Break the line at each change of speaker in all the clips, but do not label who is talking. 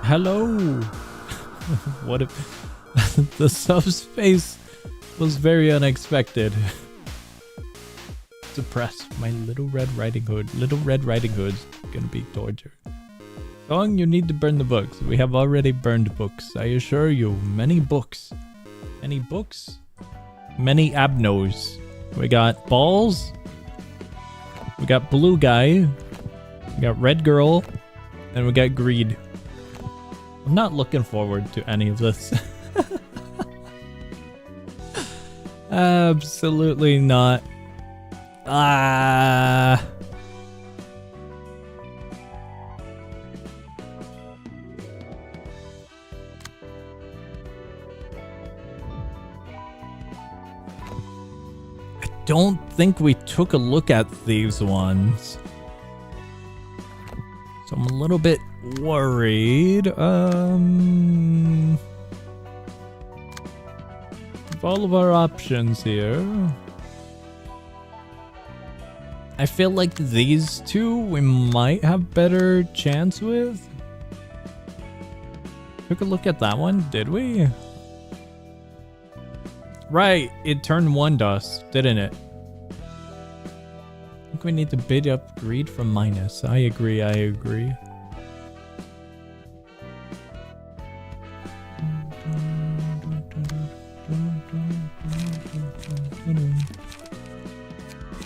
Hello. What if the subspace was very unexpected? Suppress my Little Red Riding Hood. Little Red Riding Hood's gonna be torture. Song, you need to burn the books. We have already burned books. I assure you, many books. Many books? Many Abnos. We got balls. We got blue guy. We got red girl. And we got greed. I'm not looking forward to any of this. Absolutely not. I don't think we took a look at these ones. So I'm a little bit worried. Of all of our options here, I feel like these two we might have better chance with. Took a look at that one, did we? Right, it turned one dust, didn't it? I think we need to bid up greed from minus. I agree, I agree.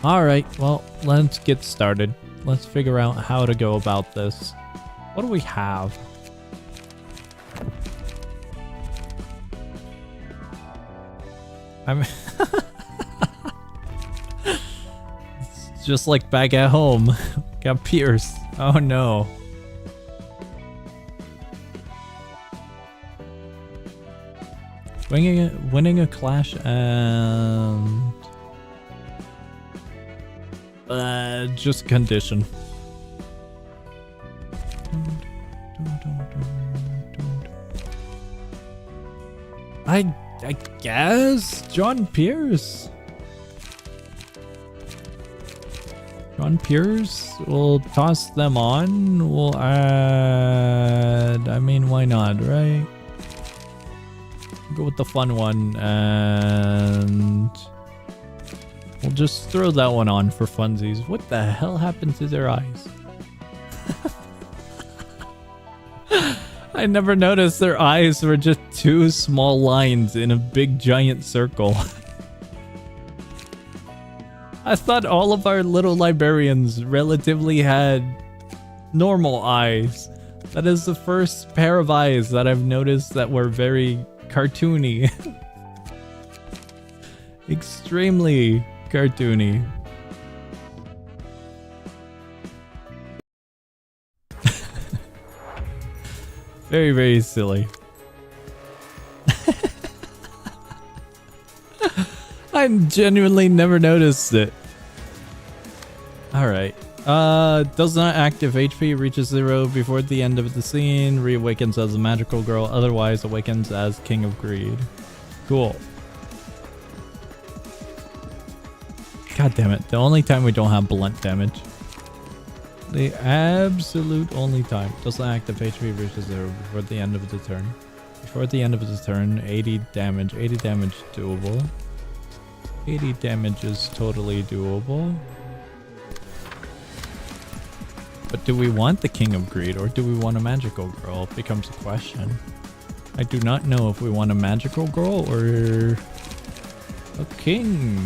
Alright, well, let's get started. Let's figure out how to go about this. What do we have? It's just like back at home. Got Pierce. Oh no. Winning a clash and just condition. I guess John Pierce. John Pierce. We'll toss them on. We'll add. I mean, why not, right? Go with the fun one, and we'll just throw that one on for funsies. What the hell happened to their eyes? I never noticed their eyes were just two small lines in a big giant circle. I thought all of our little librarians relatively had normal eyes. That is the first pair of eyes that I've noticed that were very cartoony. Extremely cartoony. Very, very silly. I genuinely never noticed it. Alright. Does not active HP, reaches 0 before the end of the scene, reawakens as a magical girl, otherwise awakens as King of Greed. Cool. God damn it, the only time we don't have blunt damage. The absolute only time. Does not active HP, reaches 0 before the end of the turn. Before the end of the turn, 80 damage. 80 damage doable. 80 damage is totally doable. But do we want the King of Greed or do we want a magical girl? It becomes a question. I do not know if we want a magical girl or a king.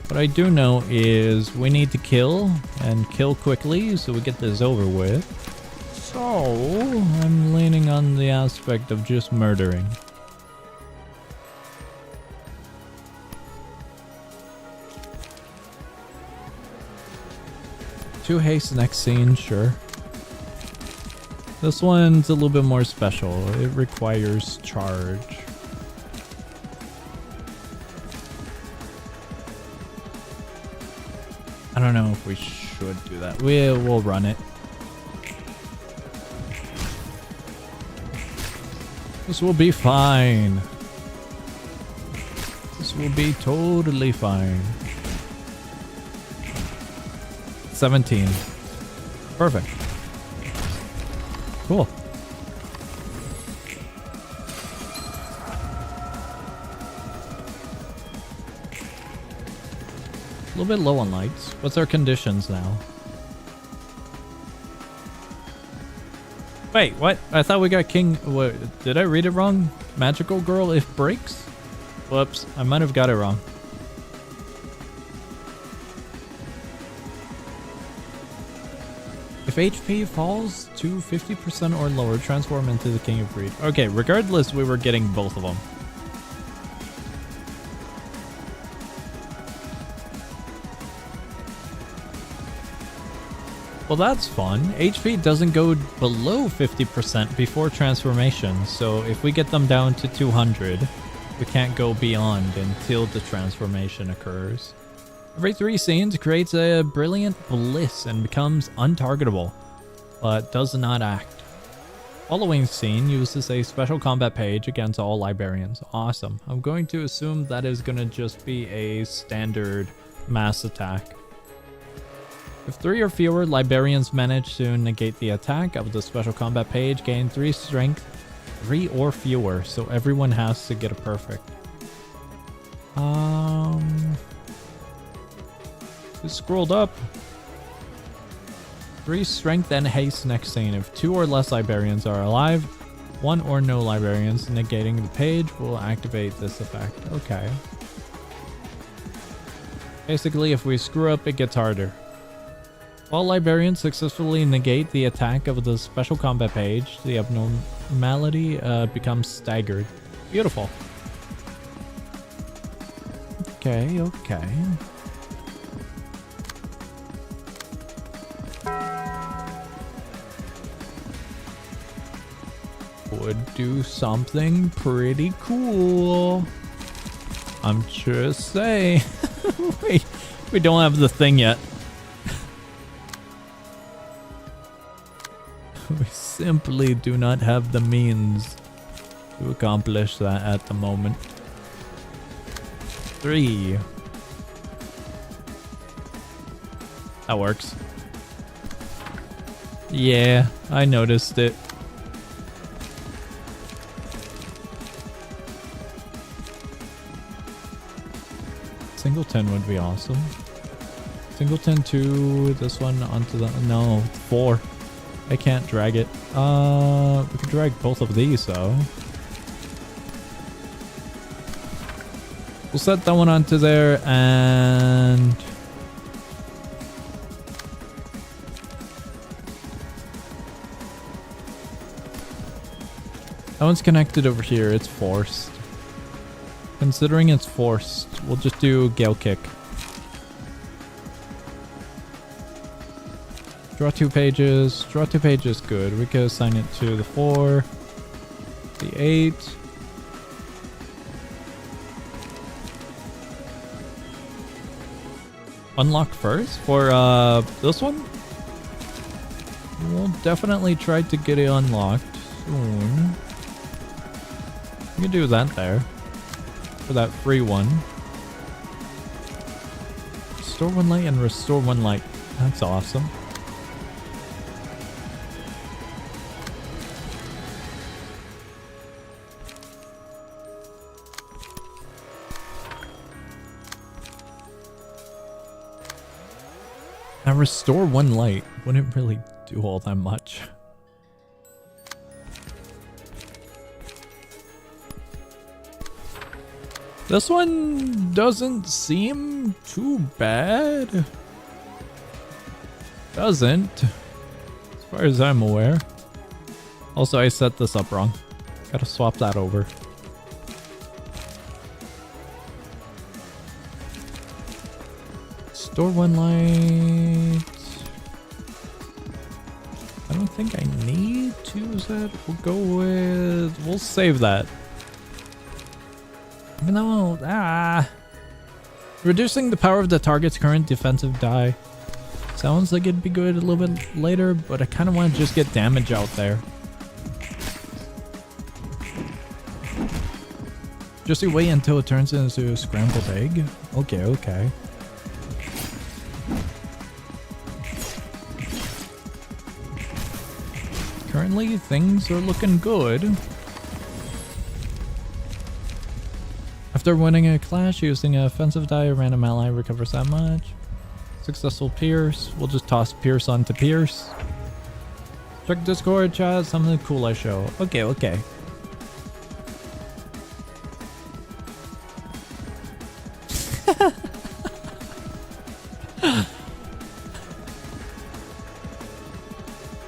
What I do know is we need to kill and kill quickly so we get this over with. So I'm leaning on the aspect of just murdering. Two haste next scene, sure. This one's a little bit more special. It requires charge. I don't know if we should do that. We'll run it. This will be fine. This will be totally fine. 17. Perfect. Cool. A little bit low on lights. What's our conditions now? Wait, what? I thought we got king... What, did I read it wrong? Magical girl if breaks? Whoops, I might have got it wrong. If HP falls to 50% or lower, transform into the King of Greed. Okay, regardless, we were getting both of them. Well, that's fun. HP doesn't go below 50% before transformation, so if we get them down to 200, we can't go beyond until the transformation occurs. Every 3 scenes creates a brilliant bliss and becomes untargetable, but does not act. Following scene uses a special combat page against all librarians. Awesome. I'm going to assume that is going to just be a standard mass attack. If 3 or fewer librarians manage to negate the attack of the special combat page, gain 3 strength, 3 or fewer, so everyone has to get a perfect. Just scrolled up. 3 strength and haste next scene. If 2 or less librarians are alive, 1 or no librarians negating the page will activate this effect. Okay. Basically, if we screw up, it gets harder. While librarians successfully negate the attack of the special combat page, the abnormality becomes staggered. Beautiful. Okay, okay. Would do something pretty cool. I'm just saying. we don't have the thing yet. We simply do not have the means to accomplish that at the moment. 3. That works. Yeah, I noticed it. Singleton would be awesome. Singleton to this one onto the... No, 4. I can't drag it. We could drag both of these though. We'll set that one onto there and... That one's connected over here. It's forced. Considering it's forced, we'll just do Gale Kick. Draw 2 pages. Draw 2 pages, good. We can assign it to the 4, the 8. Unlock first for this one? We'll definitely try to get it unlocked soon. We can do that there. For that free one. Restore 1 light and restore 1 light. That's awesome. Now restore 1 light wouldn't really do all that much. This one doesn't seem too bad. Doesn't, as far as I'm aware. Also, I set this up wrong. Gotta swap that over. Store 1 light. I don't think I need to use that. We'll go with... We'll save that. Even though... Reducing the power of the target's current defensive die. Sounds like it'd be good a little bit later, but I kind of want to just get damage out there. Just you wait until it turns into a scrambled egg? Okay, okay. currently things are looking good. After winning a clash using an offensive die, a random ally recovers that much. Successful Pierce. We'll just toss Pierce onto Pierce. Check Discord chat, something cool I show. Okay, okay.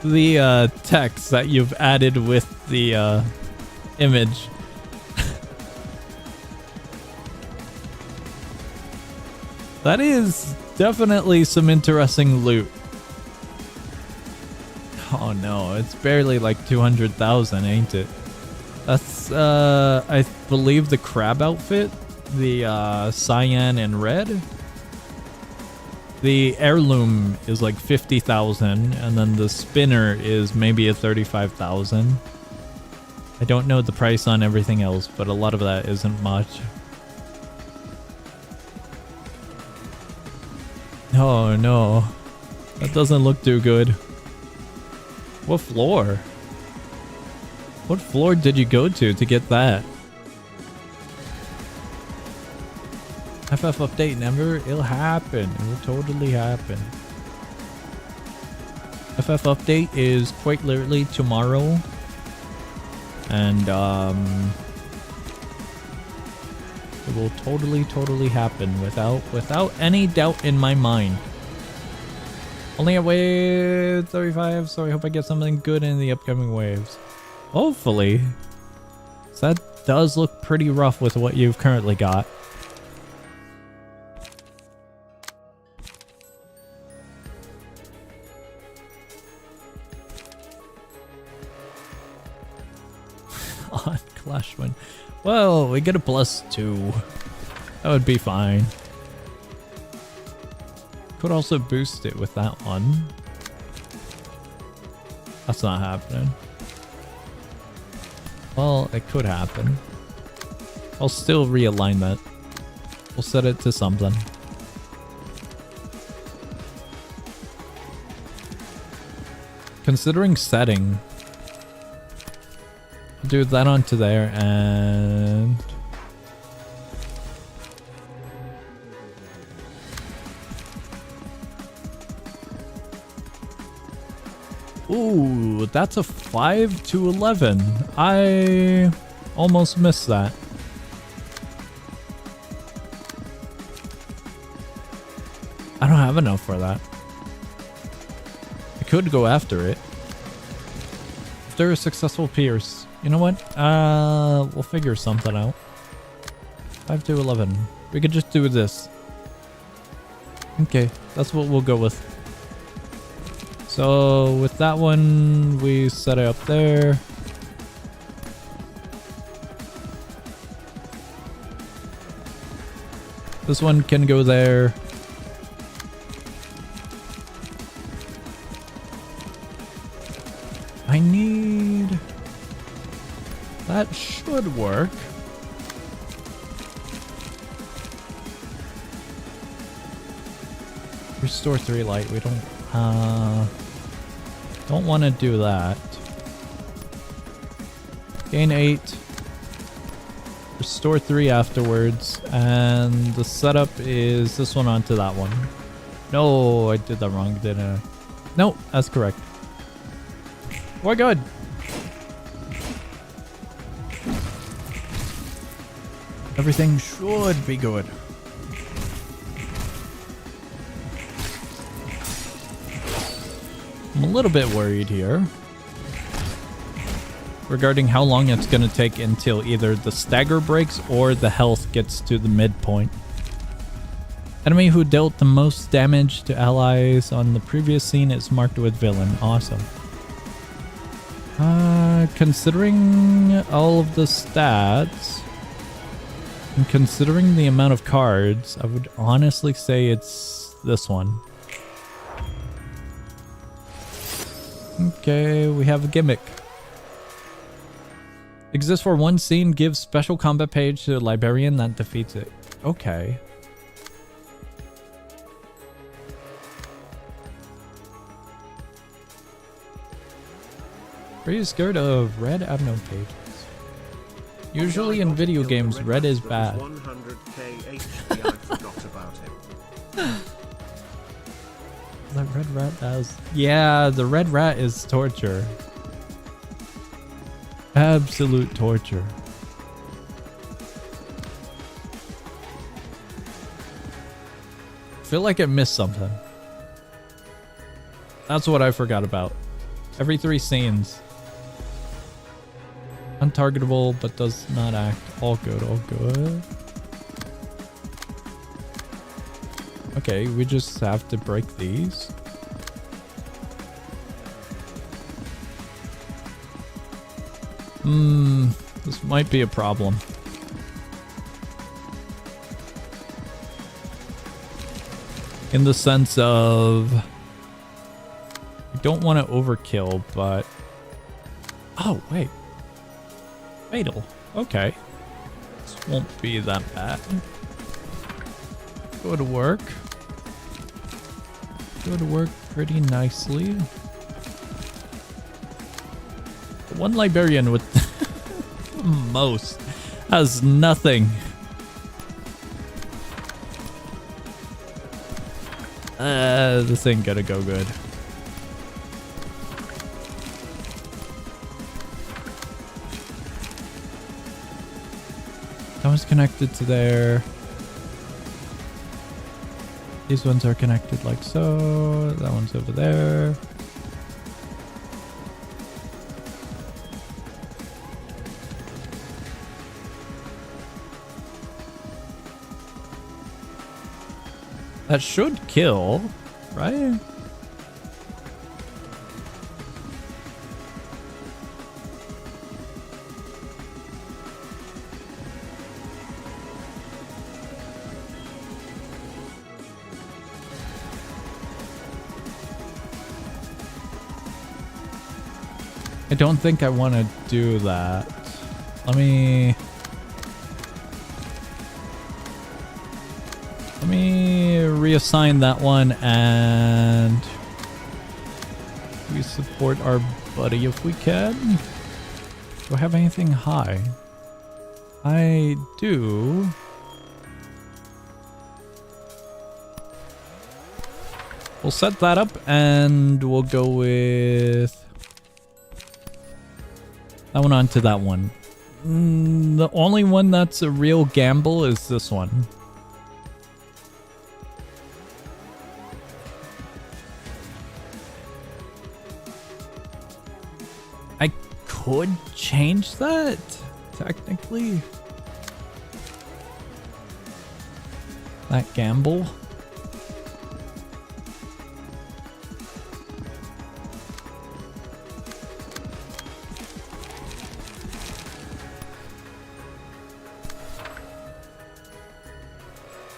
The text that you've added with the image. That is definitely some interesting loot. Oh no, it's barely like 200,000, ain't it? That's I believe the crab outfit, the cyan and red. The heirloom is like 50,000, and then the spinner is maybe a 35,000. I don't know the price on everything else, but a lot of that isn't much. Oh no, that doesn't look too good. What floor? What floor did you go to get that? FF update never. It'll happen. It will totally happen. FF update is quite literally tomorrow. And it will totally happen without any doubt in my mind. Only at wave 35, so I hope I get something good in the upcoming waves. Hopefully. So that does look pretty rough with what you've currently got. On Clash win. Well, we get a +2. That would be fine. Could also boost it with that one. That's not happening. Well, it could happen. I'll still realign that. We'll set it to something. Considering setting, I'll do that onto there and... Ooh, that's a 5 to 11. I almost missed that. I don't have enough for that. I could go after it. After a successful Pierce. You know what? We'll figure something out. 5 to 11. We could just do this. Okay, that's what we'll go with. So with that one, we set it up there. This one can go there. I need... That should work. Restore 3 light. We don't want to do that. Gain 8. Restore 3 afterwards. And the setup is this one onto that one. No, I did that wrong, didn't I? No, that's correct. We're good. Everything should be good. I'm a little bit worried here regarding how long it's going to take until either the stagger breaks or the health gets to the midpoint. Enemy who dealt the most damage to allies on the previous scene is marked with villain. Awesome. Considering all of the stats and considering the amount of cards, I would honestly say it's this one. Okay, we have a gimmick. Exists for one scene, gives special combat page to the librarian that defeats it. Okay. Are you scared of red Abno pages? Usually in video games, red is bad.
100k HP, I forgot about him.
That red rat has... Yeah, the red rat is torture. Absolute torture. I feel like I missed something. That's what I forgot about. Every 3 scenes. Untargetable, but does not act. All good, all good. Okay, we just have to break these. This might be a problem. In the sense of... I don't want to overkill, but... Oh, wait. Fatal. Okay. This won't be that bad. Go to work. Go to work pretty nicely. The one librarian with most has nothing. This ain't gonna go good. That one's connected to there. These ones are connected like so. That one's over there. That should kill, right? I don't think I want to do that. Let me reassign that one, and we support our buddy if we can. Do I have anything high? I do. We'll set that up and we'll go with that one onto that one. The only one that's a real gamble is this one. I could change that, technically. That gamble.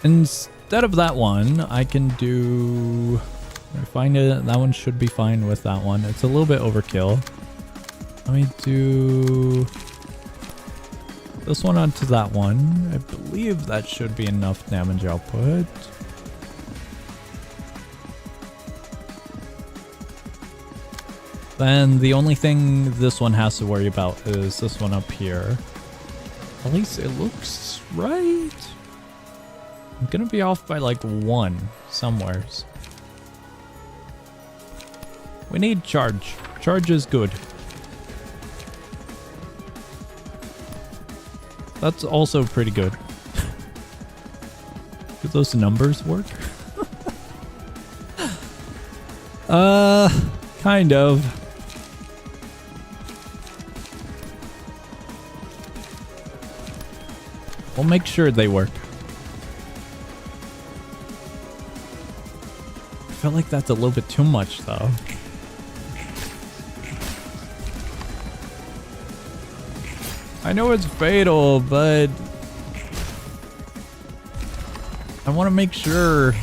Instead of that one, I can do... I find it. That one should be fine with that one. It's a little bit overkill. Let me do this one onto that one. I believe that should be enough damage output. Then the only thing this one has to worry about is this one up here. At least it looks right. I'm gonna be off by like 1 somewheres. We need charge. Charge is good. That's also pretty good. Do those numbers work? Kind of. We'll make sure they work. I feel like that's a little bit too much, though. I know it's fatal, but I want to make sure.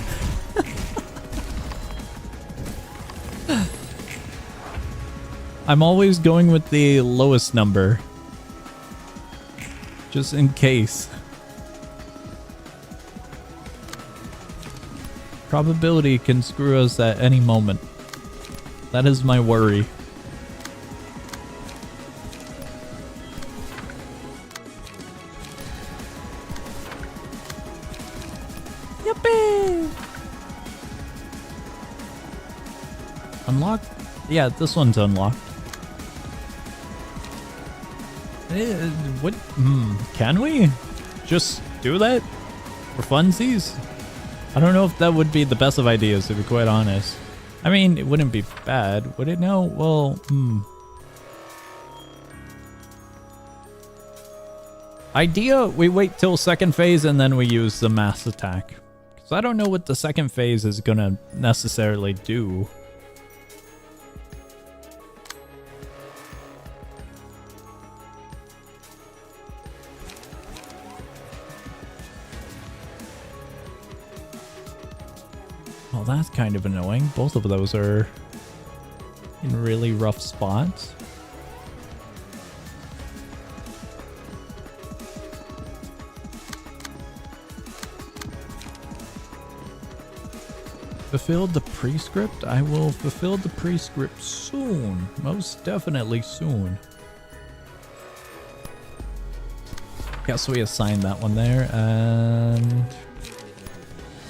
I'm always going with the lowest number, just in case. Probability can screw us at any moment. That is my worry. Unlocked? Yeah, this one's unlocked. What? Can we just do that for funsies? I don't know if that would be the best of ideas, to be quite honest. I mean, it wouldn't be bad, would it? No? Well, Idea, we wait till second phase and then we use the mass attack. Because I don't know what the second phase is gonna necessarily do. Well, that's kind of annoying. Both of those are in really rough spots. Fulfilled the prescript? I will fulfill the prescript soon. Most definitely soon. Guess we assign that one there, and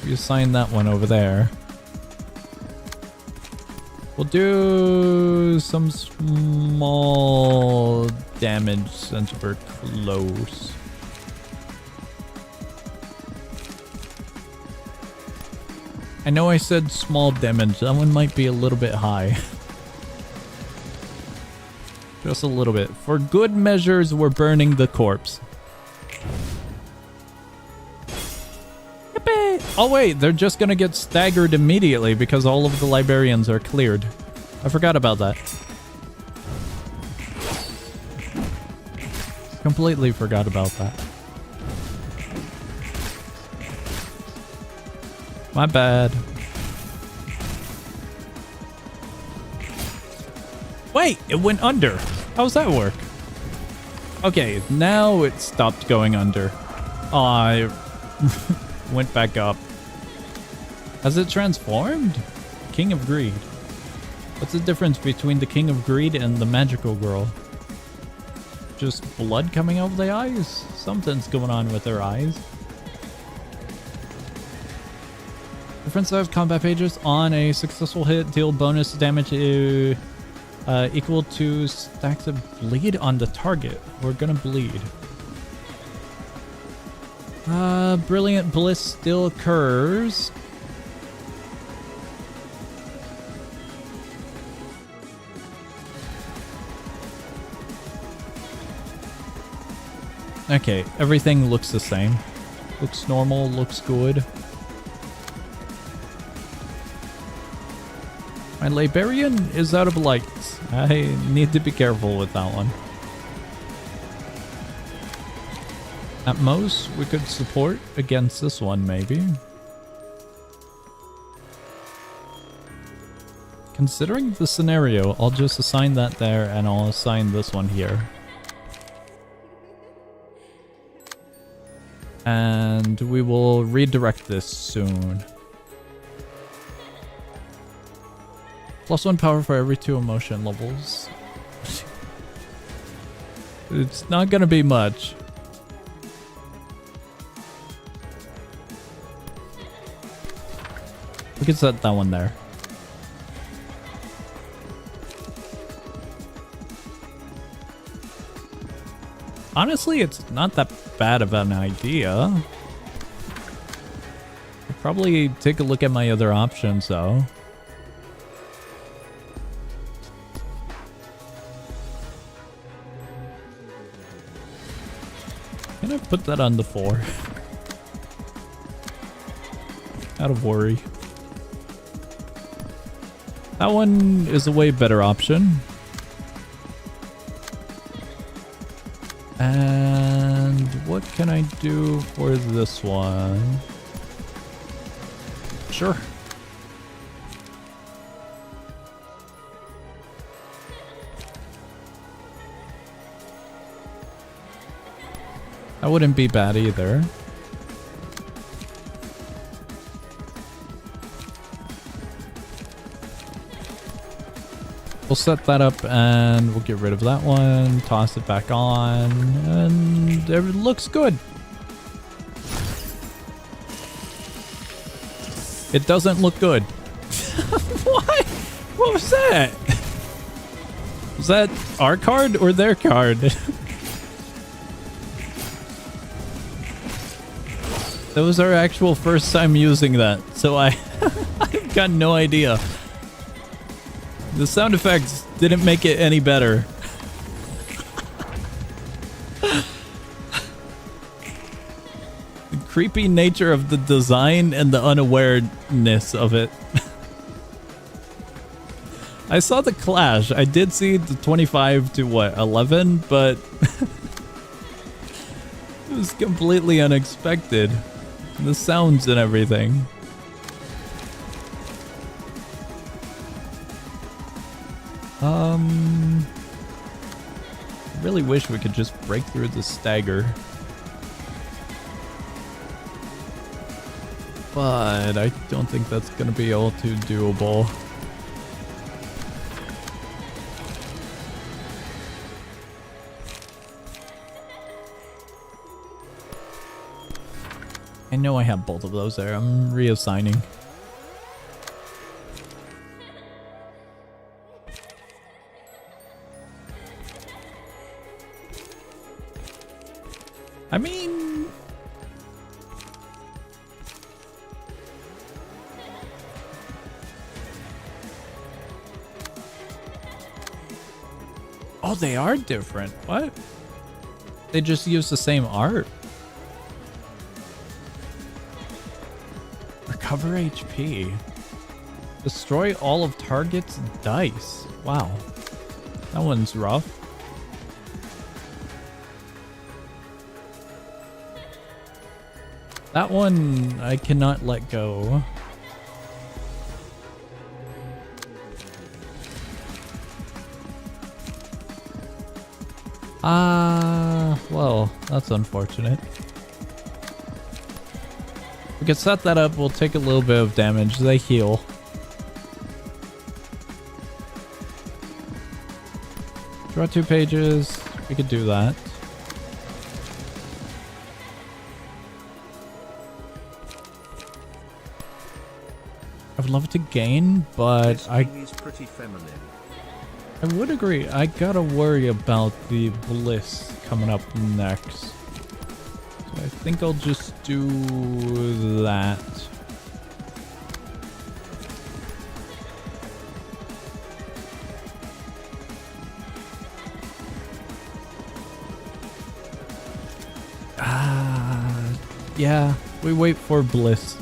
we assign that one over there. We'll do some small damage since we're close. I know I said small damage. That one might be a little bit high. Just a little bit. For good measures, we're burning the corpse. Yippee! Oh wait, they're just gonna get staggered immediately because all of the librarians are cleared. I forgot about that. Completely forgot about that. My bad. Wait, it went under. How's that work? Okay, now it stopped going under. Oh, I went back up. Has it transformed? King of Greed. What's the difference between the King of Greed and the magical girl? Just blood coming out of the eyes? Something's going on with her eyes. Different size combat pages on a successful hit deal bonus damage equal to stacks of bleed on the target. We're gonna bleed. Brilliant bliss still occurs. Okay, everything looks the same. Looks normal, looks good. My librarian is out of lights. I need to be careful with that one. At most, we could support against this one, maybe. Considering the scenario, I'll just assign that there and I'll assign this one here. And we will redirect this soon. +1 power for every 2 emotion levels. It's not gonna be much. We can set that one there. Honestly, it's not that bad of an idea. I'll probably take a look at my other options though. I'm gonna put that on the 4. Out of worry. That one is a way better option. And what can I do for this one? Sure. That wouldn't be bad either. We'll set that up and we'll get rid of that one, toss it back on, and it looks good. It doesn't look good. Why? What was that? Was that our card or their card? That was our actual first time using that, so I've got no idea. The sound effects didn't make it any better. The creepy nature of the design and the unawareness of it. I saw the clash. I did see the 25 to what, 11, but it was completely unexpected. The sounds and everything. I really wish we could just break through the stagger. But I don't think that's gonna be all too doable. I know I have both of those there. I'm reassigning. I mean... Oh, they are different. What? They just use the same art. Recover HP. Destroy all of target's dice. Wow. That one's rough. That one I cannot let go. Well, that's unfortunate. We can set that up, we'll take a little bit of damage. They heal. Draw 2 pages. We could do that. I would love to gain, but
This thing is pretty feminine.
I would agree. I gotta worry about the bliss coming up next. So I think I'll just do that. Yeah, we wait for bliss.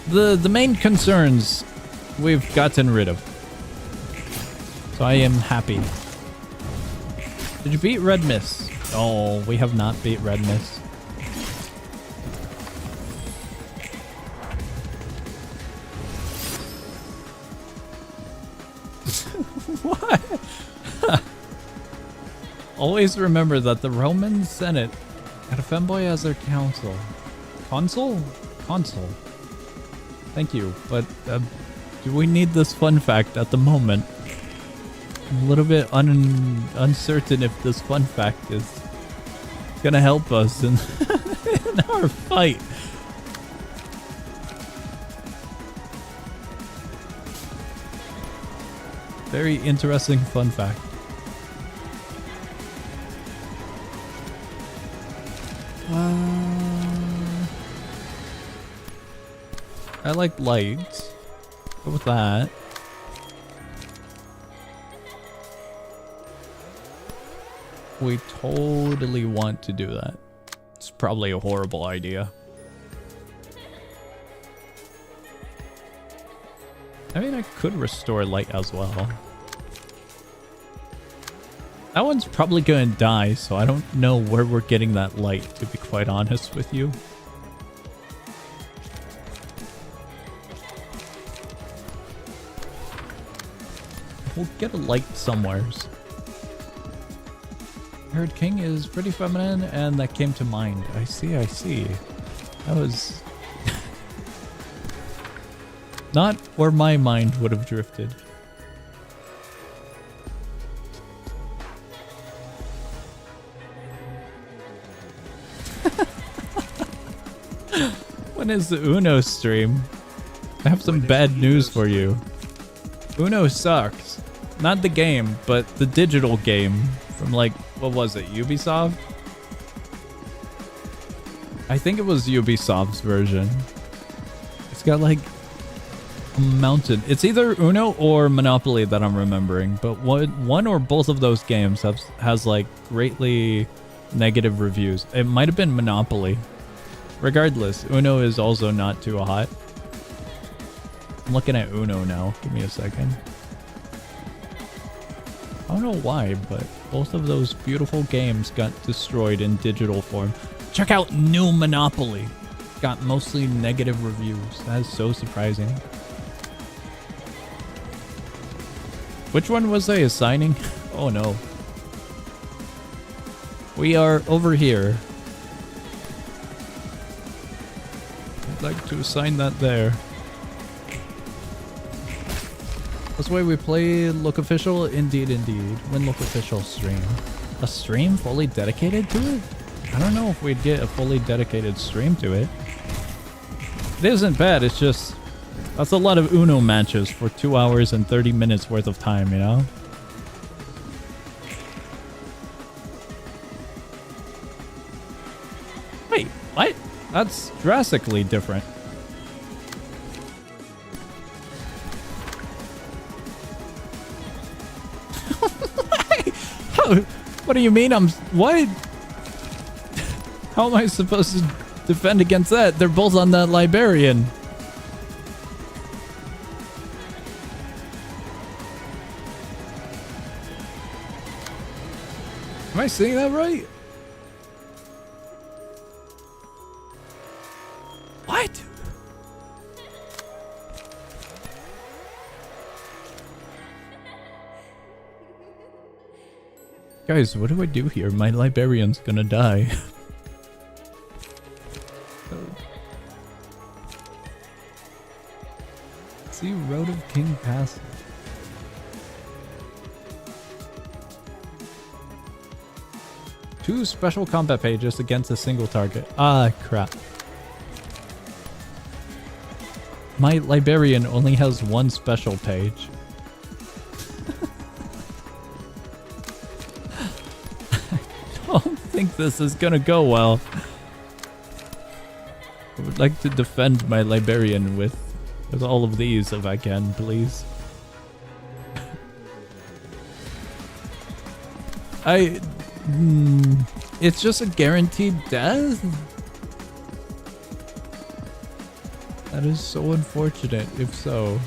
The main concerns we've gotten rid of. So I am happy. Did you beat Red Mist? Oh, we have not beat Red Mist. What? Always remember that the Roman Senate had a femboy as their council. Consul? Consul. Thank you, but do we need this fun fact at the moment? I'm a little bit uncertain if this fun fact is gonna help us in, in our fight. Very interesting fun fact. I like lights. Go with that. We totally want to do that. It's probably a horrible idea. I mean, I could restore light as well. That one's probably gonna die, so I don't know where we're getting that light, to be quite honest with you. We'll get a light somewheres. I heard King is pretty feminine, and that came to mind. I see, I see. That was... not where my mind would have drifted. When is the Uno stream? I have some bad news for you. Uno sucks. Not the game, but the digital game from like, what was it, Ubisoft? I think it was Ubisoft's version. It's got like a mountain. It's either Uno or Monopoly that I'm remembering, but one or both of those games has like greatly negative reviews. It might have been Monopoly. Regardless, Uno is also not too hot. I'm looking at Uno now. Give me a second. I don't know why, but both of those beautiful games got destroyed in digital form. Check out New Monopoly. Got mostly negative reviews. That is so surprising. Which one was I assigning? Oh no. We are over here. I'd like to assign that there. That's why we play Look Official. Indeed, indeed. When Look Official stream. A stream fully dedicated to it? I don't know if we'd get a fully dedicated stream to it. It isn't bad, it's just... That's a lot of Uno matches for 2 hours and 30 minutes worth of time, you know? Wait, what? That's drastically different. What do you mean what? How am I supposed to defend against that? They're both on that Liberian. Am I saying that right? What? Guys, what do I do here? My Liberian's gonna die. See, Road of King Pass. Two special combat pages against a single target. Ah, crap. My Liberian only has one special page. I don't think this is gonna go well. I would like to defend my Liberian with all of these if I can, please. It's just a guaranteed death? That is so unfortunate, if so.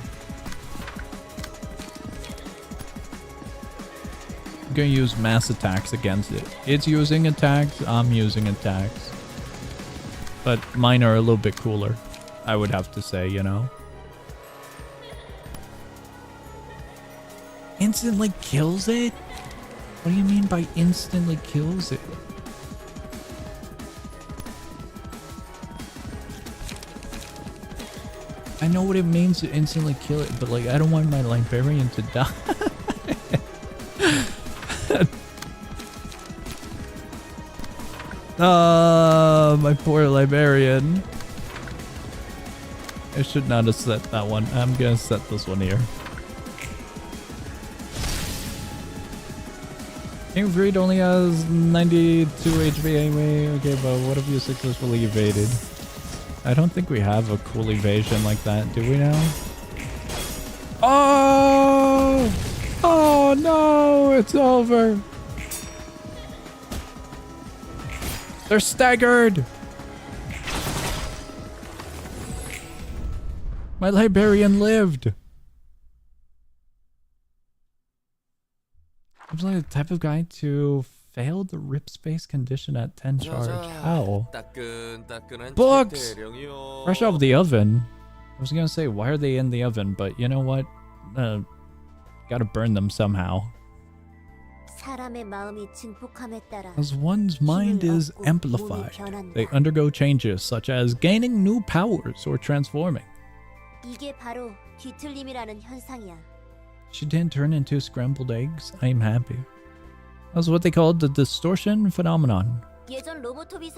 I'm gonna use mass attacks against it. It's using attacks, I'm using attacks. But mine are a little bit cooler, I would have to say, you know? Instantly kills it? What do you mean by instantly kills it? I know what it means to instantly kill it, but like I don't want my Liberian to die. My poor Liberian. I should not have set that one. I'm gonna set this one here. King of Greed only has 92 HP anyway. Okay, but what if you successfully evaded? I don't think we have a cool evasion like that, do we now? Oh! Oh no! It's over! They're staggered! My Liberian lived! I'm like the type of guy to fail the rip space condition at 10 charge. How? Books! Fresh off the oven. I was gonna say, why are they in the oven? But you know what? Gotta burn them somehow. As one's mind is amplified, they undergo changes such as gaining new powers or transforming. She didn't turn into scrambled eggs. I'm happy. That's what they called the distortion phenomenon.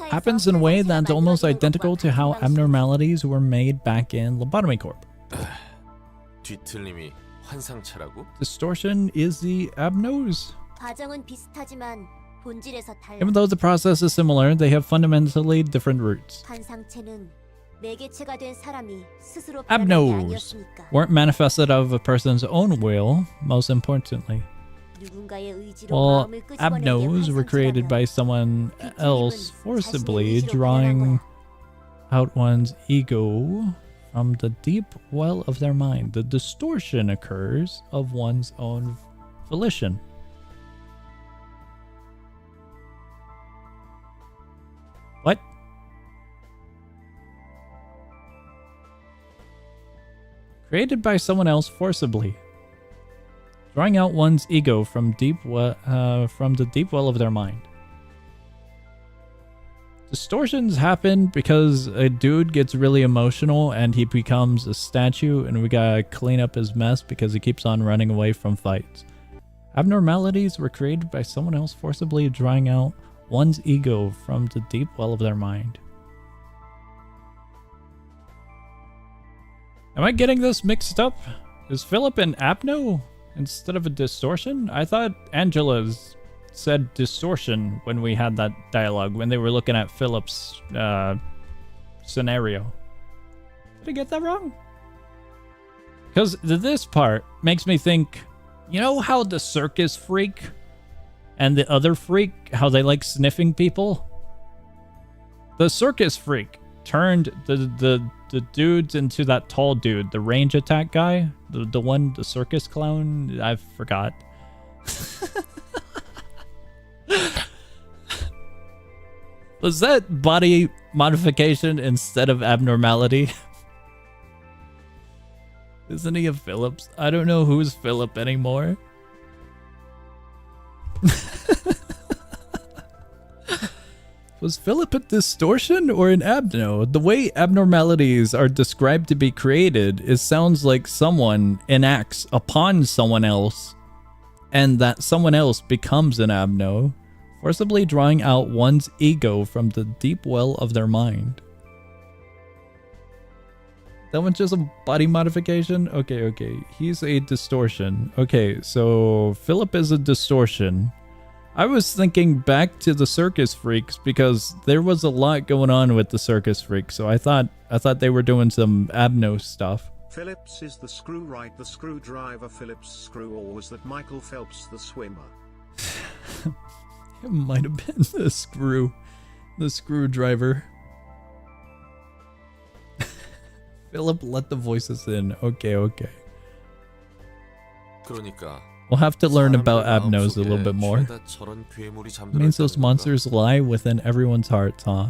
Happens in a way that's almost identical to how abnormalities were made back in Lobotomy Corp.
뒤틀림이 환상체라고?
Distortion is the Abnos.
과정은 비슷하지만 본질에서 달라.
Even though the process is similar, they have fundamentally different roots.
환상체는 매개체가 된 사람이 스스로
Abnos
변한 게 아니었으니까.
weren't manifested of a person's own will, most importantly.
누군가의 의지로
Well,
마음을 끄집어낸 게
Abnos were created by someone else forcibly drawing out one's ego from the deep well of their mind. The distortion occurs of one's own volition. What? Created by someone else forcibly, drawing out one's ego from the deep well of their mind. Distortions happen because a dude gets really emotional and he becomes a statue, and we gotta clean up his mess because he keeps on running away from fights. Abnormalities were created by someone else forcibly drawing out one's ego from the deep well of their mind. Am I getting this mixed up? Is Philip an Abno instead of a distortion? I thought Angela's said distortion when we had that dialogue, when they were looking at Philip's scenario. Did I get that wrong? Because this part makes me think, you know how the circus freak and the other freak, how they like sniffing people? The circus freak turned the dudes into that tall dude, the range attack guy, the circus clown, I forgot. Was that body modification instead of abnormality? Isn't he a Phillips? I don't know who's Philip anymore. Was Philip a distortion or an Abno? The way abnormalities are described to be created, it sounds like someone enacts upon someone else, and that someone else becomes an Abno, forcibly drawing out one's ego from the deep well of their mind. That one's just a body modification? Okay. He's a distortion. Okay, so Philip is a distortion. I was thinking back to the circus freaks because there was a lot going on with the circus freaks, so I thought they were doing some Abno stuff.
Phillips is the screw, right? The screwdriver. Phillips screw, or was that Michael Phelps the swimmer?
It might have been the screwdriver. Philip, let the voices in. Okay.
그러니까
We'll have to learn about Abnos a little bit more. It means those monsters lie within everyone's hearts, huh?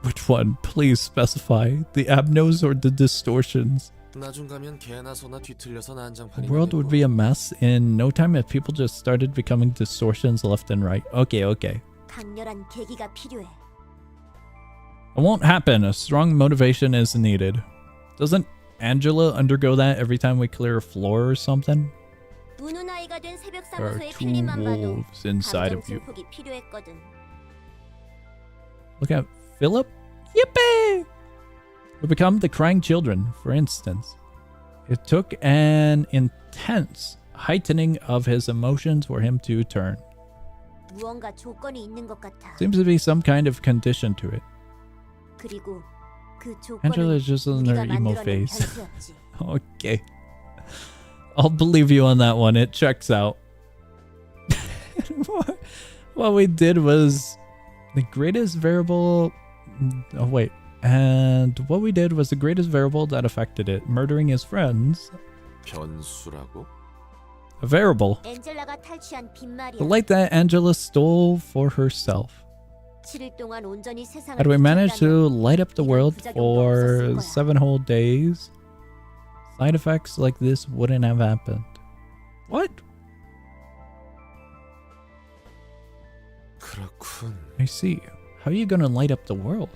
Which one? Please specify. The Abnos or the distortions? The world would be a mess in no time if people just started becoming distortions left and right. Okay.
강렬한 계기가 필요해.
It won't happen. A strong motivation is needed. Doesn't Angela undergo that every time we clear a floor or something?
우는 아이가 된 새벽
There are
사무소의
two
필름만 봐도
wolves inside
감정
of you.
증폭이 필요했거든.
Look at Philip. Yippee! We become the crying children, for instance. It took an intense heightening of his emotions for him to turn.
무언가 조건이 있는 것 같아.
Seems to be some kind of condition to it.
그리고 그
Angela
조건은
is just on her
우리가
emo
만들어낸
face.
변수였지.
Okay. I'll believe you on that one. It checks out. What we did was the greatest variable. Oh, wait. And what we did was the greatest variable that affected it. Murdering his friends.
변수라고?
A variable.
엔젤라가 탈취한 빈말이야.
The light that Angela stole for herself.
7일 동안 온전히 세상을
How do we manage to
비췄다면
light up the world
부작용도
for
없었을 거야.
7 whole days? Side effects like this wouldn't have happened. What?
그렇군.
I see. How are you gonna light up the world?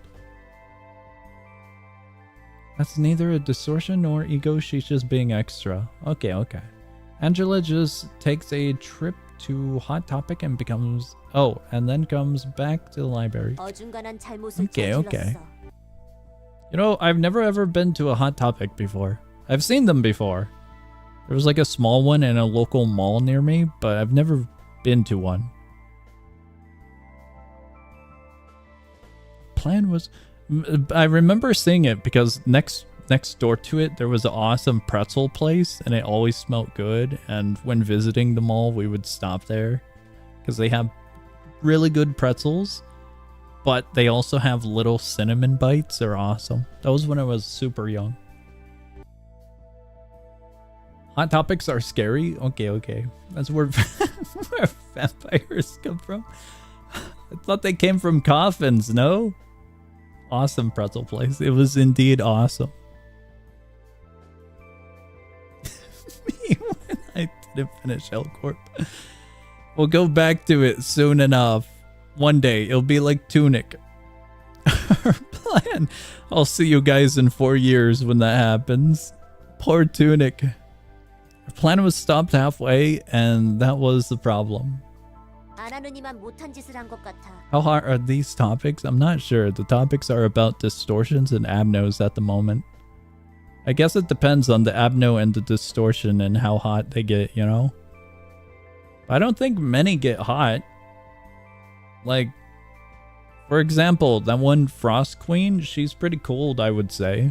That's neither a distortion nor ego, she's just being extra. Okay. Angela just takes a trip to Hot Topic and becomes... Oh, and then comes back to the library.
어중간한 잘못을
Okay.
저질렀어.
You know, I've never ever been to a Hot Topic before. I've seen them before. There was like a small one in a local mall near me, but I've never been to one. Plan was... I remember seeing it because next door to it, there was an awesome pretzel place, and it always smelled good. And when visiting the mall, we would stop there because they have really good pretzels. But they also have little cinnamon bites. They're awesome. That was when I was super young. Hot Topics are scary? Okay. That's where vampires come from. I thought they came from coffins, no? Awesome pretzel place. It was indeed awesome. Me when I didn't finish L Corp. We'll go back to it soon enough. One day, it'll be like Tunic. Our plan. I'll see you guys in 4 years when that happens. Poor Tunic. Our plan was stopped halfway, and that was the problem. How hard are these topics? I'm not sure. The topics are about distortions and abnos at the moment. I guess it depends on the abno and the distortion and how hot they get, you know? I don't think many get hot. Like, for example, that one Frost Queen, she's pretty cold, I would say.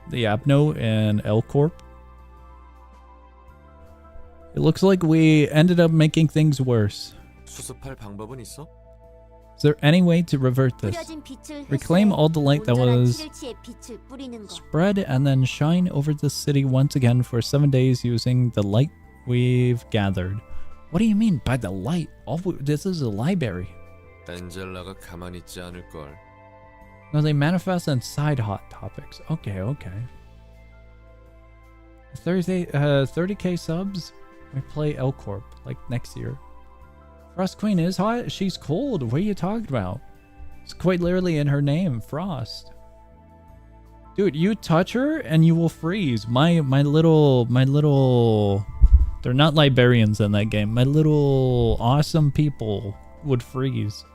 The Abno and L Corp. It looks like we ended up making things worse.
수습할 방법은 있어?
Is there any way to revert this? Reclaim all the light that was spread and then shine over the city once again for 7 days using the light we've gathered. What do you mean by the light? This is a library.
엔젤라가 가만히 있지 않을 걸.
No, they manifest inside Hot Topics. Okay. 30k subs. We play L Corp like next year. Frost Queen is hot. She's cold. What are you talking about? It's quite literally in her name, Frost. Dude, you touch her and you will freeze. My little. They're not librarians in that game. My little awesome people would freeze.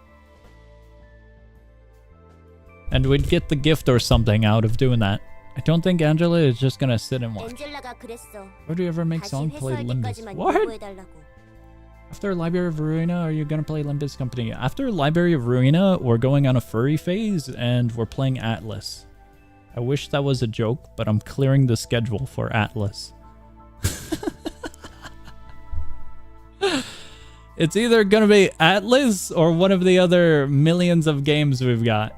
And we'd get the gift or something out of doing that. I don't think Angela is just gonna sit and watch. Where do you ever make song play Limbus? What? After Library of Ruina, are you gonna play Limbus Company? After Library of Ruina, we're going on a furry phase and we're playing Atlas. I wish that was a joke, but I'm clearing the schedule for Atlas. It's either gonna be Atlas or one of the other millions of games we've got.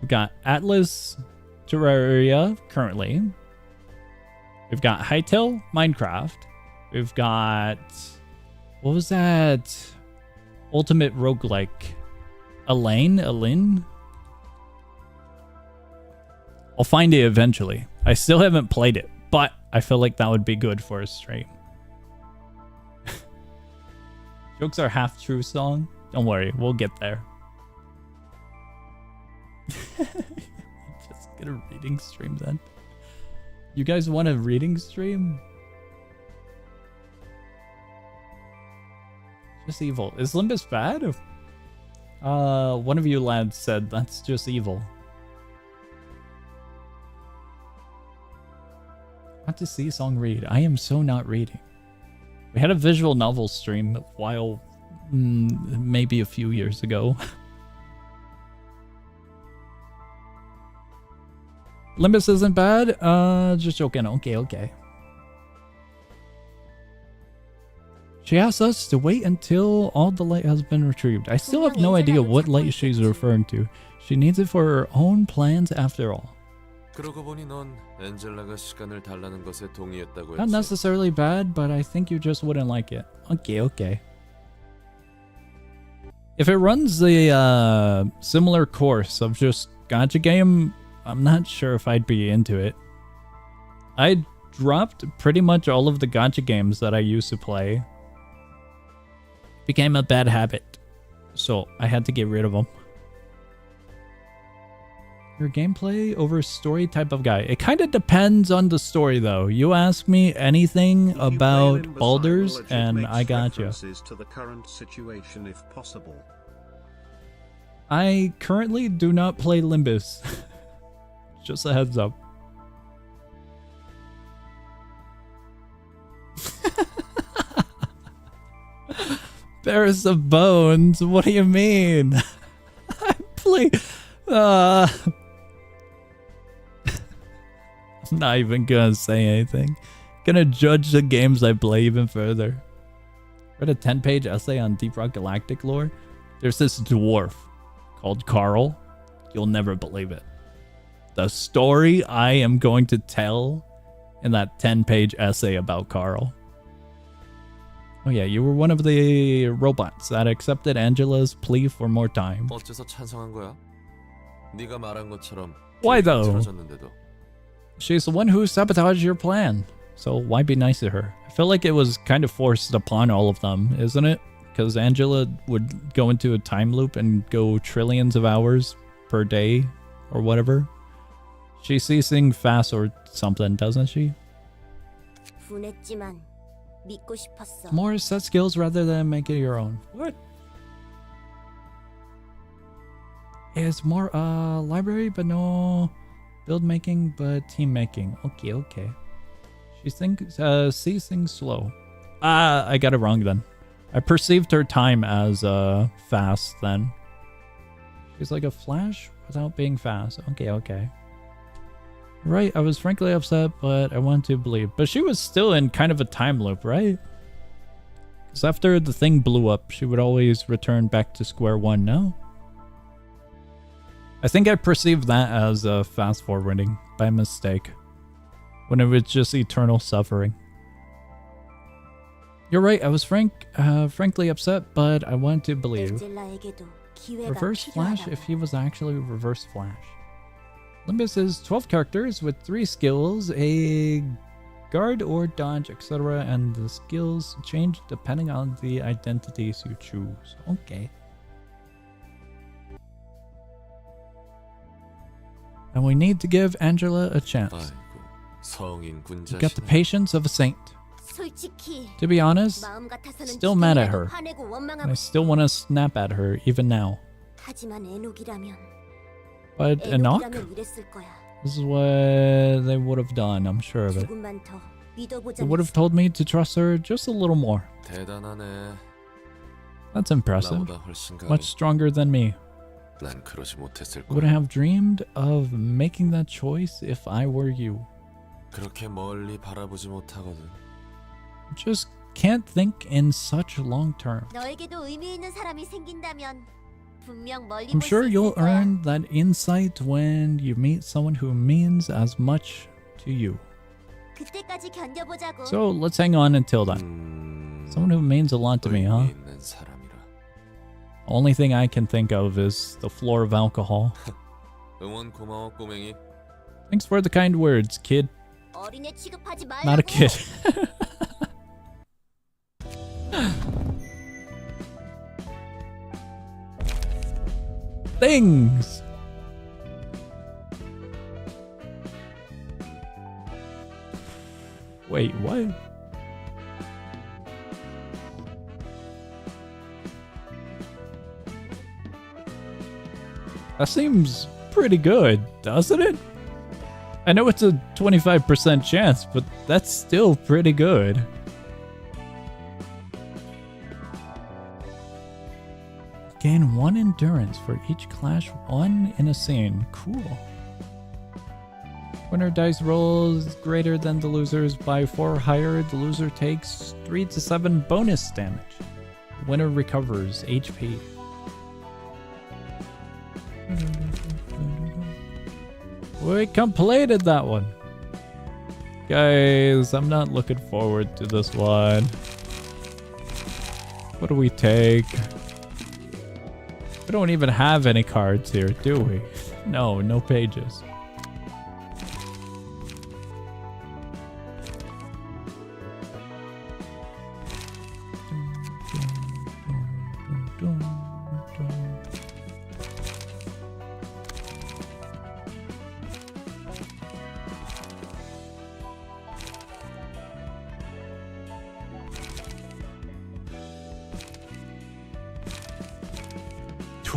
We've got Atlas, Terraria, currently. We've got Hytale, Minecraft. We've got... what was that? Ultimate Roguelike. Elaine? I'll find it eventually. I still haven't played it, but I feel like that would be good for a stream. Jokes are half true song. Don't worry, we'll get there. Just get a reading stream then. You guys want a reading stream? Just evil. Is Limbus bad? One of you lads said that's just evil. Want to see song read. I am so not reading. We had a visual novel stream a while, maybe a few years ago. Limbus isn't bad. Just joking. Okay. She asks us to wait until all the light has been retrieved. I still have no idea what light she's referring to. She needs it for her own plans after all.
그러고 보니 넌 엔젤라가 시간을 달라는 것에 동의했다고 했지.
Not necessarily bad, but I think you just wouldn't like it. Okay. If it runs the similar course of just gacha game, I'm not sure if I'd be into it. I dropped pretty much all of the gacha games that I used to play. Became a bad habit, so I had to get rid of them. Your gameplay over story type of guy. It kind of depends on the story though. You ask me anything about Baldur's and I got you.
To the current situation if possible.
I currently do not play Limbus. Just a heads up. Bears of Bones? What do you mean? I play... I'm not even gonna say anything. Gonna judge the games I play even further. Read a 10-page essay on Deep Rock Galactic lore. There's this dwarf called Carl. You'll never believe it. The story I am going to tell in that 10-page essay about Carl. Oh yeah, you were one of the robots that accepted Angela's plea for more time.
어째서 찬성한 거야? 네가 말한 것처럼
Why though?
틀어졌는데도.
She's the one who sabotaged your plan. So why be nice to her? I feel like it was kind of forced upon all of them, isn't it? Because Angela would go into a time loop and go trillions of hours per day or whatever. She sees things fast or something, doesn't she?
분했지만 믿고 싶었어.
More set skills rather than make it your own. What? It's more library but no build making but team making. Okay. She sees things slow. I got it wrong then. I perceived her time as fast then. She's like a flash without being fast. Okay. Right, I was frankly upset, but I want to believe. But she was still in kind of a time loop, right? Because after the thing blew up, she would always return back to square one, no? I think I perceived that as fast forwarding by mistake. When it was just eternal suffering. You're right, I was frankly upset, but I want to believe.
엔젤라에게도 기회가
Reverse Flash
필요하다고.
if he was actually Reverse Flash. Limbus is 12 characters with 3 skills, a guard or dodge, etc. And the skills change depending on the identities you choose. Okay. And we need to give Angela a chance.
아이고, 성인
You got the
군자시네.
patience of a saint.
솔직히
To be honest,
마음 같아서는
still mad at her.
화내고
and
원망하고
I still want to snap at her even now.
하지만 에녹이라면
But Enoch?
에녹이라면 이랬을 거야.
This is what they would have done, I'm sure of it.
조금만 더
They
믿어보자는
would have told me to trust her just a little more.
대단하네.
That's impressive.
나보다 훨씬 강해.
Much stronger than me.
난 그러지 못했을
Would
거야.
have dreamed of making that choice if I were you.
그렇게 멀리 바라보지 못하거든.
Just can't think in such long term.
너에게도 의미 있는 사람이 생긴다면 분명 멀리
I'm
볼
sure
수
you'll
있을 거야.
earn that insight when you meet someone who means as much to you.
그때까지 견뎌보자고.
So let's hang on until then. Someone who means a lot to me, huh?
의미 있는 사람이라.
Only thing I can think of is the floor of alcohol.
응원 고마워 꼬맹이.
Thanks for the kind words, kid.
어린애 취급하지 말라고.
Not a kid. Things. Wait, what? That seems pretty good, doesn't it? I know it's a 25% chance, but that's still pretty good. Gain 1 endurance for each clash 1 in a scene. Cool. Winner dice rolls greater than the losers by 4 or higher. The loser takes 3 to 7 bonus damage. Winner recovers HP. We completed that one. Guys, I'm not looking forward to this one. What do we take? We don't even have any cards here, do we? No, no pages.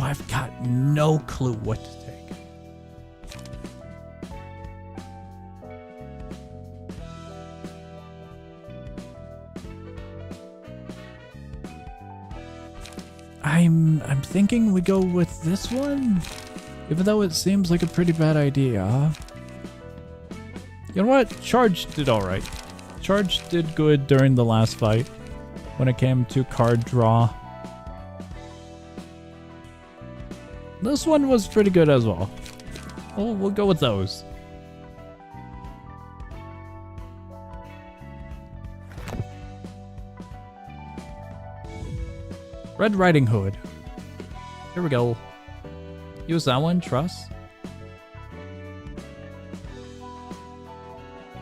I've got no clue what to take. I'm thinking we go with this one, even though it seems like a pretty bad idea. You know what? Charge did alright. Charge did good during the last fight when it came to card draw. This one was pretty good as well. We'll go with those. Red Riding Hood. Here we go. Use that one, trust.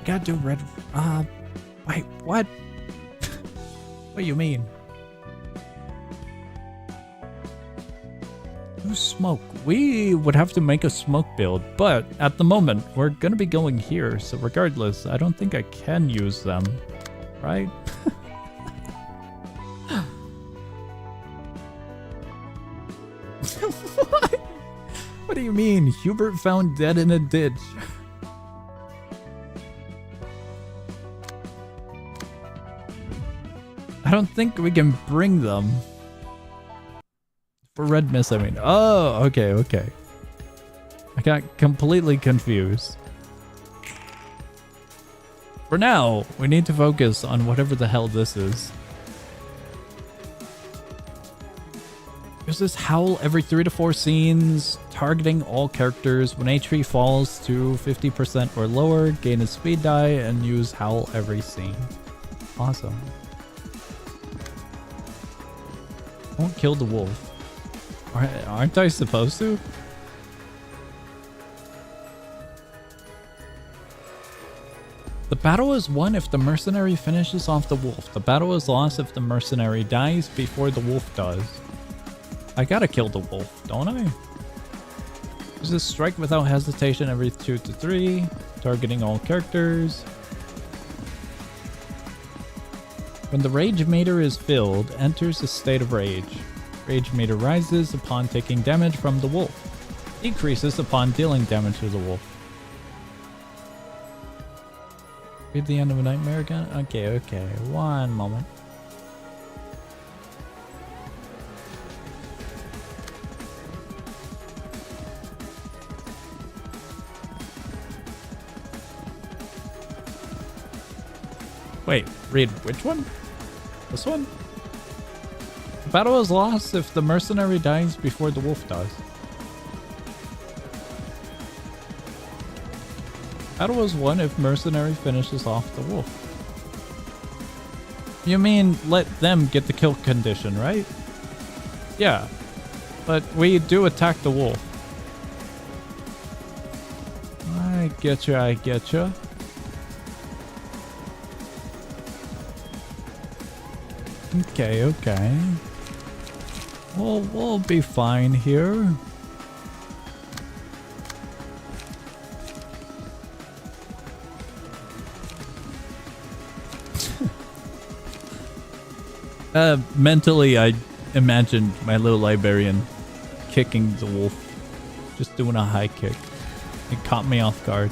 Gotta do red. Wait, what? What do you mean? No smoke. We would have to make a smoke build, but at the moment we're gonna be going here, so regardless, I don't think I can use them, right? What do you mean? Hubert found dead in a ditch. I don't think we can bring them. For Red Mist, I mean. Oh, okay, okay. I got completely confused. For now, we need to focus on whatever the hell this is. There's this howl every 3 to 4 scenes, targeting all characters. When HP falls to 50% or lower, gain a speed die and use howl every scene. Awesome. Won't kill the wolf. Aren't I supposed to? The battle is won if the mercenary finishes off the wolf. The battle is lost if the mercenary dies before the wolf does. I gotta kill the wolf, don't I? There's a strike without hesitation every 2 to 3, targeting all characters. When the rage meter is filled, enters a state of rage. Rage meter rises upon taking damage from the wolf. Decreases upon dealing damage to the wolf. Read the end of a nightmare again? Okay, okay. One moment. Wait, read which one? This one? The battle is lost if the mercenary dies before the wolf does. Battle is won if mercenary finishes off the wolf. You mean let them get the kill condition, right? Yeah, but we do attack the wolf. I getcha, I getcha. Okay, okay. We'll be fine here. Mentally, I imagined my little librarian kicking the wolf. Just doing a high kick. It caught me off guard.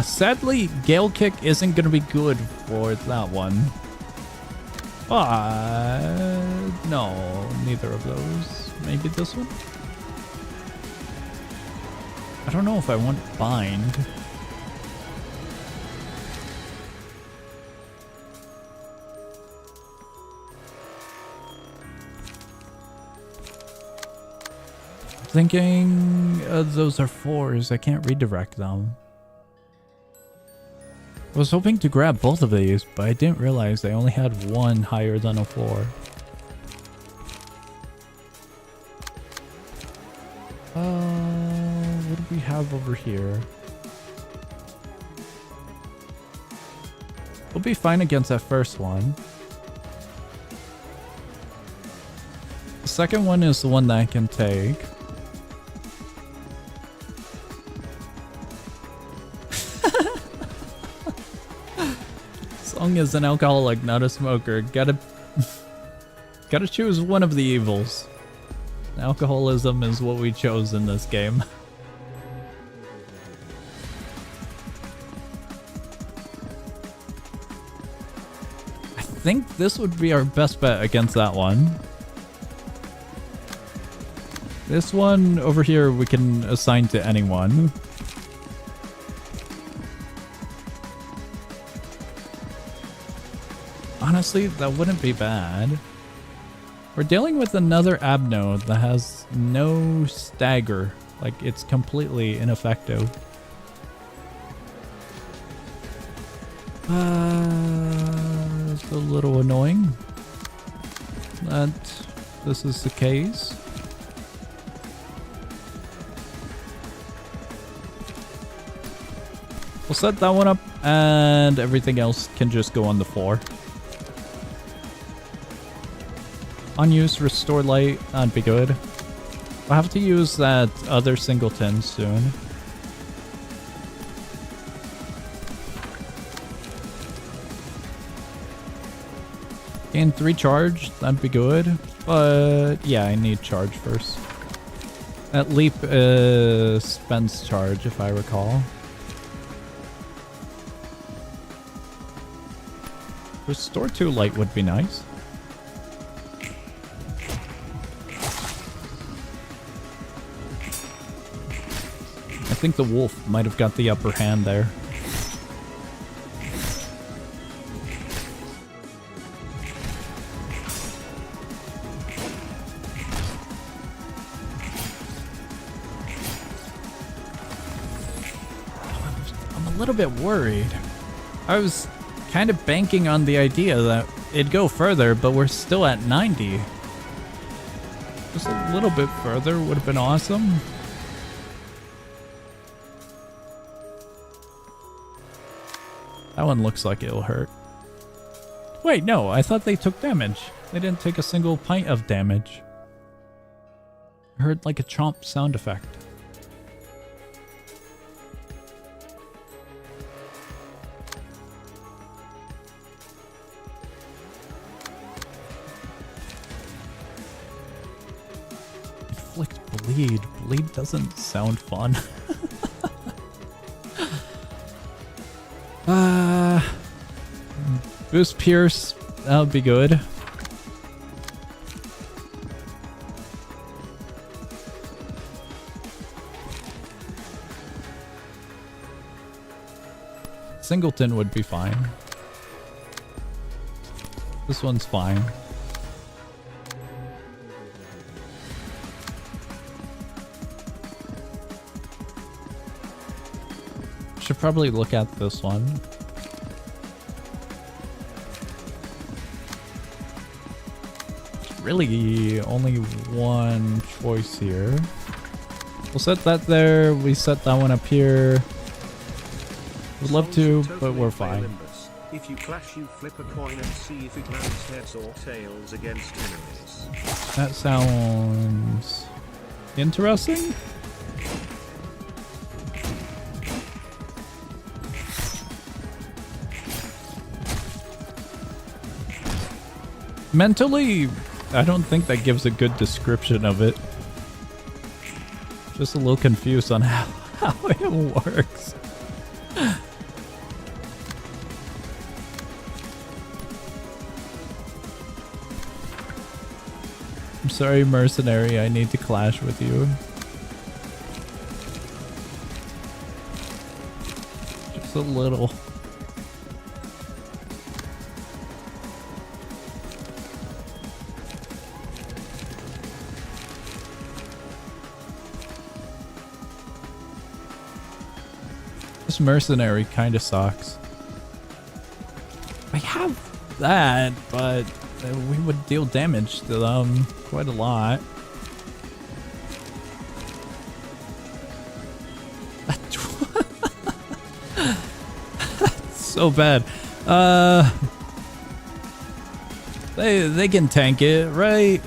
Sadly, Gale Kick isn't going to be good for that one. No, neither of those. Maybe this one? I don't know if I want Bind. Thinking those are 4s. I can't redirect them. I was hoping to grab both of these, but I didn't realize I only had one higher than a 4. What do we have over here? We'll be fine against that first one. The second one is the one that I can take. Song is an alcoholic, not a smoker. Gotta Gotta choose one of the evils. Alcoholism is what we chose in this game. I think this would be our best bet against that one. This one over here we can assign to anyone. Honestly, that wouldn't be bad. We're dealing with another Abno that has no stagger. Like, it's completely ineffective. It's a little annoying that this is the case. We'll set that one up, and everything else can just go on the floor. Unused restore light, that'd be good. I'll have to use that other singleton soon. Gain 3 charge, that'd be good. But yeah, I need charge first. That leap spends charge, if I recall. Restore 2 light would be nice. I think the wolf might have got the upper hand there. I'm a little bit worried. I was kind of banking on the idea that it'd go further, but we're still at 90. Just a little bit further would have been awesome. That one looks like it'll hurt. Wait, no, I thought they took damage. They didn't take a single pint of damage. I heard like a chomp sound effect. Inflict bleed. Bleed doesn't sound fun. Boost Pierce, that would be good. Singleton would be fine. This one's fine. Should probably look at this one. Really only one choice here. We'll set that there. We set that one up here. Would love to, but we're fine.
If you clash, you flip a coin and see if it lands heads or tails against enemies.
That sounds interesting. Mentally, I don't think that gives a good description of it. Just a little confused on how it works. I'm sorry, mercenary, I need to clash with you. Just a little. This mercenary kind of sucks. I have that, but we would deal damage to them quite a lot. That's so bad. They can tank it, right?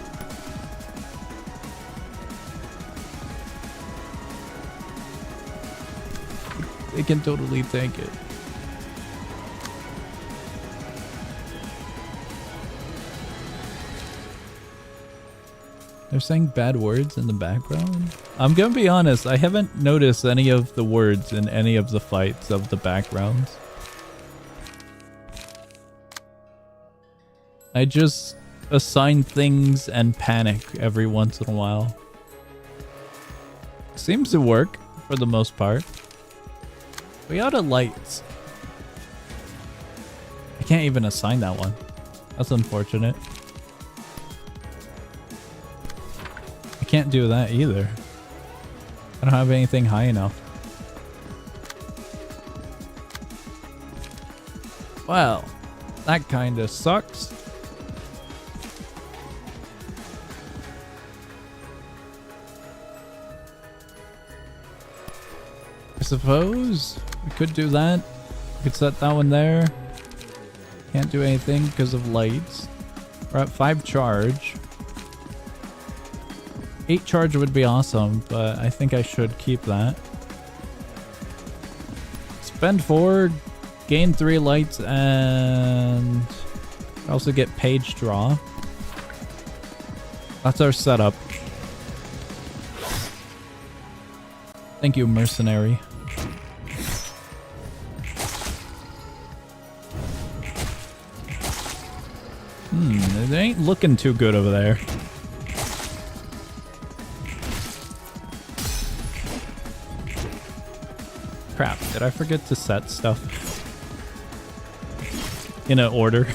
They can totally tank it. They're saying bad words in the background. I'm gonna be honest, I haven't noticed any of the words in any of the fights of the backgrounds. I just assign things and panic every once in a while. Seems to work for the most part. We out of lights. I can't even assign that one. That's unfortunate. I can't do that either. I don't have anything high enough. Well, that kind of sucks. I suppose we could do that. We could set that one there. Can't do anything because of lights. We're at 5 charge. 8 charge would be awesome, but I think I should keep that. Spend 4, gain 3 lights, and also get page draw. That's our setup. Thank you, mercenary. It ain't looking too good over there. Crap, did I forget to set stuff in an order?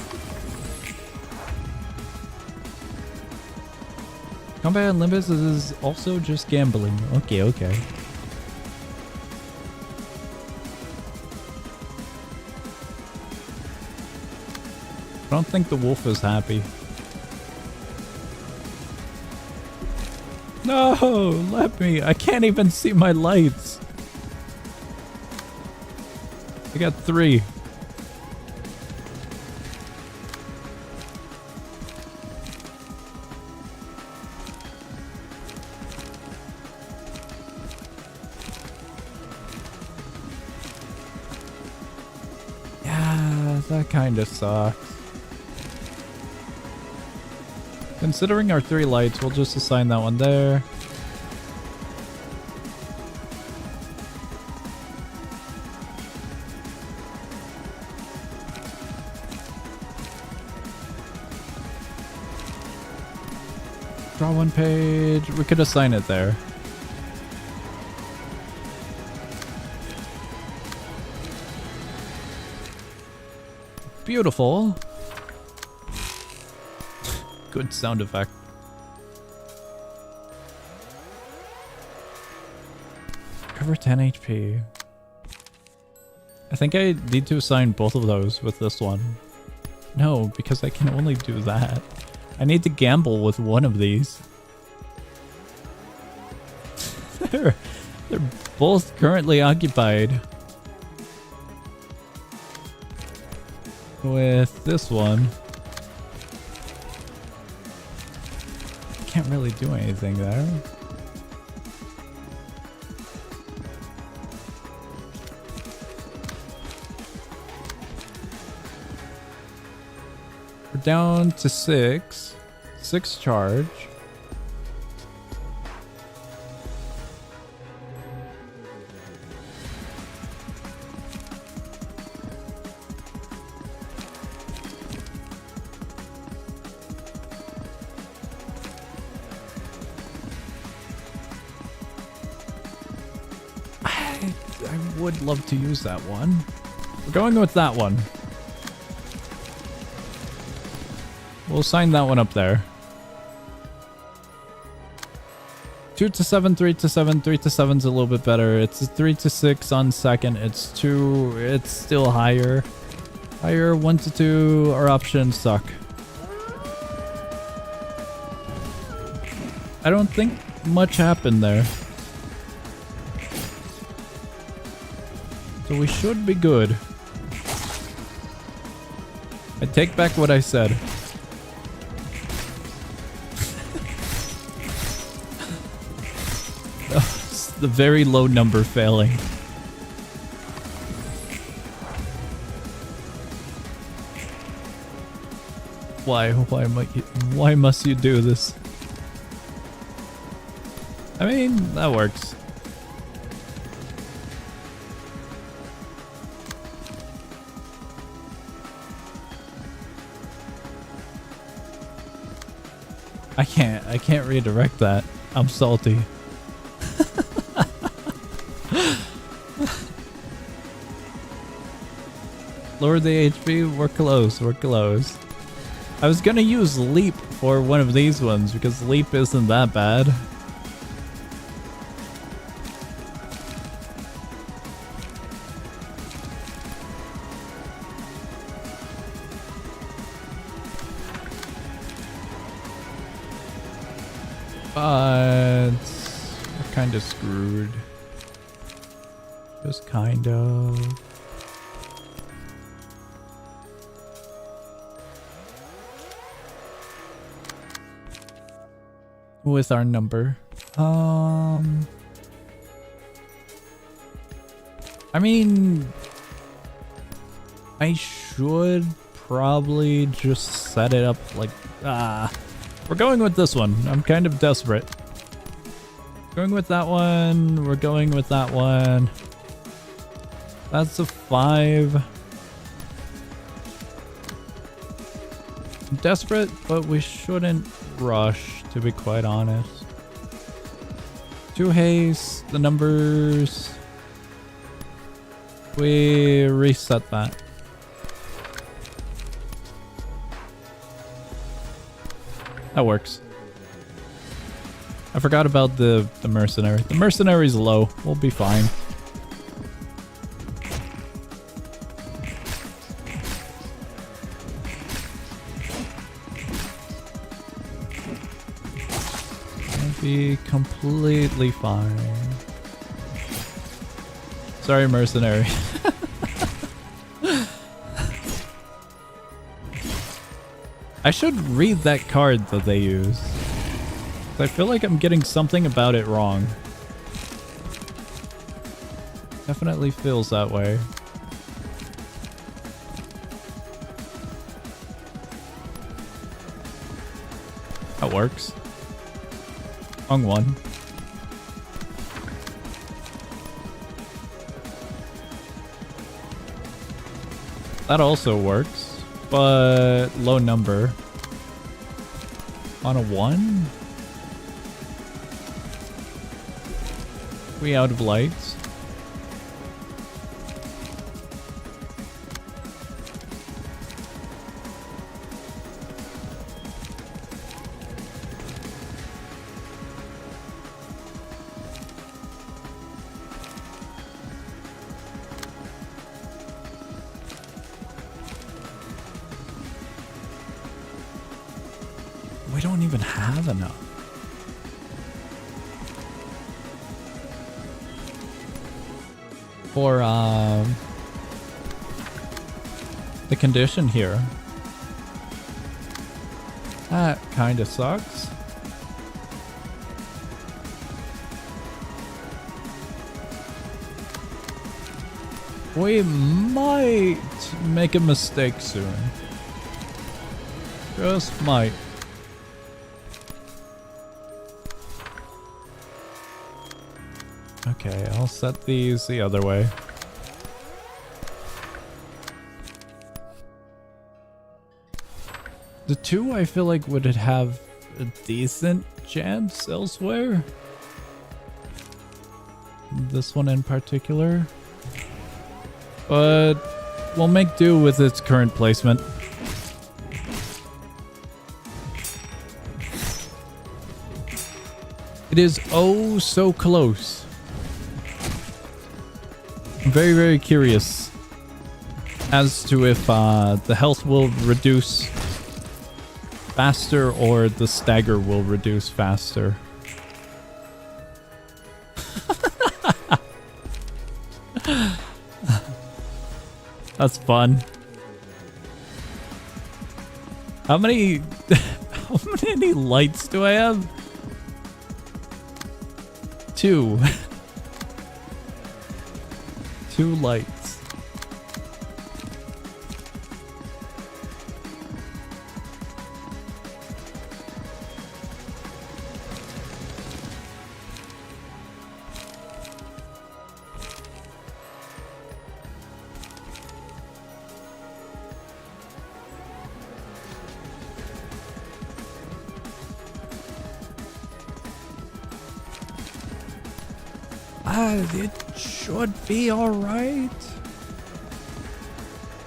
Combat Olympus is also just gambling. Okay, okay. I don't think the wolf is happy. No, let me. I can't even see my lights. I got 3. Yeah, that kind of sucks. Considering our 3 lights, we'll just assign that one there. Draw 1 page. We could assign it there. Beautiful. Good sound effect. Cover 10 HP. I think I need to assign both of those with this one. No, because I can only do that. I need to gamble with one of these. They're both currently occupied with this one. Can't really do anything there. We're down to 6 charge. I would love to use that one. We're going with that one. We'll sign that one up there. 2 to 7, 3 to 7, 3 to 7's a little bit better. It's 3 to 6 on second. It's 2. It's still higher. Higher 1 to 2. Our options suck. I don't think much happened there. So we should be good. I take back what I said. It's the very low number failing. Why must you do this? I mean, that works. I can't redirect that. I'm salty. Lower the HP, we're close, we're close. I was gonna use Leap for one of these ones because Leap isn't that bad. But we're kind of screwed. Just kind of. With our number. I mean, I should probably just set it up like, we're going with this one. I'm kind of desperate. Going with that one. We're going with that one. That's a 5. I'm desperate, but we shouldn't rush, to be quite honest. 2 haste, the numbers. We reset that. That works. I forgot about the mercenary. The mercenary's low. We'll be fine. We'll be completely fine. Sorry, mercenary. I should read that card that they use. I feel like I'm getting something about it wrong. Definitely feels that way. That works. Wrong one. That also works, but low number. On a 1? We out of lights. We don't even have enough. For the condition here. That kind of sucks. We might make a mistake soon. Just might. Okay, I'll set these the other way. The 2 I feel like would have a decent chance elsewhere. This one in particular. But we'll make do with its current placement. It is oh so close. I'm very, very curious as to if the health will reduce faster or the stagger will reduce faster. That's fun. How many how many lights do I have? 2. 2 lights. It should be alright.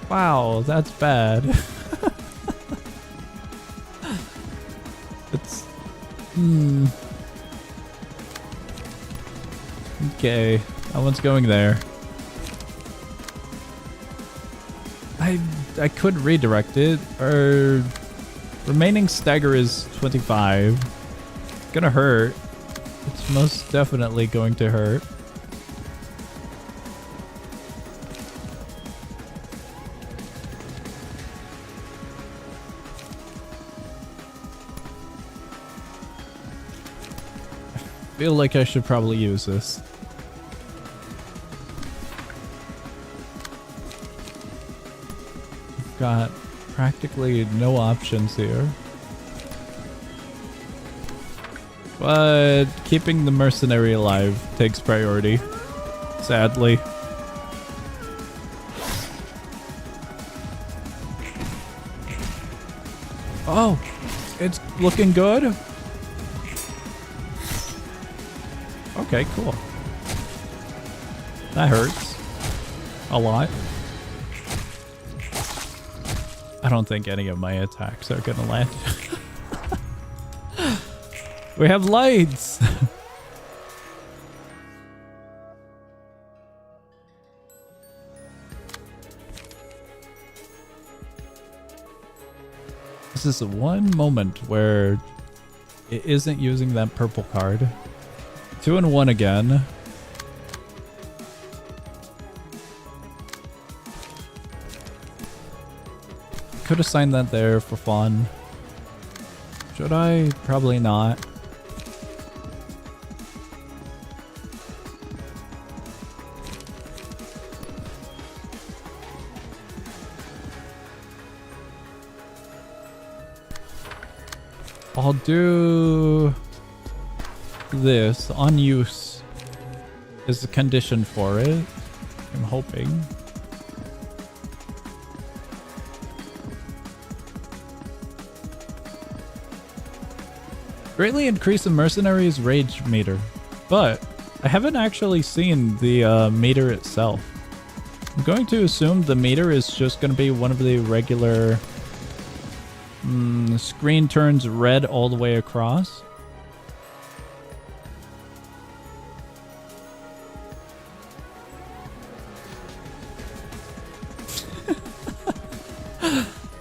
Wow, that's bad. It's... Okay, that one's going there. I could redirect it. Our remaining stagger is 25. It's gonna hurt. It's most definitely going to hurt. I feel like I should probably use this. I've got practically no options here. But keeping the mercenary alive takes priority, sadly. Oh, it's looking good. Okay, cool. That hurts a lot. I don't think any of my attacks are gonna land. We have lights! This is the one moment where it isn't using that purple card. 2 and 1 again. Could have signed that there for fun. Should I? Probably not. I'll do this. On use is the condition for it. I'm hoping. Greatly increase the mercenary's rage meter, but I haven't actually seen the meter itself. I'm going to assume the meter is just going to be one of the regular screen turns red all the way across.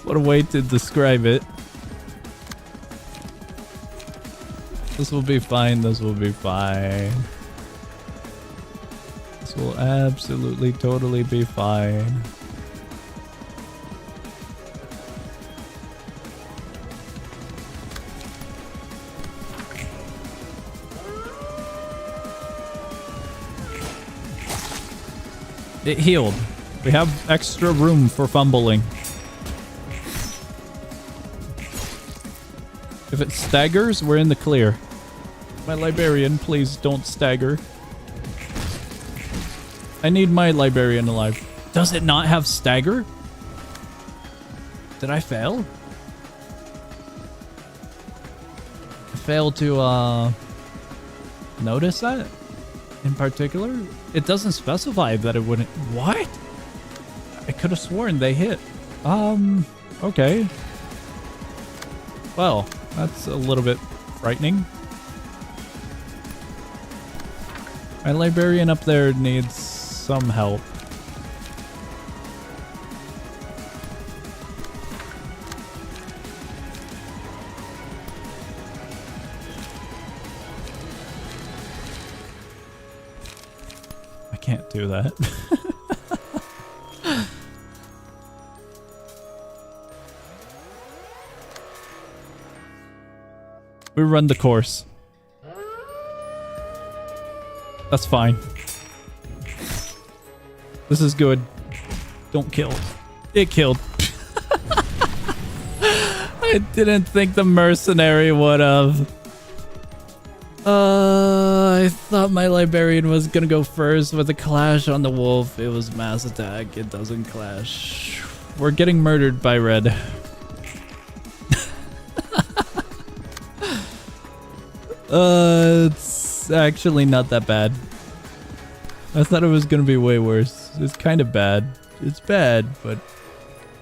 What a way to describe it. This will be fine. This will be fine. This will absolutely, totally be fine. It healed. We have extra room for fumbling. If it staggers, we're in the clear. My librarian, please don't stagger. I need my librarian alive. Does it not have stagger? Did I fail? I failed to notice that in particular. It doesn't specify that it wouldn't. What? I could have sworn they hit. Okay. Well, that's a little bit frightening. My librarian up there needs some help. I can't do that. We run the course. That's fine. This is good. Don't kill. It killed. I didn't think the mercenary would have. I thought my librarian was gonna go first with a clash on the wolf. It was mass attack. It doesn't clash. We're getting murdered by red. It's actually not that bad. I thought it was gonna be way worse. It's kind of bad. It's bad, but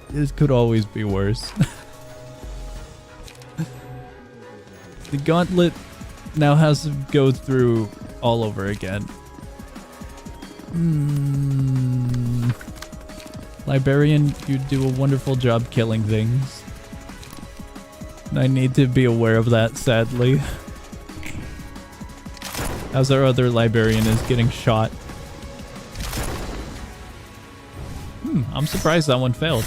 this could always be worse. The gauntlet now has to go through all over again. Librarian, you do a wonderful job killing things. I need to be aware of that, sadly. As our other librarian is getting shot. I'm surprised that one failed.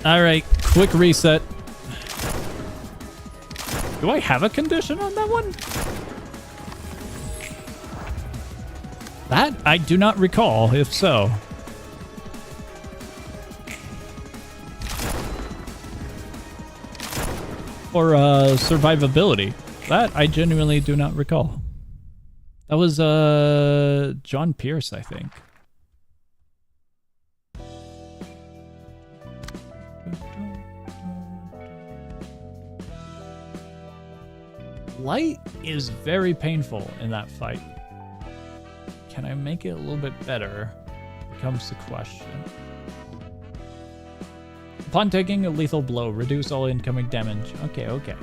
Alright, quick reset. Do I have a condition on that one? That I do not recall, if so. Or survivability. That I genuinely do not recall. That was John Pierce, I think. Light is very painful in that fight. Can I make it a little bit better? Becomes the question. Upon taking a lethal blow, reduce all incoming damage. Okay, okay.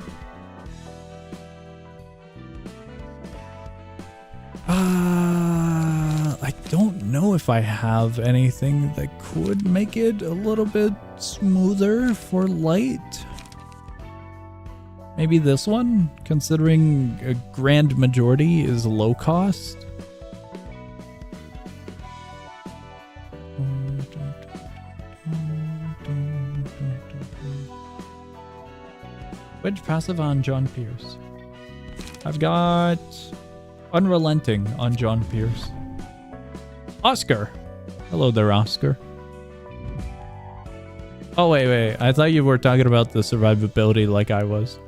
I don't know if I have anything that could make it a little bit smoother for light. Maybe this one, considering a grand majority is low cost. Which passive on John Pierce? I've got Unrelenting on John Pierce. Oscar! Hello there, Oscar. Oh, wait. I thought you were talking about the survivability like I was.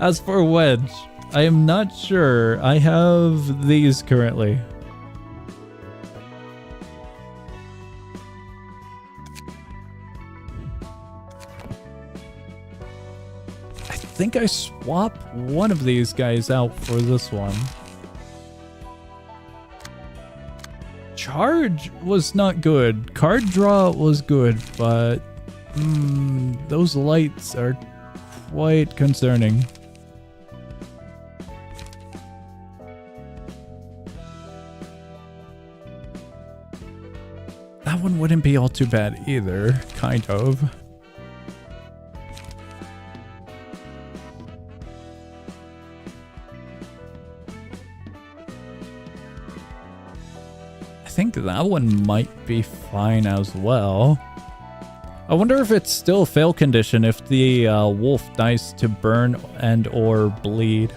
As for Wedge, I am not sure. I have these currently. I think I swapped one of these guys out for this one. Charge was not good. Card draw was good, but those lights are quite concerning. That one wouldn't be all too bad either, kind of. I think that one might be fine as well. I wonder if it's still fail condition if the wolf dies to burn and or bleed.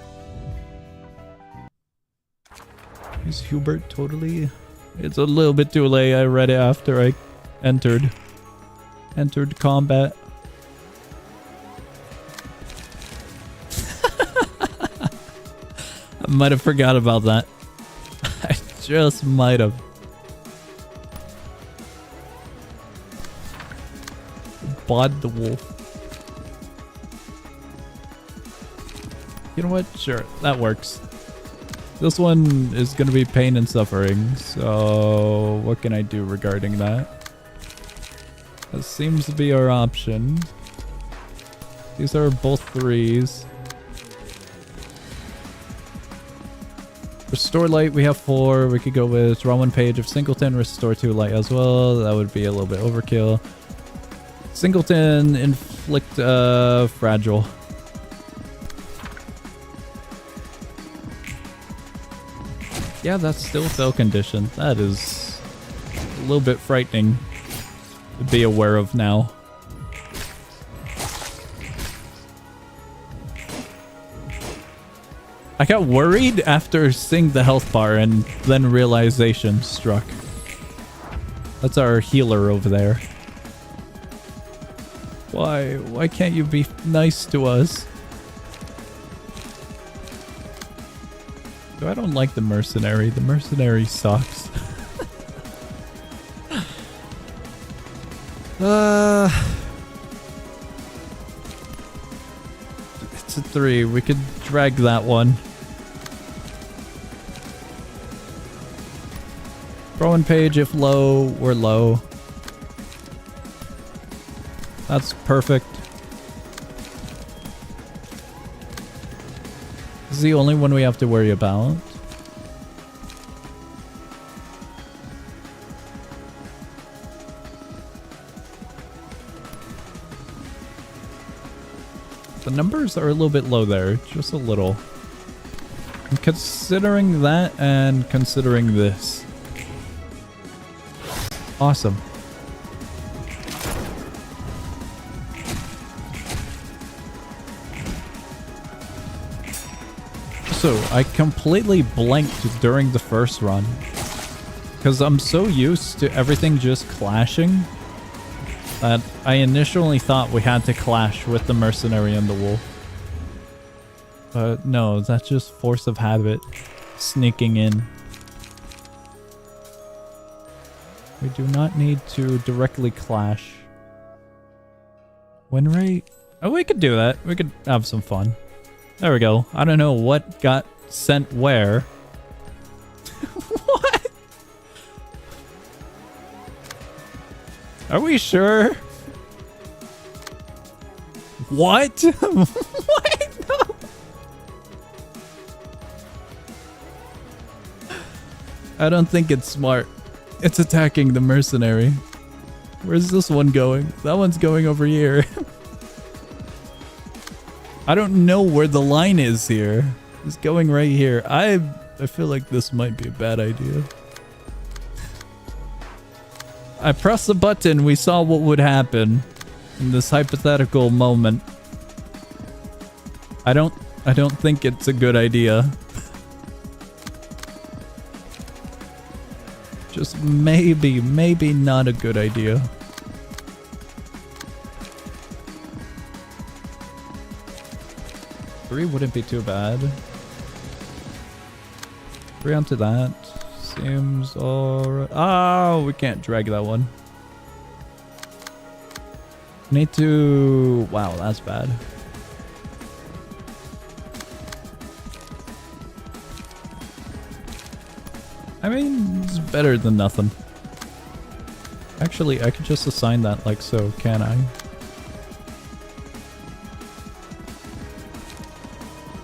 Is Hubert totally... It's a little bit too late. I read it after I entered combat. I might have forgot about that. I just might have. Bod the wolf. You know what? Sure, that works. This one is going to be pain and suffering, so what can I do regarding that? That seems to be our option. These are both 3s. Restore light, we have 4. We could go with draw 1 page of Singleton, restore 2 light as well. That would be a little bit overkill. Singleton, inflict fragile. Yeah, that's still fail condition. That is a little bit frightening to be aware of now. I got worried after seeing the health bar and then realization struck. That's our healer over there. Why? Why can't you be nice to us? I don't like the mercenary. The mercenary sucks. That's a 3. We could drag that one. Throwing page if low, we're low. That's perfect. This is the only one we have to worry about. The numbers are a little bit low there, just a little. I'm considering that and considering this. Awesome. So, I completely blanked during the first run. Because I'm so used to everything just clashing that I initially thought we had to clash with the mercenary and the wolf. But no, that's just force of habit sneaking in. We do not need to directly clash. Win rate? Oh, we could do that. We could have some fun. There we go. I don't know what got sent where. What? Are we sure? What? What? No. I don't think it's smart. It's attacking the mercenary. Where's this one going? That one's going over here. I don't know where the line is here. It's going right here. I feel like this might be a bad idea. I pressed the button, we saw what would happen in this hypothetical moment. I don't think it's a good idea. Just maybe not a good idea. Three wouldn't be too bad. 3 onto that. Seems alright. Oh, we can't drag that one. Need to... Wow, that's bad. I mean, it's better than nothing. Actually, I could just assign that like so, can I?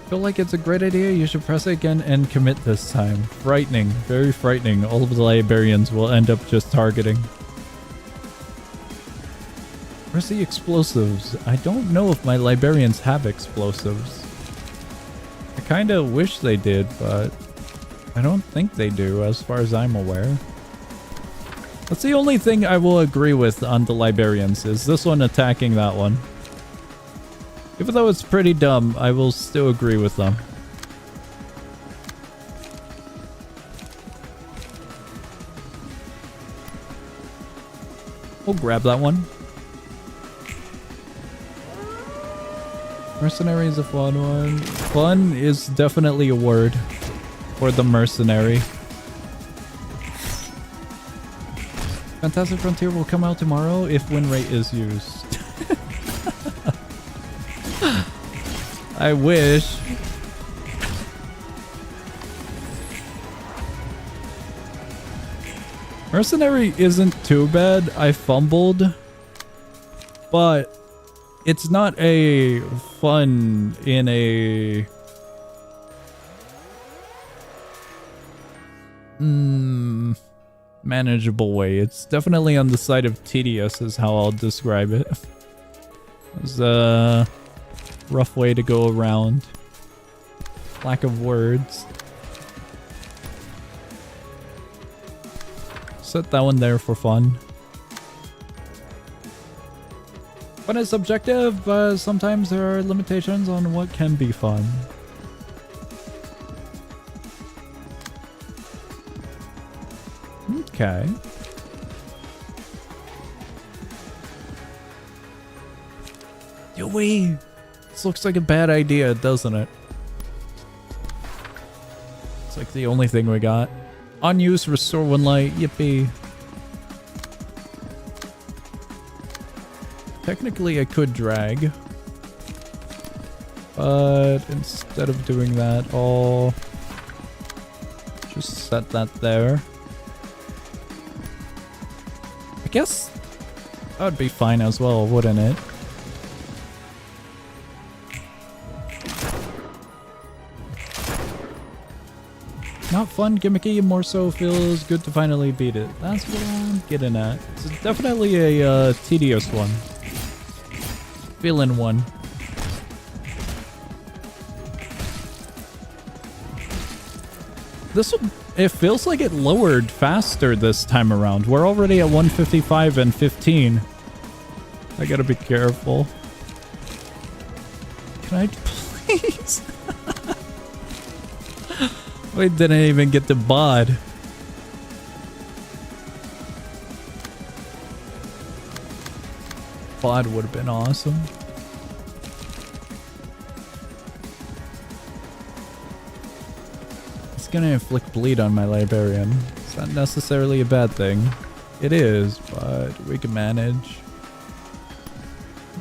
Feel like it's a great idea. You should press it again and commit this time. Frightening. Very frightening. All of the librarians will end up just targeting. Where's the explosives? I don't know if my librarians have explosives. I kind of wish they did, but I don't think they do as far as I'm aware. That's the only thing I will agree with on the librarians, is this one attacking that one. Even though it's pretty dumb, I will still agree with them. We'll grab that one. Mercenary is a fun one. Fun is definitely a word for the mercenary. Fantastic Frontier will come out tomorrow if win rate is used. I wish. Mercenary isn't too bad. I fumbled. But it's not a fun in a... manageable way. It's definitely on the side of tedious is how I'll describe it. It's a rough way to go around. Lack of words. Set that one there for fun. Fun is subjective, but sometimes there are limitations on what can be fun. Okay. Yo-wee! This looks like a bad idea, doesn't it? It's like the only thing we got. Unused, restore one light, yippee. Technically, I could drag. But instead of doing that, I'll just set that there. I guess that would be fine as well, wouldn't it? Not fun, gimmicky, more so feels good to finally beat it. That's what I'm getting at. It's definitely a tedious one. Feeling one. This one, it feels like it lowered faster this time around. We're already at 155 and 15. I gotta be careful. Can I please? We didn't even get the bod. Bod would have been awesome. It's gonna inflict bleed on my librarian. It's not necessarily a bad thing. It is, but we can manage.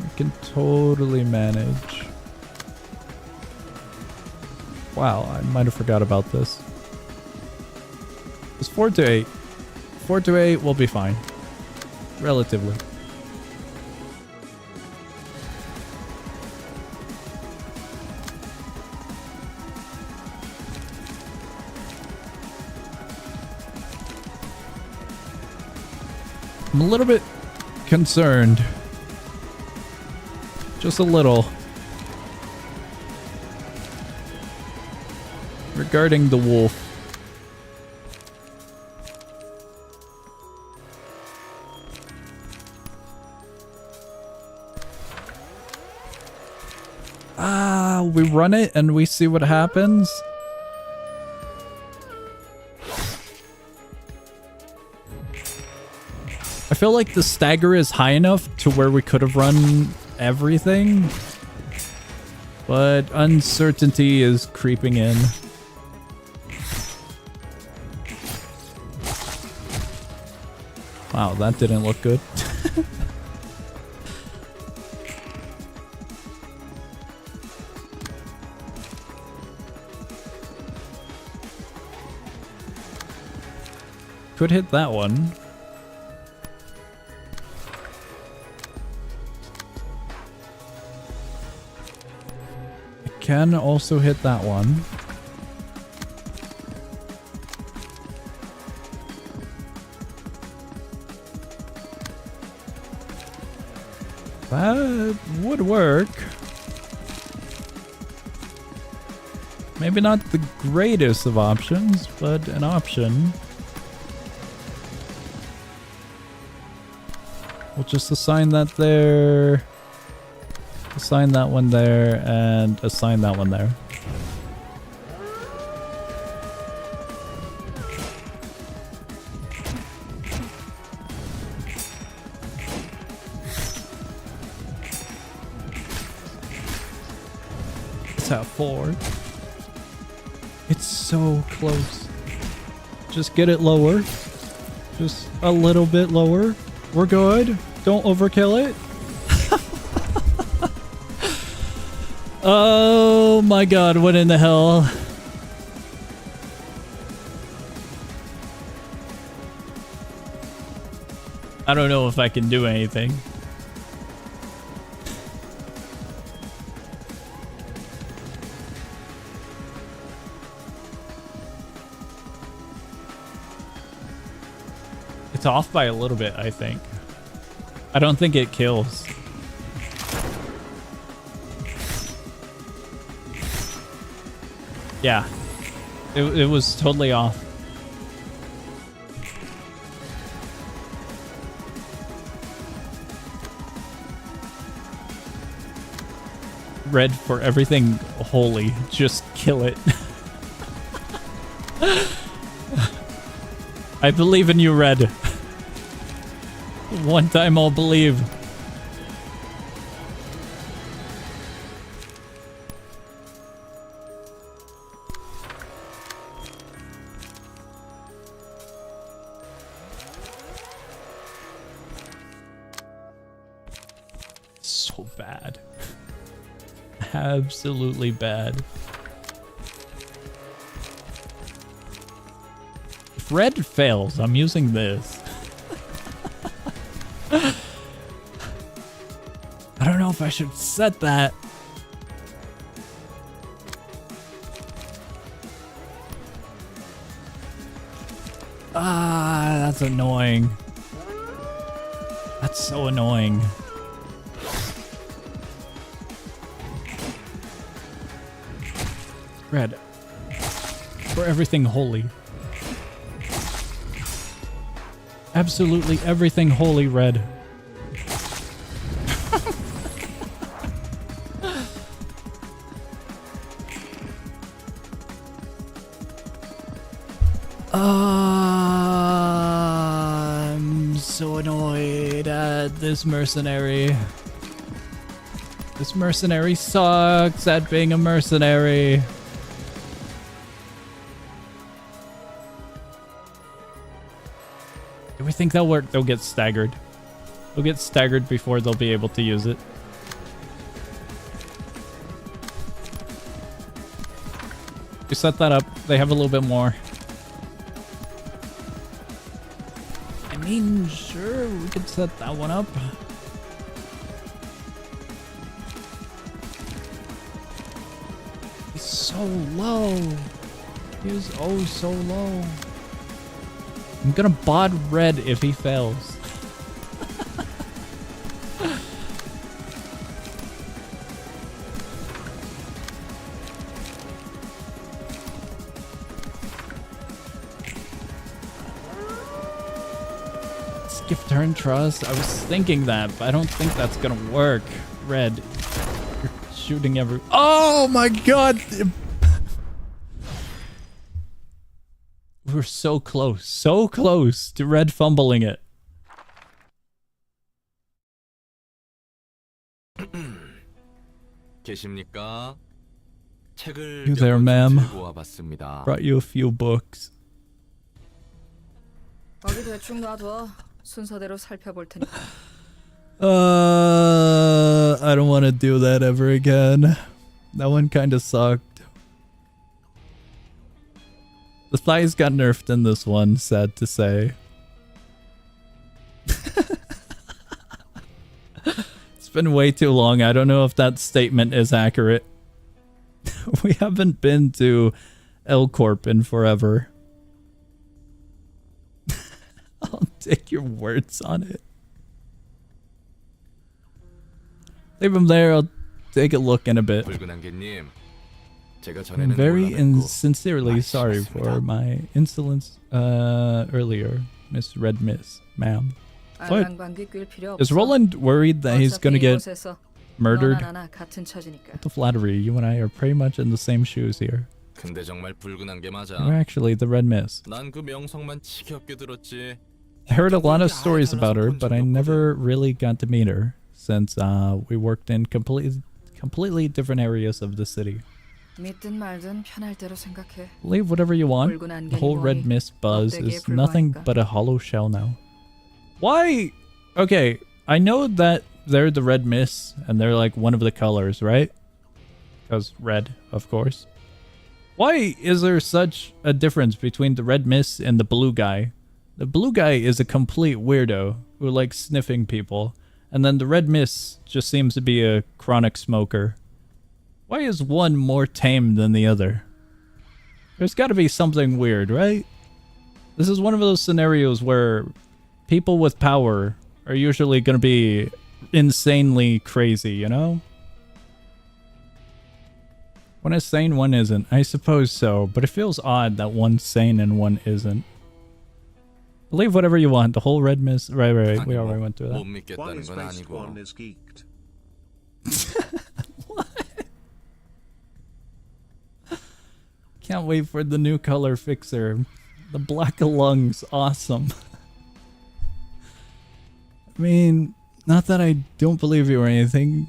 We can totally manage. Wow, I might have forgot about this. It's 4 to 8. 4 to 8 will be fine. Relatively. I'm a little bit concerned. Just a little. Regarding the wolf. We run it and we see what happens. I feel like the stagger is high enough to where we could have run everything. But uncertainty is creeping in. Wow, that didn't look good. Could hit that one. I can also hit that one. That would work. Maybe not the greatest of options, but an option. We'll just assign that there. Assign that one there, and assign that one there. Let's have 4. It's so close. Just get it lower. Just a little bit lower. We're good. Don't overkill it. Oh my god, what in the hell? I don't know if I can do anything. It's off by a little bit, I think. I don't think it kills. Yeah. It was totally off. Red for everything holy. Just kill it. I believe in you, Red. One time I'll believe. So bad. Absolutely bad. If red fails, I'm using this. I don't know if I should set that. Ah, that's annoying. That's so annoying. Red. For everything holy. Absolutely everything holy, red. I'm so annoyed at this mercenary. This mercenary sucks at being a mercenary. Do we think they'll work? They'll get staggered. They'll get staggered before they'll be able to use it. We set that up. They have a little bit more. I mean, sure, we could set that one up. He's so low. He is oh so low. I'm gonna bod red if he fails. Skip turn trust. I was thinking that, but I don't think that's gonna work. Red, you're shooting every. Oh my god! We're so close to red fumbling it.
계십니까? 책을
You there,
몇
ma'am?
권 들고 와봤습니다.
Brought you a few books.
거기 대충 놔둬. 순서대로 살펴볼 테니까.
I don't want to do that ever again. That one kind of sucked. The thighs got nerfed in this one, sad to say. It's been way too long. I don't know if that statement is accurate. We haven't been to L Corp in forever. I'll take your words on it. Leave them there. I'll take a look in a bit.
붉은 안개님, 제가
I'm
전에는
very
몰라냈고
sincerely sorry for my insolence earlier, Miss Red Miss, ma'am.
알랑방귀 낄 필요 없어.
Is Roland worried that he's gonna get murdered?
너나 같은 처지니까.
What the flattery, you and I are pretty much in the same shoes here.
근데 정말 붉은 안개 맞아.
You're actually the Red Miss.
난 그 명성만 지겹게 들었지.
I heard a lot of stories about her, but I never really got to meet her since we worked in completely different areas of the city.
믿든 말든 편할 대로 생각해.
Believe whatever you want. The whole Red Mist buzz is nothing but a hollow shell now. Why? Okay, I know that they're the Red Mist and they're like one of the colors, right? Because red, of course. Why is there such a difference between the Red Mist and the blue guy? The blue guy is a complete weirdo who likes sniffing people, and then the Red Mist just seems to be a chronic smoker. Why is one more tame than the other? There's got to be something weird, right? This is one of those scenarios where people with power are usually going to be insanely crazy, you know? One is sane, one isn't. I suppose so, but it feels odd that one's sane and one isn't. Believe whatever you want. The whole Red Mist... Right. We already went through
못
that.
믿겠다는
One is
건
based,
아니고.
one is geeked.
Can't wait for the new color fixer. The black lungs, awesome. I mean, not that I don't believe you or anything.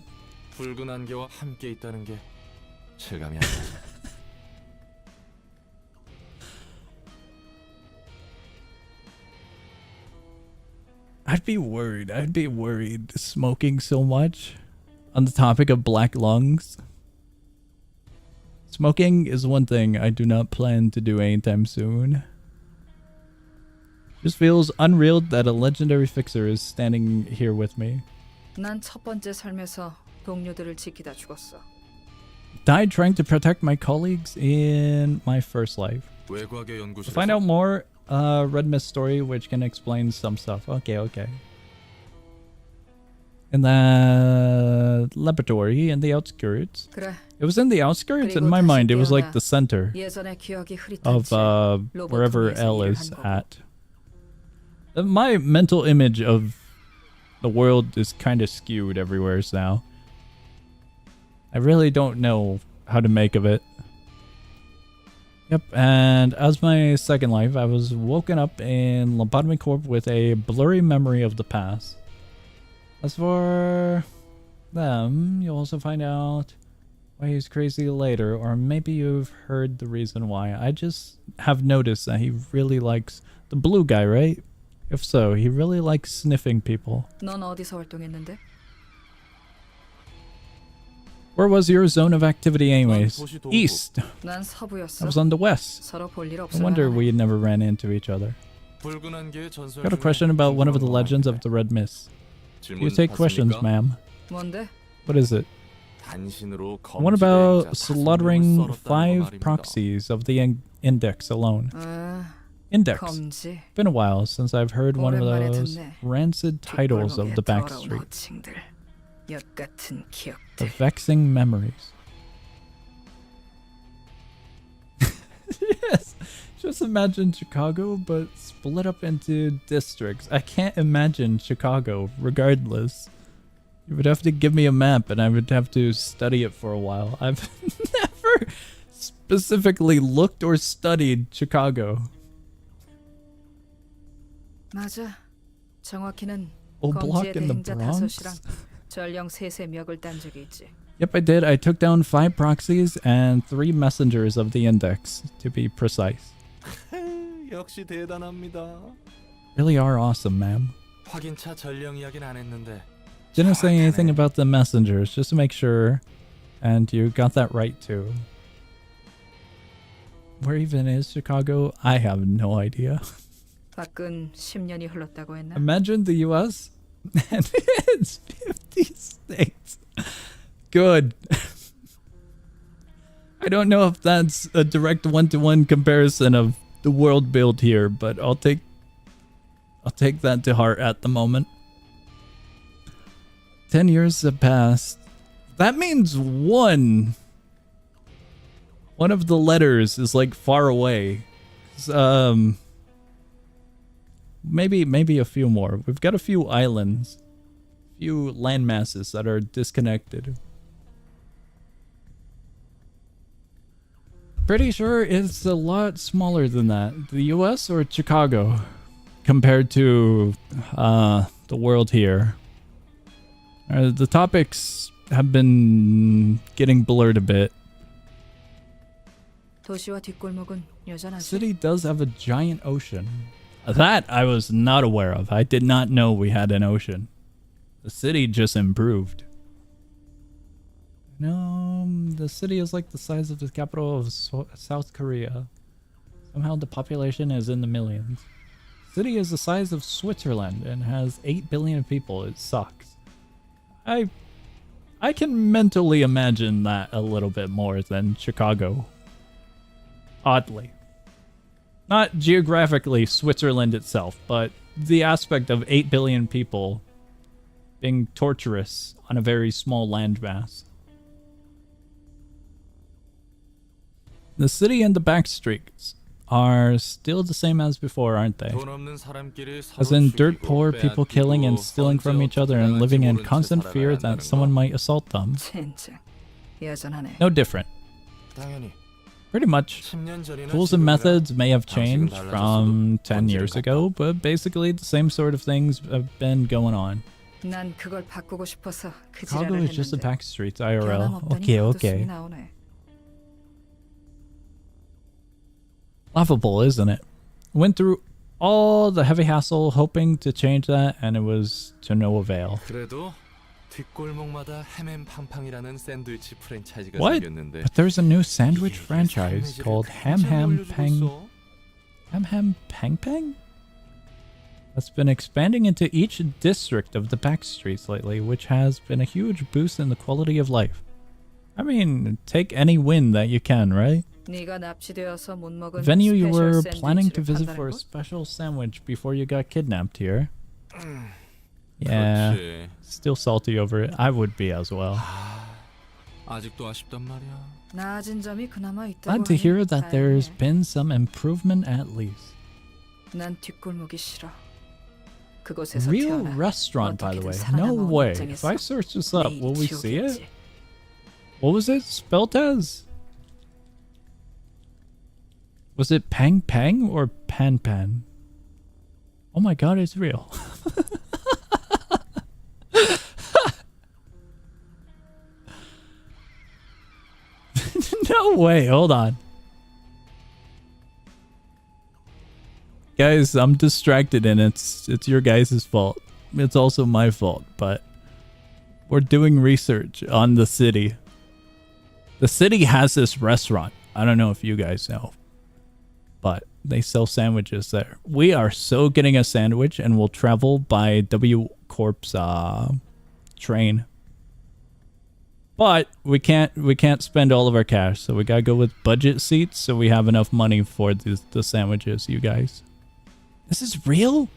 붉은 안개와 함께 있다는 게 실감이 안 나죠.
I'd be worried smoking so much on the topic of black lungs. Smoking is one thing I do not plan to do anytime soon. Just feels unreal that a legendary fixer is standing here with me.
난 첫 번째 삶에서 동료들을 지키다 죽었어.
Died trying to protect my colleagues in my first life.
외곽의 연구실에서
Find out more Red Mist story which can explain some stuff. Okay. In the laboratory in the outskirts.
그래.
It was in the outskirts? In my mind, it was like the center
예전의 기억이 흐릿한
of
채
wherever
로봇
L
일을
is
한 거고.
at. My mental image of the world is kind of skewed everywhere now. I really don't know how to make of it. Yep, and as my second life, I was woken up in Lobotomy Corp with a blurry memory of the past. As for them, you'll also find out why he's crazy later, or maybe you've heard the reason why. I just have noticed that he really likes the blue guy, right? If so, he really likes sniffing people.
넌 어디서 활동했는데?
Where was your zone of activity anyways? East.
난
I
서부였어.
was on the west.
서로 볼 일
No
없어.
wonder we never ran into each other.
붉은 안개의 전설
Got a
중에
question about one of the
궁금한 거
legends of
하는데.
the Red Mist.
질문
You take questions,
받습니까?
ma'am.
뭔데?
What is it?
단신으로
What
검지대
about
행자
slaughtering
5명을 썰었다는 거
5
말입니다.
proxies of the index alone? Index.
검지.
Been a while since I've heard one of
오랜만에
those
듣네.
rancid titles of the
뒷골목에 더러운
backstreet.
호칭들. 엿 같은
The
기억들.
vexing memories. Yes. Just imagine Chicago, but split up into districts. I can't imagine Chicago, regardless. You would have to give me a map, and I would have to study it for a while. I've never specifically looked or studied Chicago.
맞아. 정확히는
Old block
검지의
in the
대행자
Bronx?
5이랑 전령 3의 멱을 딴 적이 있지.
Yep, I did. I took down 5 proxies and 3 messengers of the index, to be precise.
역시 대단합니다.
Really are awesome, ma'am.
확인차 전령 이야기는 안 했는데
Didn't say anything
정확하네.
about the messengers, just to make sure. And you got that right, too. Where even is Chicago? I have no idea.
밖은 10년이 흘렀다고 했나?
Imagine the US and it's 50 states. Good. I don't know if that's a direct one-to-one comparison of the world build here, but I'll take that to heart at the moment. 10 years have passed. That means one of the letters is like far away. Maybe a few more. We've got a few islands, few land masses that are disconnected. Pretty sure it's a lot smaller than that. The US or Chicago compared to the world here. The topics have been getting blurred a bit.
도시와 뒷골목은 여전하지.
City does have a giant ocean. That I was not aware of. I did not know we had an ocean. The city just improved. No, the city is like the size of the capital of South Korea. Somehow the population is in the millions. City is the size of Switzerland and has 8 billion people. It sucks. I can mentally imagine that a little bit more than Chicago. Oddly. Not geographically Switzerland itself, but the aspect of 8 billion people being torturous on a very small landmass. The city and the back streets are still the same as before, aren't they?
돈 없는 사람끼리 서로
As in dirt
죽이고
poor people killing and
빼앗기고
stealing from each other and
언제
living in
어떻게
constant
살아가야
fear
한다는
that
거.
someone might assault them.
진짜 여전하네.
No different.
당연히
Pretty much.
10년 전이나
Tools and
지금이나
methods may have
방식은
changed
달라졌어도
from 10
본질은
years
같다.
ago, but basically the same sort of things have been going on.
난 그걸 바꾸고 싶어서 그
Chicago
지랄을
is just the
했는데
back streets IRL.
변함없다니
Okay,
헛웃음이
okay.
나오네.
Laughable, isn't it? Went through all the heavy hassle hoping to change that, and it was to no avail.
그래도 뒷골목마다 햄햄팡팡이라는 샌드위치 프랜차이즈가
What?
생겼는데
But there's a new sandwich
이게
franchise
삶의
called
질을
Ham
굉장히
Ham
올려주고
Pang
있어.
Ham Ham Pang Pang? That's been expanding into each district of the back streets lately, which has been a huge boost in the quality of life. I mean, take any win that you can, right?
네가 납치되어서 못 먹은
Venue you were
스페셜
planning to
샌드위치를
visit for a
판다는 거?
special sandwich before you got kidnapped here. Yeah,
그렇지.
still salty over it. I would be as well.
아직도 아쉽단 말이야.
나아진 점이 그나마 있다고
Glad to
하니
hear that there's
다행이네.
been some improvement at least.
난 뒷골목이 싫어. 그곳에서
Real
태어나
restaurant, by the way.
어떻게든
No
살아남아온
way.
입장에서
If I search this up,
내일이
will we see it?
지옥이었지.
What was it spelled as? Was it Pang Pang or Pan Pan? Oh my god, it's real. No way, hold on. Guys, I'm distracted and it's your guys' fault. It's also my fault, but we're doing research on the city. The city has this restaurant. I don't know if you guys know, but they sell sandwiches there. We are so getting a sandwich and we'll travel by W Corp's train. But we can't spend all of our cash, so we gotta go with budget seats so we have enough money for the sandwiches, you guys. This is real?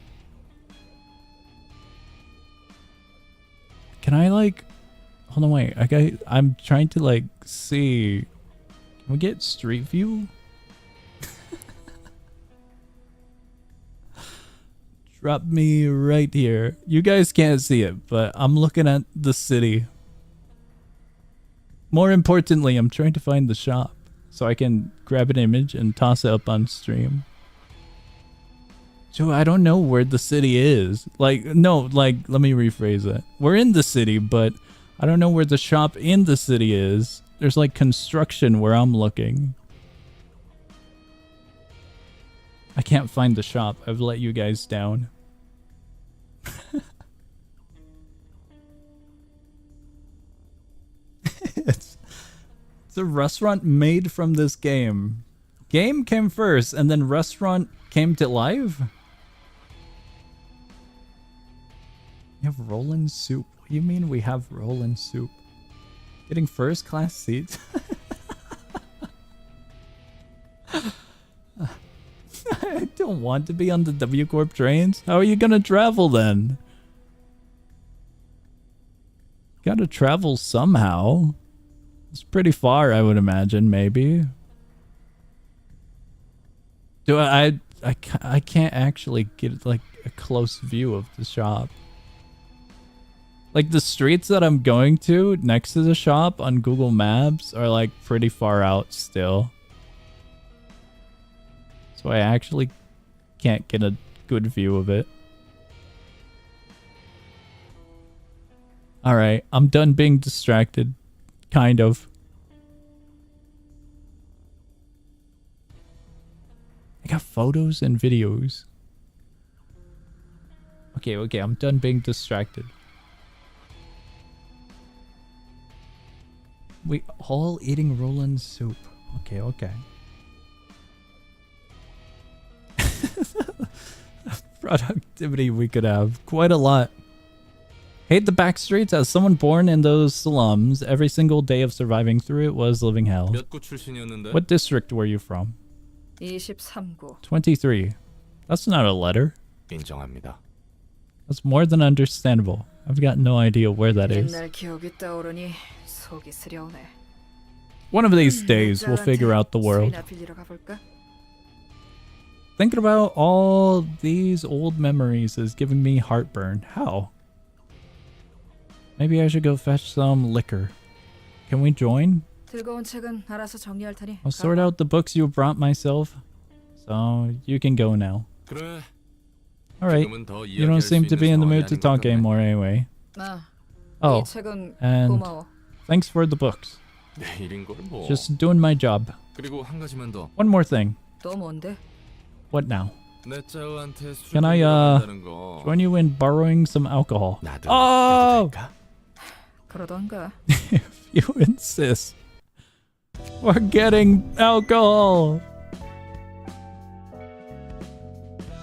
Can I like hold on, wait. I'm trying to like see. Can we get street view? Drop me right here. You guys can't see it, but I'm looking at the city. More importantly, I'm trying to find the shop so I can grab an image and toss it up on stream. So I don't know where the city is. Like, no, like, let me rephrase that. We're in the city, but I don't know where the shop in the city is. There's like construction where I'm looking. I can't find the shop. I've let you guys down. It's a restaurant made from this game. Game came first and then restaurant came to life? You have roll-in soup. What do you mean we have roll-in soup? Getting first class seats? I don't want to be on the W Corp trains. How are you gonna travel then? Gotta travel somehow. It's pretty far, I would imagine, maybe. Do I can't actually get like a close view of the shop. Like the streets that I'm going to next to the shop on Google Maps are like pretty far out still. So I actually can't get a good view of it. Alright, I'm done being distracted. Kind of. I got photos and videos. Okay, I'm done being distracted. We all eating roll-in soup. Okay. Productivity we could have. Quite a lot. Hate the back streets. As someone born in those slums, every single day of surviving through it was living hell.
몇 구 출신이었는데?
What district were you from?
23구.
23. That's not a letter.
인정합니다.
That's more than understandable. I've got no idea where that is.
옛날 기억이 떠오르니 속이 쓰려오네.
One of these days, we'll figure out the world.
술이나 빌리러 가볼까?
Thinking about all these old memories is giving me heartburn. How? Maybe I should go fetch some liquor. Can we join?
들고 온 책은 알아서 정리할 테니.
I'll sort out the books you brought myself. So, you can go now.
그래.
Alright.
지금은 더
You don't
이야기할 수
seem to
있는
be in the
상황이
mood to
아닌 것
talk
같네.
anymore anyway.
아,
Oh,
이 책은
and
고마워.
thanks for the books.
내일인 걸 뭐.
Just doing my job.
그리고 한 가지만 더.
One more thing.
또 뭔데?
What now?
내 짜오한테 술
Can I,
먹으러 간다는 거.
Join you in borrowing some alcohol.
나도
Oh!
가도 될까?
그러던가.
If you insist. We're getting alcohol.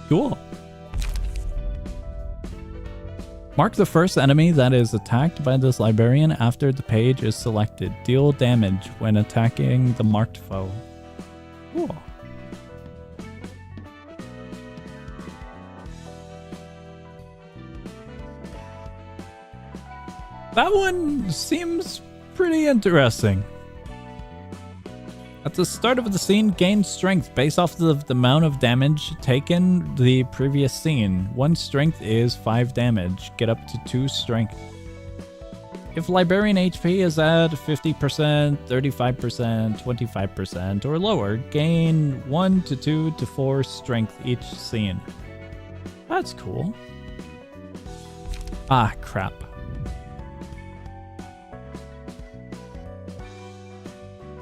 Cool. Mark the first enemy that is attacked by this librarian after the page is selected. Deal damage when attacking the marked foe. Cool. That one seems pretty interesting. At the start of the scene, gain strength based off the amount of damage taken the previous scene. 1 strength is 5 damage. Get up to 2 strength. If librarian HP is at 50%, 35%, 25%, or lower, gain 1 to 2 to 4 strength each scene. That's cool. Ah, crap.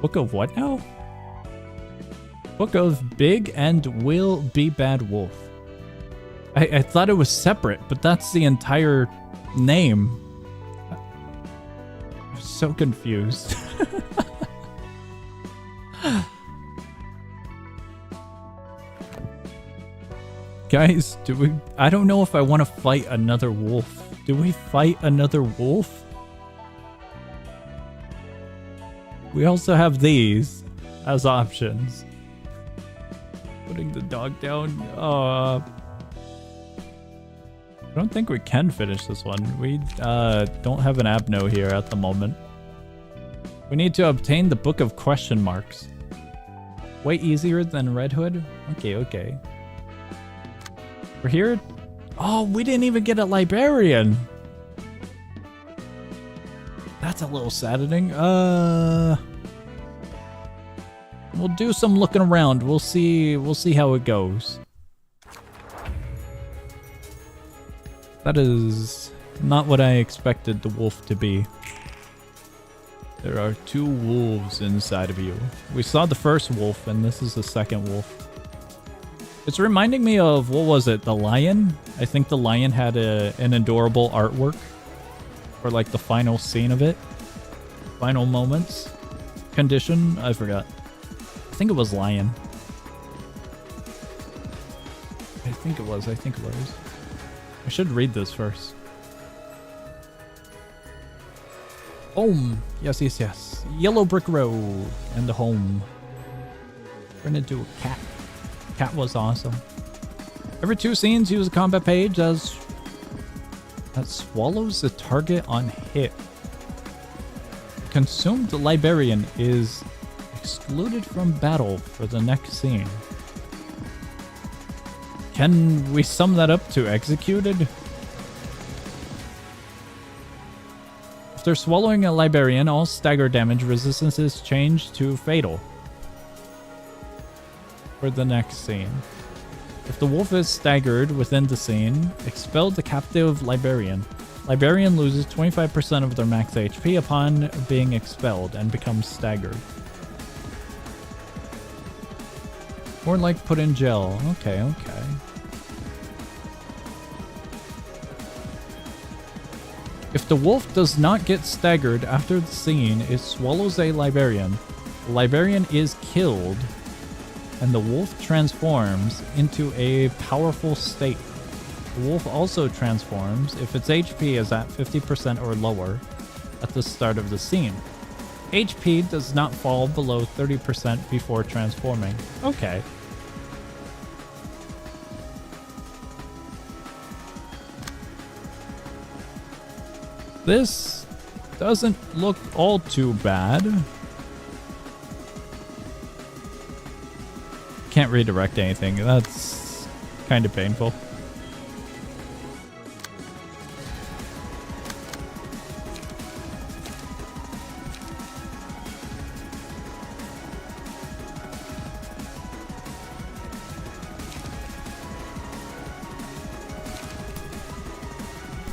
Book of what now? Book of Big and Will Be Bad Wolf. I thought it was separate, but that's the entire name. I'm so confused. Guys, I don't know if I want to fight another wolf. Do we fight another wolf? We also have these as options. Putting the dog down. I don't think we can finish this one. We don't have an Abno here at the moment. We need to obtain the Book of Question Marks. Way easier than Red Hood? Okay. We're here. Oh, we didn't even get a librarian. That's a little saddening. We'll do some looking around. We'll see how it goes. That is not what I expected the wolf to be. There are 2 wolves inside of you. We saw the first wolf, and this is the second wolf. It's reminding me of, what was it, the lion? I think the lion had an adorable artwork for like the final scene of it. Final moments. Condition? I forgot. I think it was lion. I think it was. I should read this first. Home. Yes. Yellow brick road. And the home. Turn into a cat. Cat was awesome. Every 2 scenes, use a combat page that swallows the target on hit. Consumed librarian is excluded from battle for the next scene. Can we sum that up to executed? After swallowing a librarian, all stagger damage resistances change to fatal for the next scene. If the wolf is staggered within the scene, expel the captive librarian. Librarian loses 25% of their max HP upon being expelled and becomes staggered. More like put in jail. Okay. If the wolf does not get staggered after the scene, it swallows a librarian. The librarian is killed, and the wolf transforms into a powerful state. The wolf also transforms if its HP is at 50% or lower at the start of the scene. HP does not fall below 30% before transforming. Okay. This doesn't look all too bad. Can't redirect anything. That's kind of painful.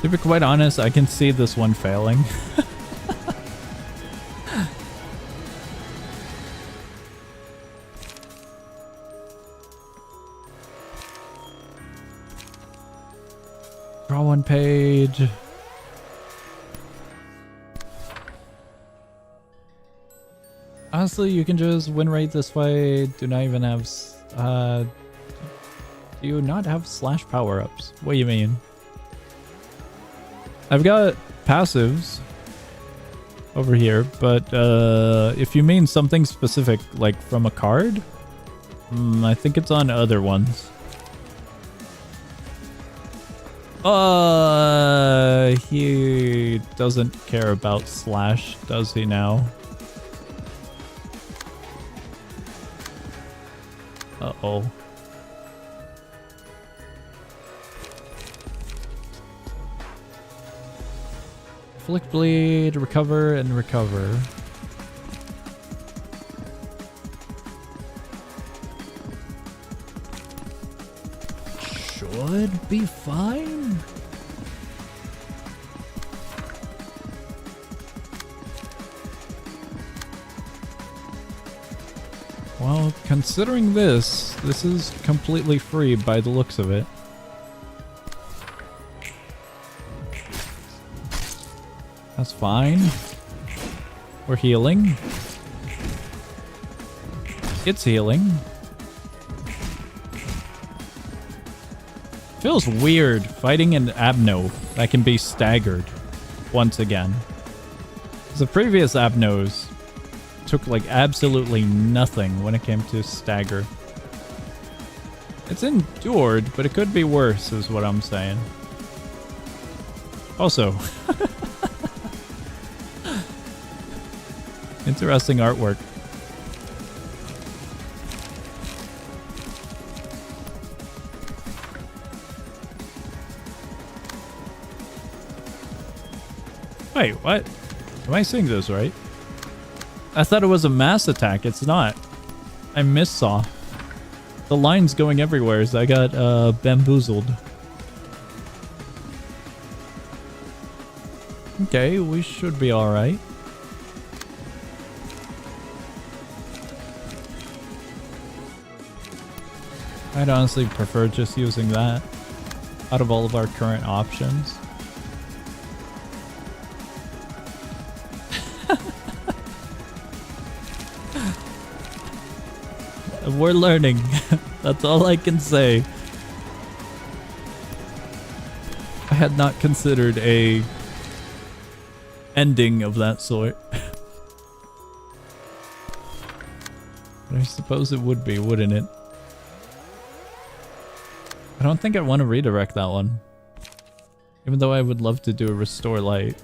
To be quite honest, I can see this one failing. Draw one page. Honestly, you can just win rate this way. Do not even have... do you not have slash power-ups? What do you mean? I've got passives over here, but if you mean something specific, like from a card, I think it's on other ones. He doesn't care about slash, does he now? Uh-oh. Flick bleed, recover, and recover. Should be fine. Well, considering this is completely free by the looks of it. That's fine. We're healing. It's healing. Feels weird fighting an Abno that can be staggered once again. The previous Abnos took like absolutely nothing when it came to stagger. It's endured, but it could be worse is what I'm saying. Also, interesting artwork. Wait, what? Am I seeing this right? I thought it was a mass attack. It's not. I missaw. The line's going everywhere, so I got bamboozled. Okay, we should be alright. I'd honestly prefer just using that out of all of our current options. We're learning. That's all I can say. I had not considered a ending of that sort. But I suppose it would be, wouldn't it? I don't think I want to redirect that one. Even though I would love to do a restore light.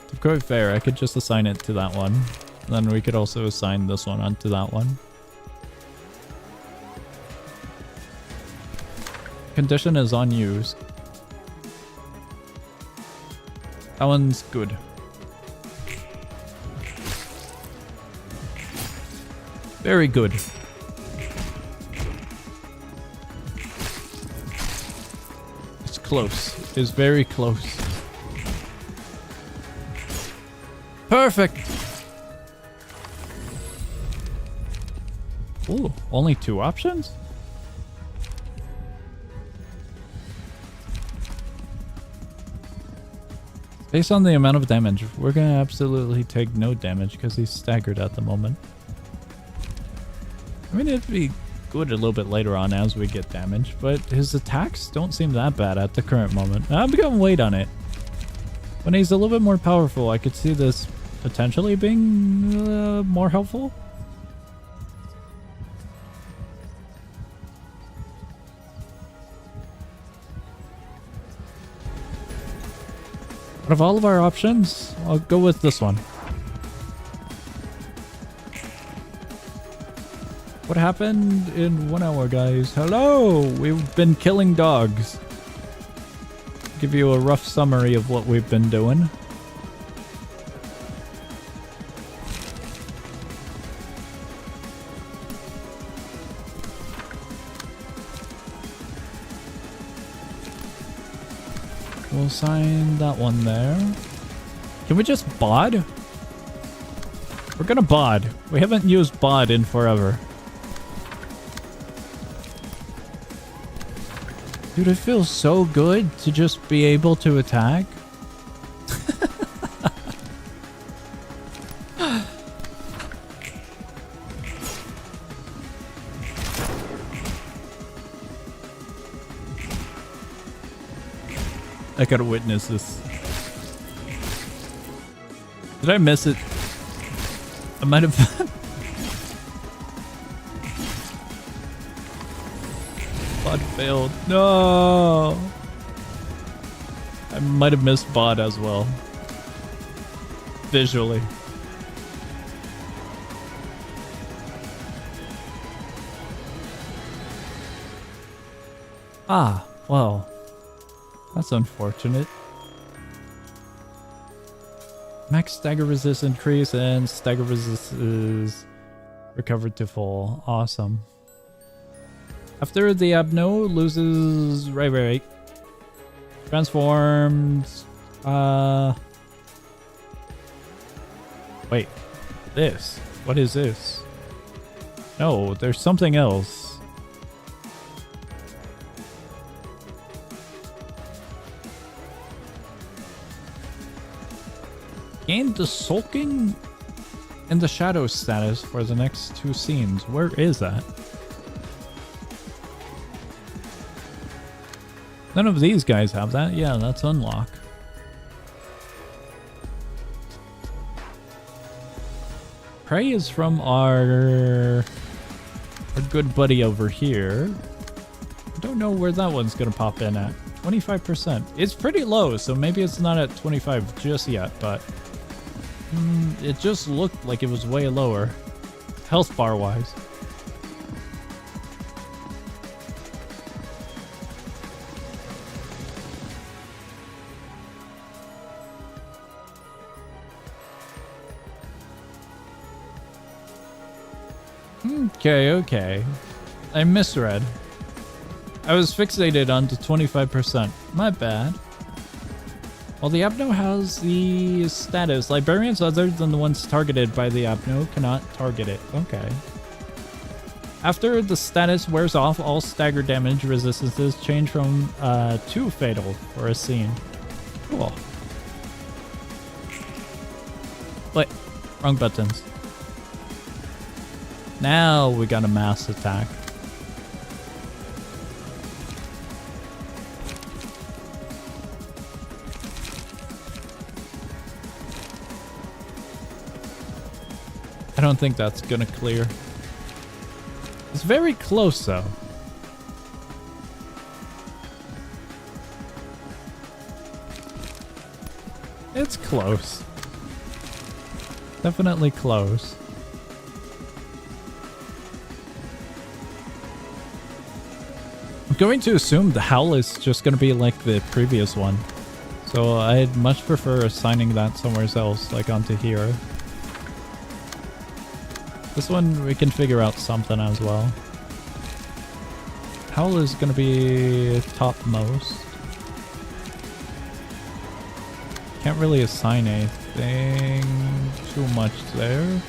To be quite fair, I could just assign it to that one. And then we could also assign this one onto that one. Condition is unused. That one's good. Very good. It's close. It's very close. Perfect! Ooh, only 2 options? Based on the amount of damage, we're gonna absolutely take no damage because he's staggered at the moment. I mean, it'd be good a little bit later on as we get damage, but his attacks don't seem that bad at the current moment. I'm gonna wait on it. When he's a little bit more powerful, I could see this potentially being more helpful. Out of all of our options, I'll go with this one. What happened in 1 hour, guys? Hello! We've been killing dogs. Give you a rough summary of what we've been doing. We'll sign that one there. Can we just bod? We're gonna bod. We haven't used bod in forever. Dude, it feels so good to just be able to attack. I gotta witness this. Did I miss it? I might have. Bot failed. No! I might have missed bot as well. Visually. Ah, well. That's unfortunate. Max stagger resist increase and stagger resist is recovered to full. Awesome. After the Abno loses... Right. Transforms... Wait. This. What is this? No, there's something else. Gain the sulking and the shadow status for the next 2 scenes. Where is that? None of these guys have that. Yeah, that's unlock. Prey is from our good buddy over here. I don't know where that one's gonna pop in at. 25%. It's pretty low, so maybe it's not at 25 just yet, but it just looked like it was way lower, health bar wise. Okay. I misread. I was fixated on the 25%. My bad. Well, the Abno has the status. Librarians other than the ones targeted by the Abno cannot target it. Okay. After the status wears off, all stagger damage resistances change from 2 fatal for a scene. Cool. Wait, wrong buttons. Now we got a mass attack. I don't think that's gonna clear. It's very close though. It's close. Definitely close. I'm going to assume the Howl is just gonna be like the previous one. So I'd much prefer assigning that somewhere else, like onto here. This one, we can figure out something as well. Howl is going to be topmost. Can't really assign anything too much there.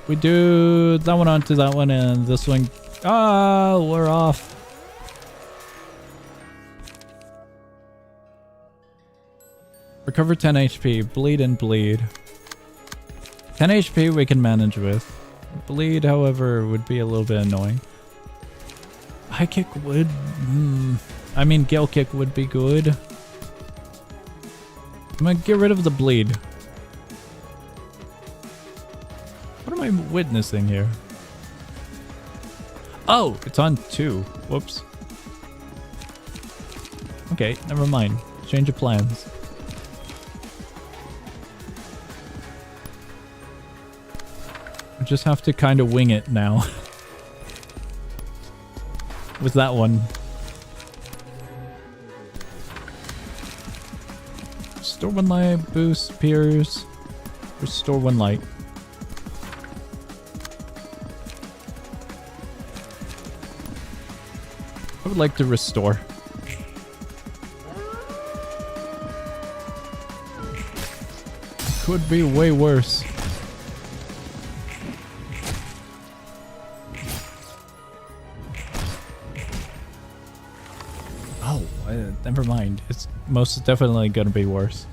We do that one onto that one and this one. Ah, we're off. Recover 10 HP. Bleed and bleed. 10 HP we can manage with. Bleed, however, would be a little bit annoying. High kick would... I mean, gale kick would be good. I'm gonna get rid of the bleed. What am I witnessing here? Oh, it's on 2. Whoops. Okay, never mind. Change of plans. I just have to kind of wing it now. With that one. Restore 1 light, boost, pierce. Restore 1 light. I would like to restore. Could be way worse. Never mind. It's most definitely going to be worse.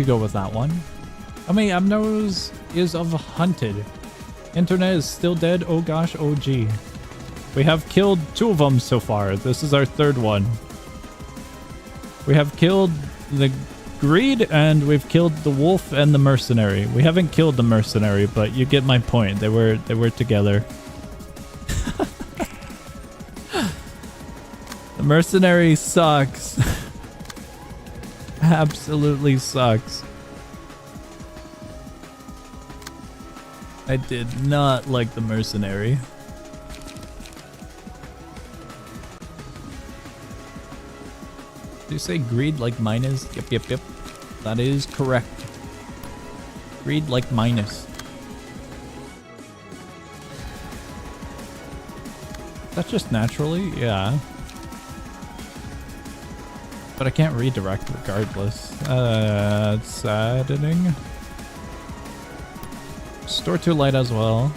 could go with that one. How many Abnos is of hunted? Internet is still dead. Oh gosh, oh gee. We have killed 2 of them so far. This is our 3rd one. We have killed the greed and we've killed the wolf and the mercenary. We haven't killed the mercenary, but you get my point. They were together. The mercenary sucks. Absolutely sucks. I did not like the mercenary. Did you say greed like minus? Yep. That is correct. Greed like minus. That's just naturally? Yeah. But I can't redirect regardless. It's saddening. Store 2 light as well.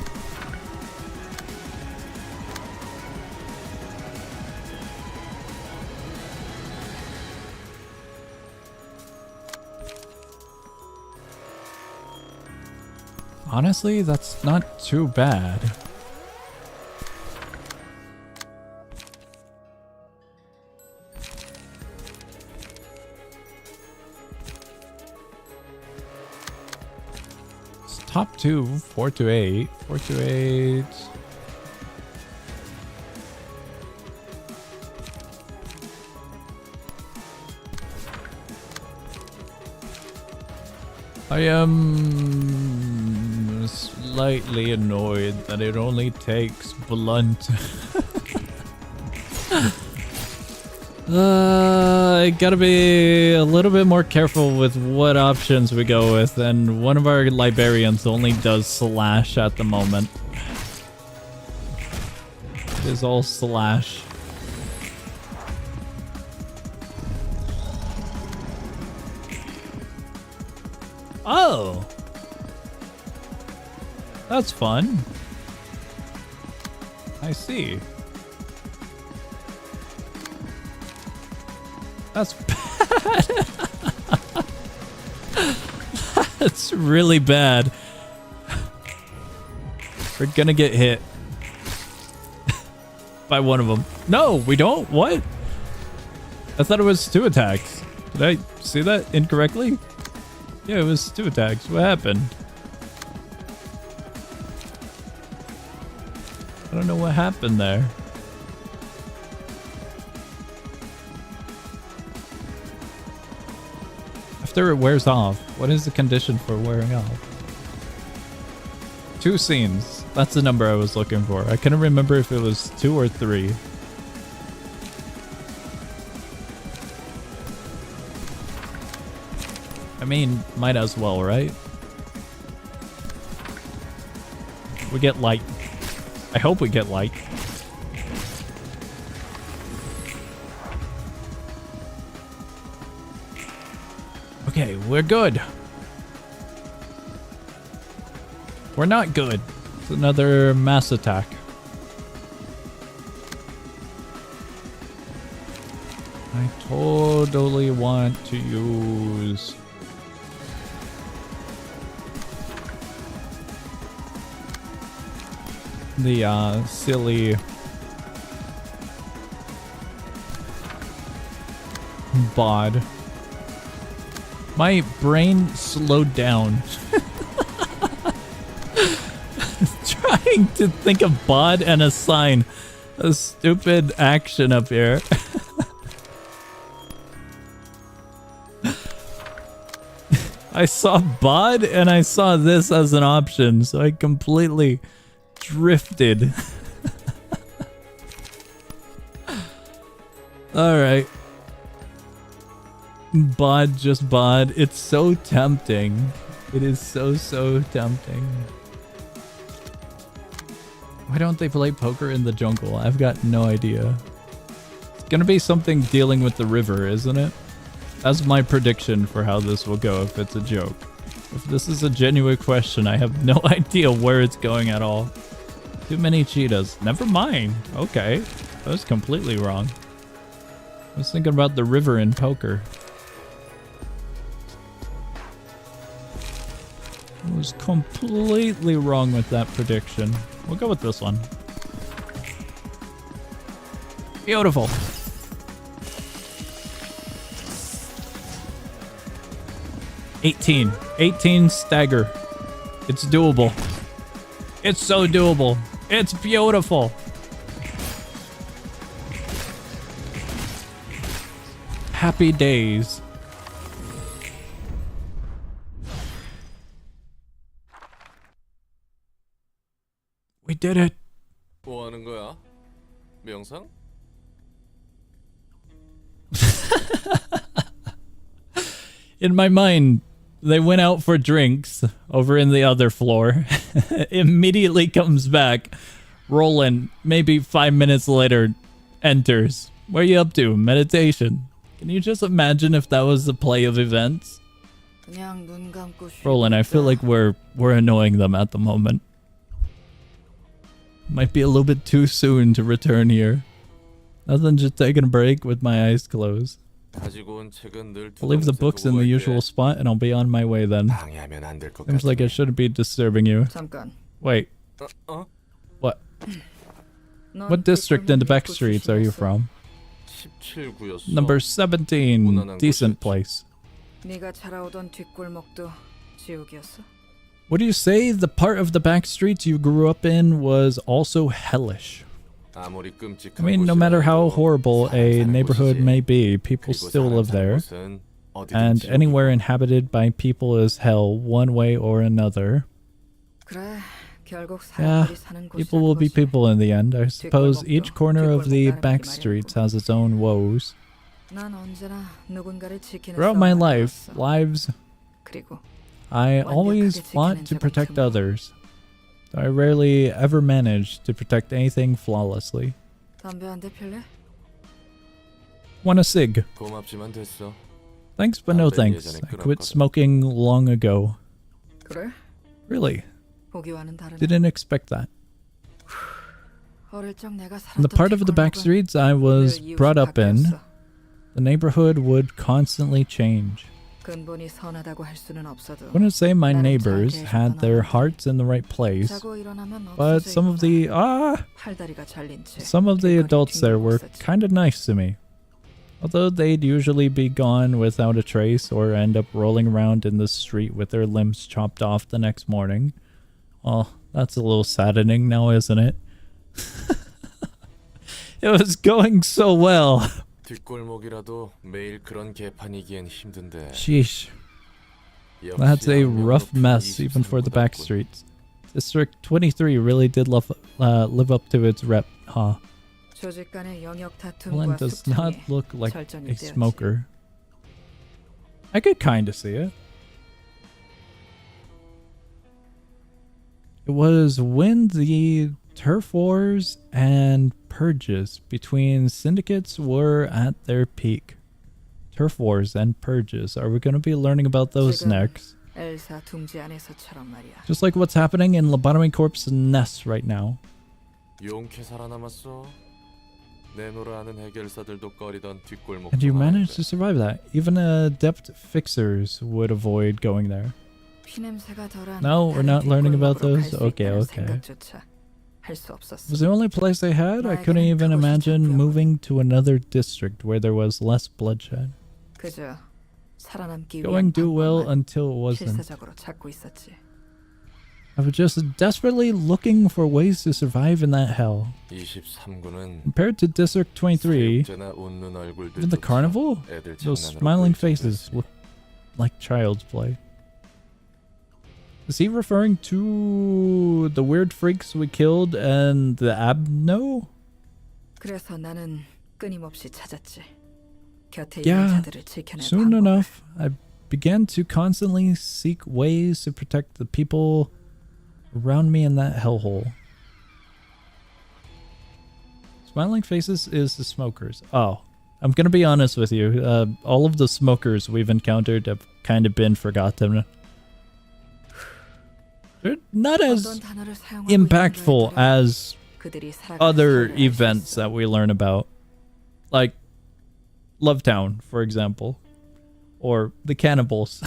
Honestly, that's not too bad. It's top 2, 4 to 8, 4 to 8. I am slightly annoyed that it only takes blunt. I gotta be a little bit more careful with what options we go with, and one of our librarians only does slash at the moment. It is all slash. Oh! That's fun. I see. That's bad. That's really bad. We're gonna get hit by one of them. No, we don't. What? I thought it was 2 attacks. Did I see that incorrectly? Yeah, it was 2 attacks. What happened? I don't know what happened there. After it wears off, what is the condition for wearing off? 2 scenes. That's the number I was looking for. I couldn't remember if it was 2 or 3. I mean, might as well, right? We get light. I hope we get light. Okay, we're good. We're not good. It's another mass attack. I totally want to use... the silly bod. My brain slowed down. Trying to think of bod and a sign. A stupid action up here. I saw bod and I saw this as an option, so I completely drifted. Alright. Bod, just bod. It's so tempting. It is so tempting. Why don't they play poker in the jungle? I've got no idea. It's gonna be something dealing with the river, isn't it? That's my prediction for how this will go if it's a joke. If this is a genuine question, I have no idea where it's going at all. Too many cheetahs. Never mind. Okay. I was completely wrong. I was thinking about the river in poker. was completely wrong with that prediction. We'll go with this one. Beautiful. $18 stagger. It's doable. It's so doable. It's beautiful. Happy days. We did it.
뭐 하는 거야? 명상?
In my mind, they went out for drinks over in the other floor. Immediately comes back. Roland, maybe 5 minutes later, enters. What are you up to? Meditation. Can you just imagine if that was the play of events? Roland, I feel like we're annoying them at the moment. Might be a little bit too soon to return here. Nothing, just taking a break with my eyes closed. I'll leave the books in the usual spot and I'll be on my way then. Seems like I shouldn't be disturbing you. Wait. What? What district in the back streets are you from? Number 17. Decent place. What do you say? The part of the back streets you grew up in was also hellish. I mean, no matter how horrible a neighborhood may be, people still live there. And anywhere inhabited by people is hell, one way or another. Yeah, people will be people in the end. I suppose each corner of the back streets has its own woes. Throughout my lives, I always fought to protect others. I rarely ever manage to protect anything flawlessly. Want a cig? Thanks, but no thanks. I quit smoking long ago. Really? Didn't expect that. In the part of the back streets I was brought up in, the neighborhood would constantly change. Wouldn't say my neighbors had their hearts in the right place, but some of the adults there were kind of nice to me. Although they'd usually be gone without a trace or end up rolling around in the street with their limbs chopped off the next morning. Oh, that's a little saddening now, isn't it? It was going so well. Sheesh. That's a rough mess even for the back streets. District 23 really did live up to its rep, huh? Helen does not look like a smoker. I could kinda see it. It was when the turf wars and purges between syndicates were at their peak. Turf wars and purges. Are we going to be learning about those next? Just like what's happening in Lobotomy Corp's nest right now. And you managed to survive that. Even adept fixers would avoid going there. No, we're not learning about those? Okay. It was the only place they had? I couldn't even imagine moving to another district where there was less bloodshed. Going do well until it wasn't. I was just desperately looking for ways to survive in that hell. Compared to District 23, even the carnival? Those smiling faces look like child's play. Is he referring to the weird freaks we killed and the Abno? Yeah, soon enough, I began to constantly seek ways to protect the people around me in that hellhole. Smiling faces is the smokers. Oh, I'm gonna be honest with you. All of the smokers we've encountered have kind of been forgotten. They're not as impactful as other events that we learn about. Like Lovetown, for example. Or the cannibals.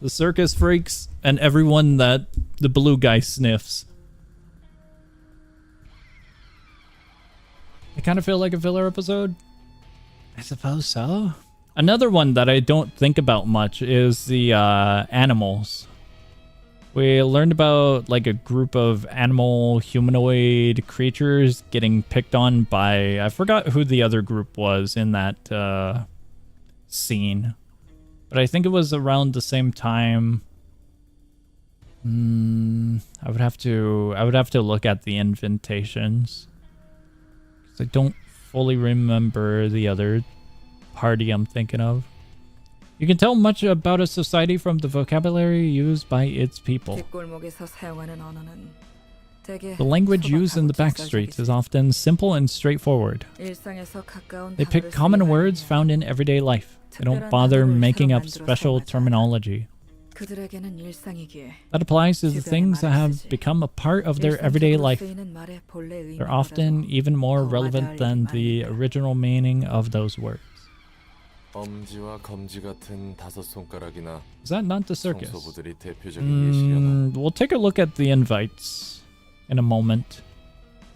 The circus freaks and everyone that the blue guy sniffs. I kind of feel like a filler episode. I suppose so. Another one that I don't think about much is the animals. We learned about like a group of animal humanoid creatures getting picked on by... I forgot who the other group was in that scene. But I think it was around the same time. I would have to look at the invitations. 'Cause I don't fully remember the other party I'm thinking of. You can tell much about a society from the vocabulary used by its people. The language used in the back streets is often simple and straightforward. They pick common words found in everyday life. They don't bother making up special terminology. That applies to the things that have become a part of their everyday life. They're often even more relevant than the original meaning of those words.
엄지와 검지 같은 다섯 손가락이나
Is that not the circus?
청소부들이 대표적인 예시잖아.
We'll take a look at the invites in a moment.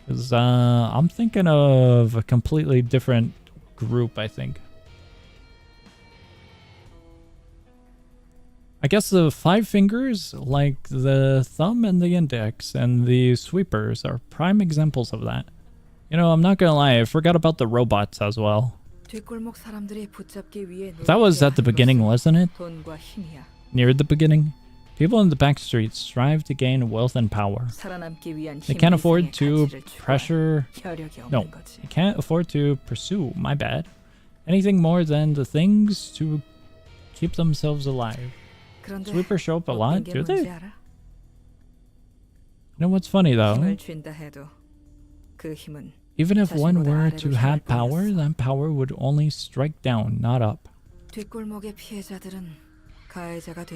Because I'm thinking of a completely different group, I think. I guess the five fingers, like the thumb and the index and the sweepers, are prime examples of that. You know, I'm not gonna lie, I forgot about the robots as well. That was at the beginning, wasn't it? Near the beginning. People in the back streets strive to gain wealth and power. They can't afford to they can't afford to pursue, my bad, anything more than the things to keep themselves alive. Sweepers show up a lot, do they? You know what's funny though? Even if one were to have power, that power would only strike down, not up. The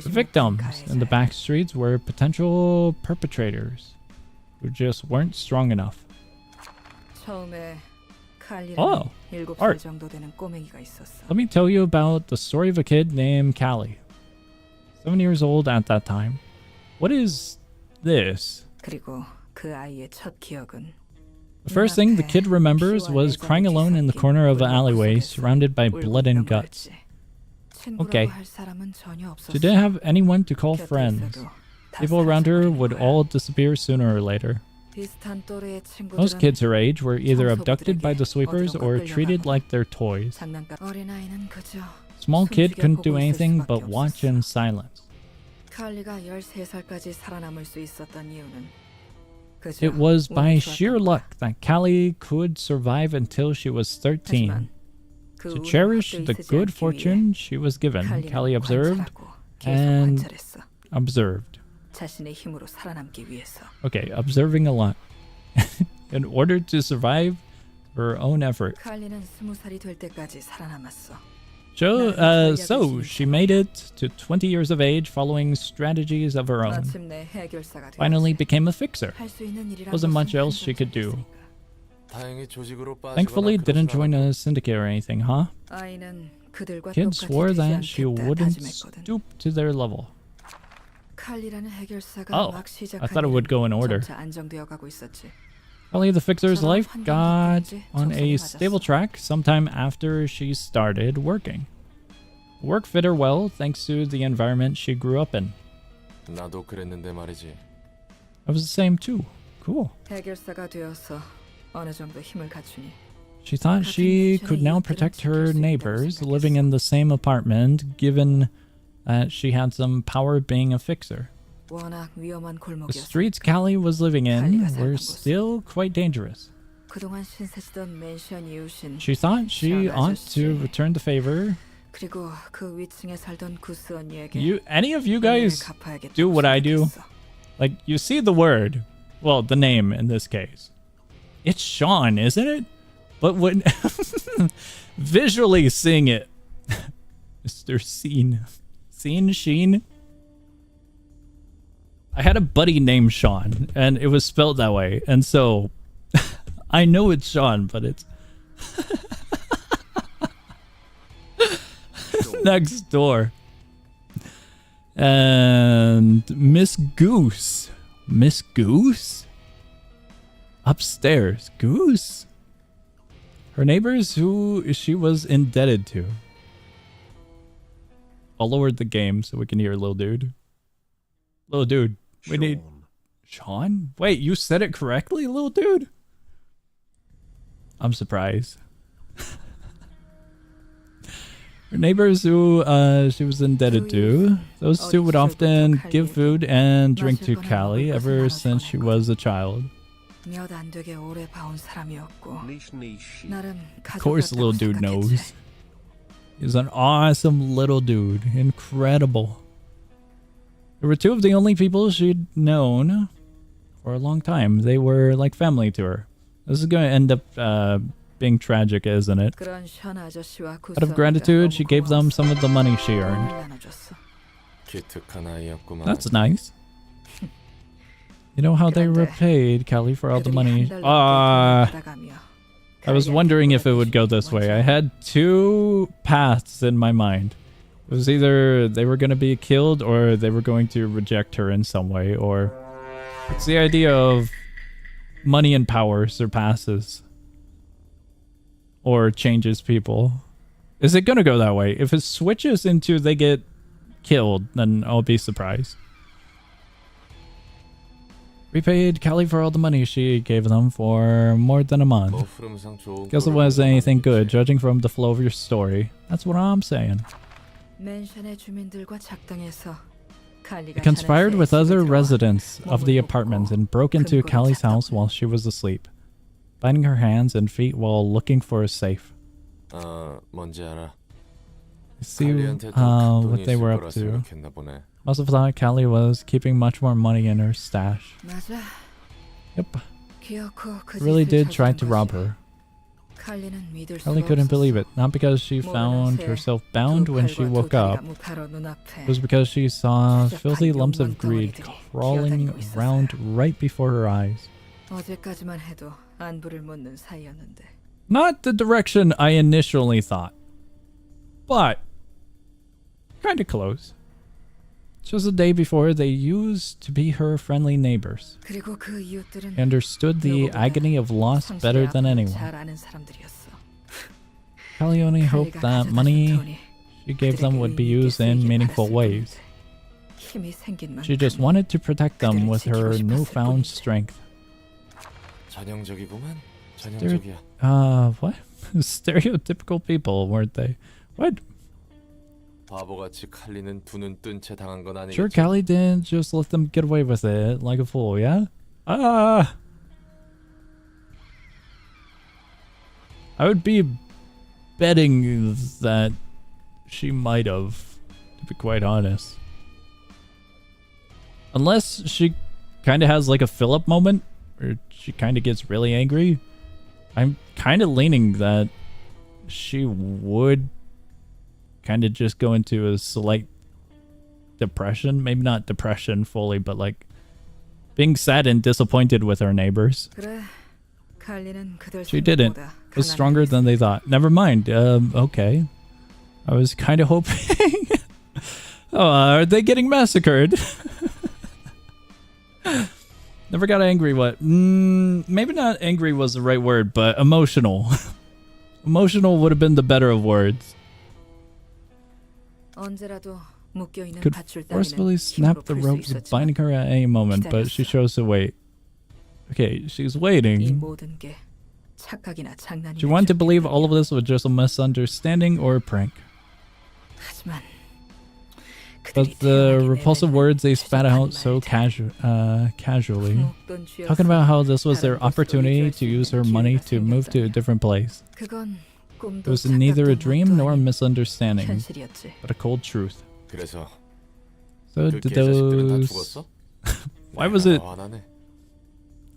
victims in the back streets were potential perpetrators who just weren't strong enough. Oh, art. Let me tell you about the story of a kid named Callie. 7 years old at that time. What is this? The first thing the kid remembers was crying alone in the corner of an alleyway surrounded by blood and guts. Okay. She didn't have anyone to call friends. People around her would all disappear sooner or later. Most kids her age were either abducted by the sweepers or treated like their toys. Small kid couldn't do anything but watch in silence. It was by sheer luck that Callie could survive until she was 13. To cherish the good fortune she was given, Callie observed and observed. Okay, observing a lot. In order to survive her own effort. So she made it to 20 years of age following strategies of her own. Finally became a fixer. Wasn't much else she could do. Thankfully didn't join a syndicate or anything, huh? Kid swore that she wouldn't stoop to their level. Oh, I thought it would go in order. Callie the Fixer's life got on a stable track sometime after she started working. Work fit her well thanks to the environment she grew up in. I was the same too. Cool. She thought she could now protect her neighbors living in the same apartment given that she had some power being a fixer. The streets Callie was living in were still quite dangerous. She thought she ought to return the favor. Any of you guys do what I do? Like, you see the word, well, the name in this case. It's Sean, isn't it? But when visually seeing it, Mr. Sheen. I had a buddy named Sean, and it was spelled that way, and so I know it's Sean, but it's next door. And Miss Goose. Miss Goose? Upstairs. Goose? Her neighbors who she was indebted to. I'll lower the game so we can hear little dude. Little dude. We need... Sean? Wait, you said it correctly, little dude? I'm surprised. Her neighbors who she was indebted to. Those two would often give food and drink to Callie ever since she was a child. Of course, little dude knows. He's an awesome little dude. Incredible. They were two of the only people she'd known for a long time. They were like family to her. This is going to end up being tragic, isn't it? Out of gratitude, she gave them some of the money she earned. That's nice. You know how they repaid Callie for all the money? I was wondering if it would go this way. I had two paths in my mind. It was either they were going to be killed or they were going to reject her in some way, or it's the idea of money and power surpasses or changes people. Is it going to go that way? If it switches into they get killed, then I'll be surprised. Repaid Callie for all the money she gave them for more than a month. Guess it wasn't anything good, judging from the flow of your story. That's what I'm saying. They conspired with other residents of the apartment and broke into Callie's house while she was asleep, binding her hands and feet while looking for a safe. See what they were up to. Must have thought Callie was keeping much more money in her stash. Yep. Really did try to rob her. Callie couldn't believe it. Not because she found herself bound when she woke up. It was because she saw filthy lumps of greed crawling around right before her eyes. Not the direction I initially thought, but kinda close. Just the day before, they used to be her friendly neighbors. They understood the agony of loss better than anyone. Callie only hoped that money she gave them would be used in meaningful ways. She just wanted to protect them with her newfound strength. What? Stereotypical people, weren't they? What? Sure, Callie didn't just let them get away with it like a fool, yeah? I would be betting that she might have, to be quite honest. Unless she kind of has like a Philip moment, where she kind of gets really angry. I'm kind of leaning that she would kind of just go into a slight depression. Maybe not depression fully, but like being sad and disappointed with her neighbors. She didn't. It was stronger than they thought. Never mind. Okay. I was kind of hoping... Oh, are they getting massacred? Never got angry. What? Maybe not angry was the right word, but emotional. Emotional would have been the better of words. Could forcefully snap the ropes binding her at any moment, but she chose to wait. Okay, she's waiting. She wanted to believe all of this was just a misunderstanding or a prank. But the repulsive words they spat out so casually, talking about how this was their opportunity to use her money to move to a different place. It was neither a dream nor a misunderstanding, but a cold truth. So did those... Why was it...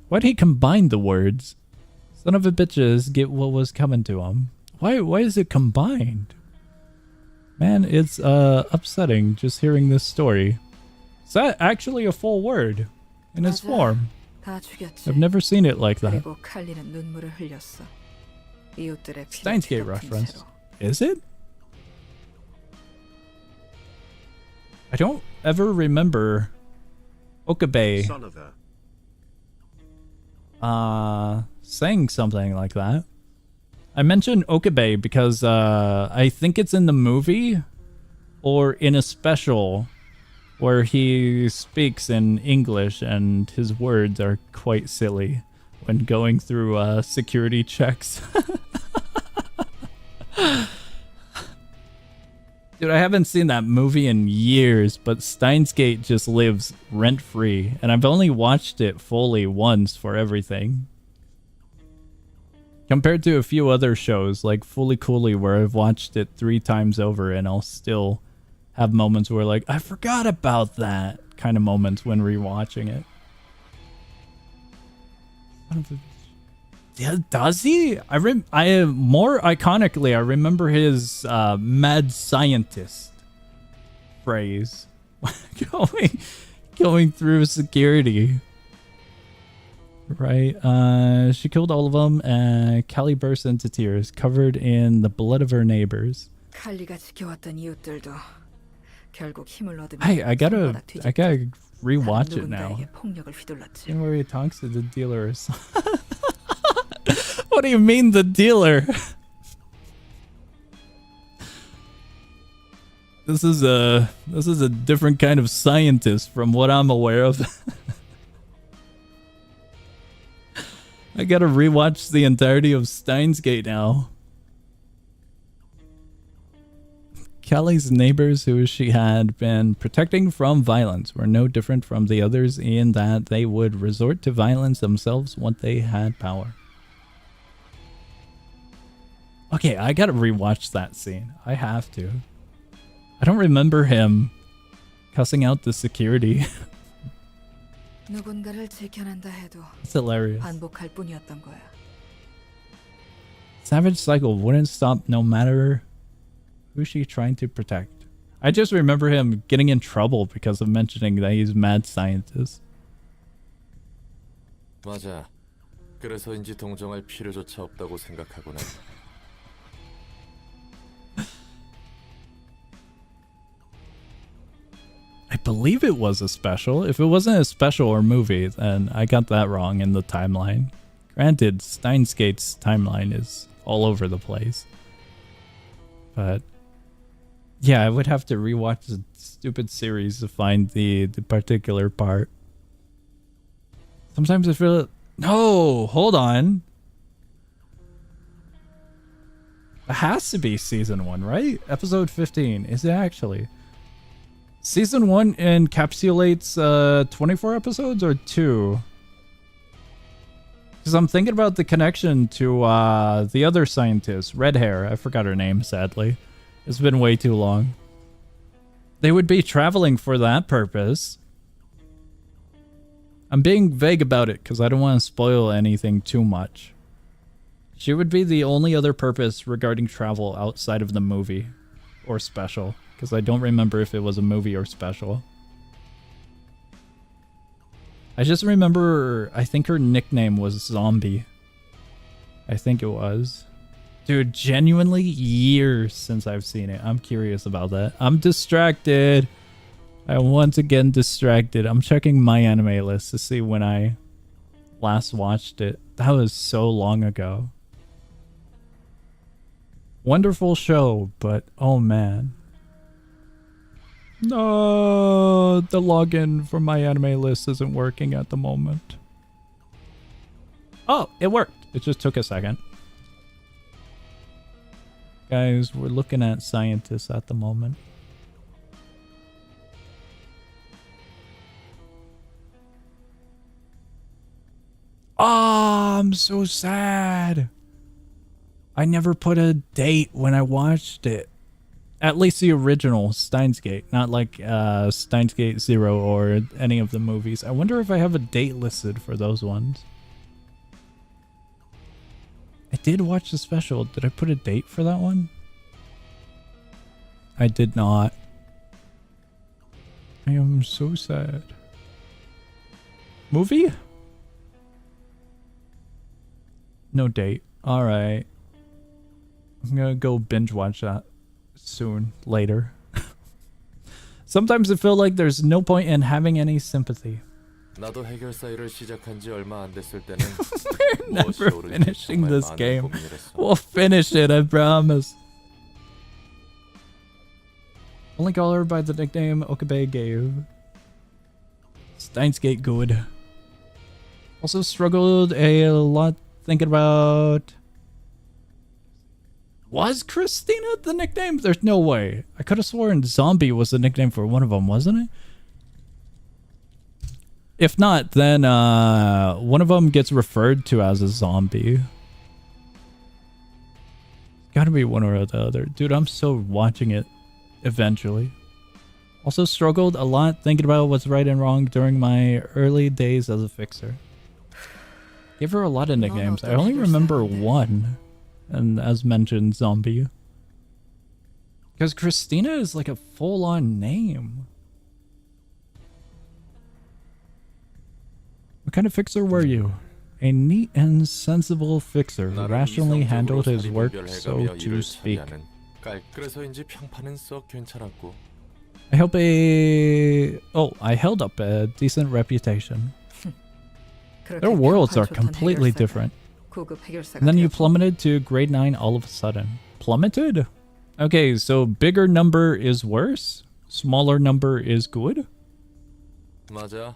Why'd he combine the words? Son of a bitches get what was coming to him. Why is it combined? Man, it's upsetting just hearing this story. Is that actually a full word in its form? I've never seen it like that. Steins Gate reference. Is it? I don't ever remember Okabe
Son of a.
saying something like that. I mentioned Okabe because I think it's in the movie or in a special where he speaks in English and his words are quite silly when going through security checks. Dude, I haven't seen that movie in years, but Steins Gate just lives rent-free, and I've only watched it fully once for everything. Compared to a few other shows, like Fully Cooley, where I've watched it 3 times over, and I'll still have moments where, like, I forgot about that kind of moments when rewatching it. Yeah, does he? I more iconically, I remember his mad scientist phrase going through security. Right. She killed all of them, and Callie burst into tears, covered in the blood of her neighbors.
칼리가 지켜왔던 이웃들도 결국 힘을 얻으며
I gotta rewatch it
누군가에게
now.
폭력을 휘둘렀지.
And where he talks to the dealer. What do you mean, the dealer? This is a different kind of scientist from what I'm aware of. I gotta rewatch the entirety of Steins Gate now. Callie's neighbors, who she had been protecting from violence, were no different from the others in that they would resort to violence themselves once they had power. Okay, I gotta rewatch that scene. I have to. I don't remember him cussing out the security.
누군가를 지켜낸다 해도
It's hilarious.
반복할 뿐이었던 거야.
Savage Cycle wouldn't stop no matter who she's trying to protect. I just remember him getting in trouble because of mentioning that he's mad scientist.
맞아. 그래서인지 동정할 필요조차 없다고 생각하구나.
I believe it was a special. If it wasn't a special or movie, then I got that wrong in the timeline. Granted, Steins Gate's timeline is all over the place. But yeah, I would have to rewatch the stupid series to find the particular part. Sometimes I feel... No, hold on. It has to be season 1, right? Episode 15. Is it actually? Season 1 encapsulates 24 episodes or 2? Because I'm thinking about the connection to the other scientist, red hair. I forgot her name, sadly. It's been way too long. They would be traveling for that purpose. I'm being vague about it because I don't want to spoil anything too much. She would be the only other purpose regarding travel outside of the movie or special. Because I don't remember if it was a movie or special. I just remember, I think her nickname was Zombie. I think it was. Dude, genuinely years since I've seen it. I'm curious about that. I'm distracted. I once again distracted. I'm checking my anime list to see when I last watched it. That was so long ago. Wonderful show, but oh man. No, the login for my anime list isn't working at the moment. Oh, it worked. It just took a second. Guys, we're looking at scientists at the moment. Oh, I'm so sad. I never put a date when I watched it. At least the original Steins Gate, not like Steins Gate 0 or any of the movies. I wonder if I have a date listed for those ones. I did watch the special. Did I put a date for that one? I did not. I am so sad. Movie? No date. Alright. I'm gonna go binge watch that soon, later. Sometimes I feel like there's no point in having any sympathy.
나도 해결사 일을 시작한 지 얼마 안 됐을 때는
Never finishing this game. We'll finish it, I promise. Only call her by the nickname Okabe gave. Steins Gate good. Also struggled a lot thinking about... Was Christina the nickname? There's no way. I could have sworn Zombie was the nickname for one of them, wasn't it? If not, then one of them gets referred to as a zombie. Gotta be one or the other. Dude, I'm still watching it eventually. Also struggled a lot thinking about what's right and wrong during my early days as a fixer. Gave her a lot of nicknames. I only remember one. And as mentioned, Zombie. Because Christina is like a full-on name. What kind of fixer were you? A neat and sensible fixer who rationally handled his work, so to speak.
깔끔해서인지 평판은 썩 괜찮았고.
I held up a decent reputation. Their worlds are completely different. And then you plummeted to grade 9 all of a sudden. Plummeted? Okay, so bigger number is worse? Smaller number is good?
맞아.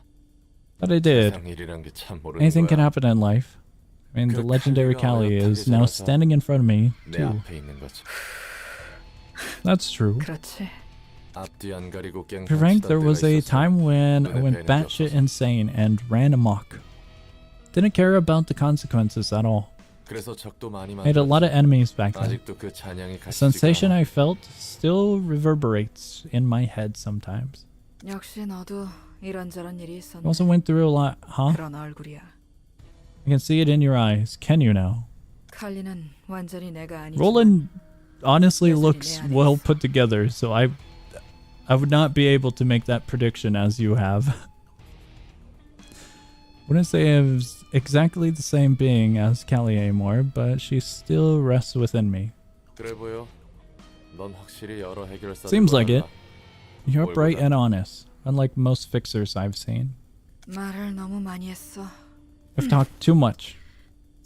But I did. Anything can happen in life. I mean, the legendary Callie is now standing in front of me, too. That's true. Frank, there was a time when I went batshit insane and ran amok. Didn't care about the consequences at all. Made a lot of enemies back then. The sensation I felt still reverberates in my head sometimes. You also went through a lot, huh? I can see it in your eyes. Can you now? Roland honestly looks well put together, so I would not be able to make that prediction as you have. Wouldn't say it was exactly the same being as Callie anymore, but she still rests within me. Seems like it. You're upright and honest, unlike most fixers I've seen. I've talked too much.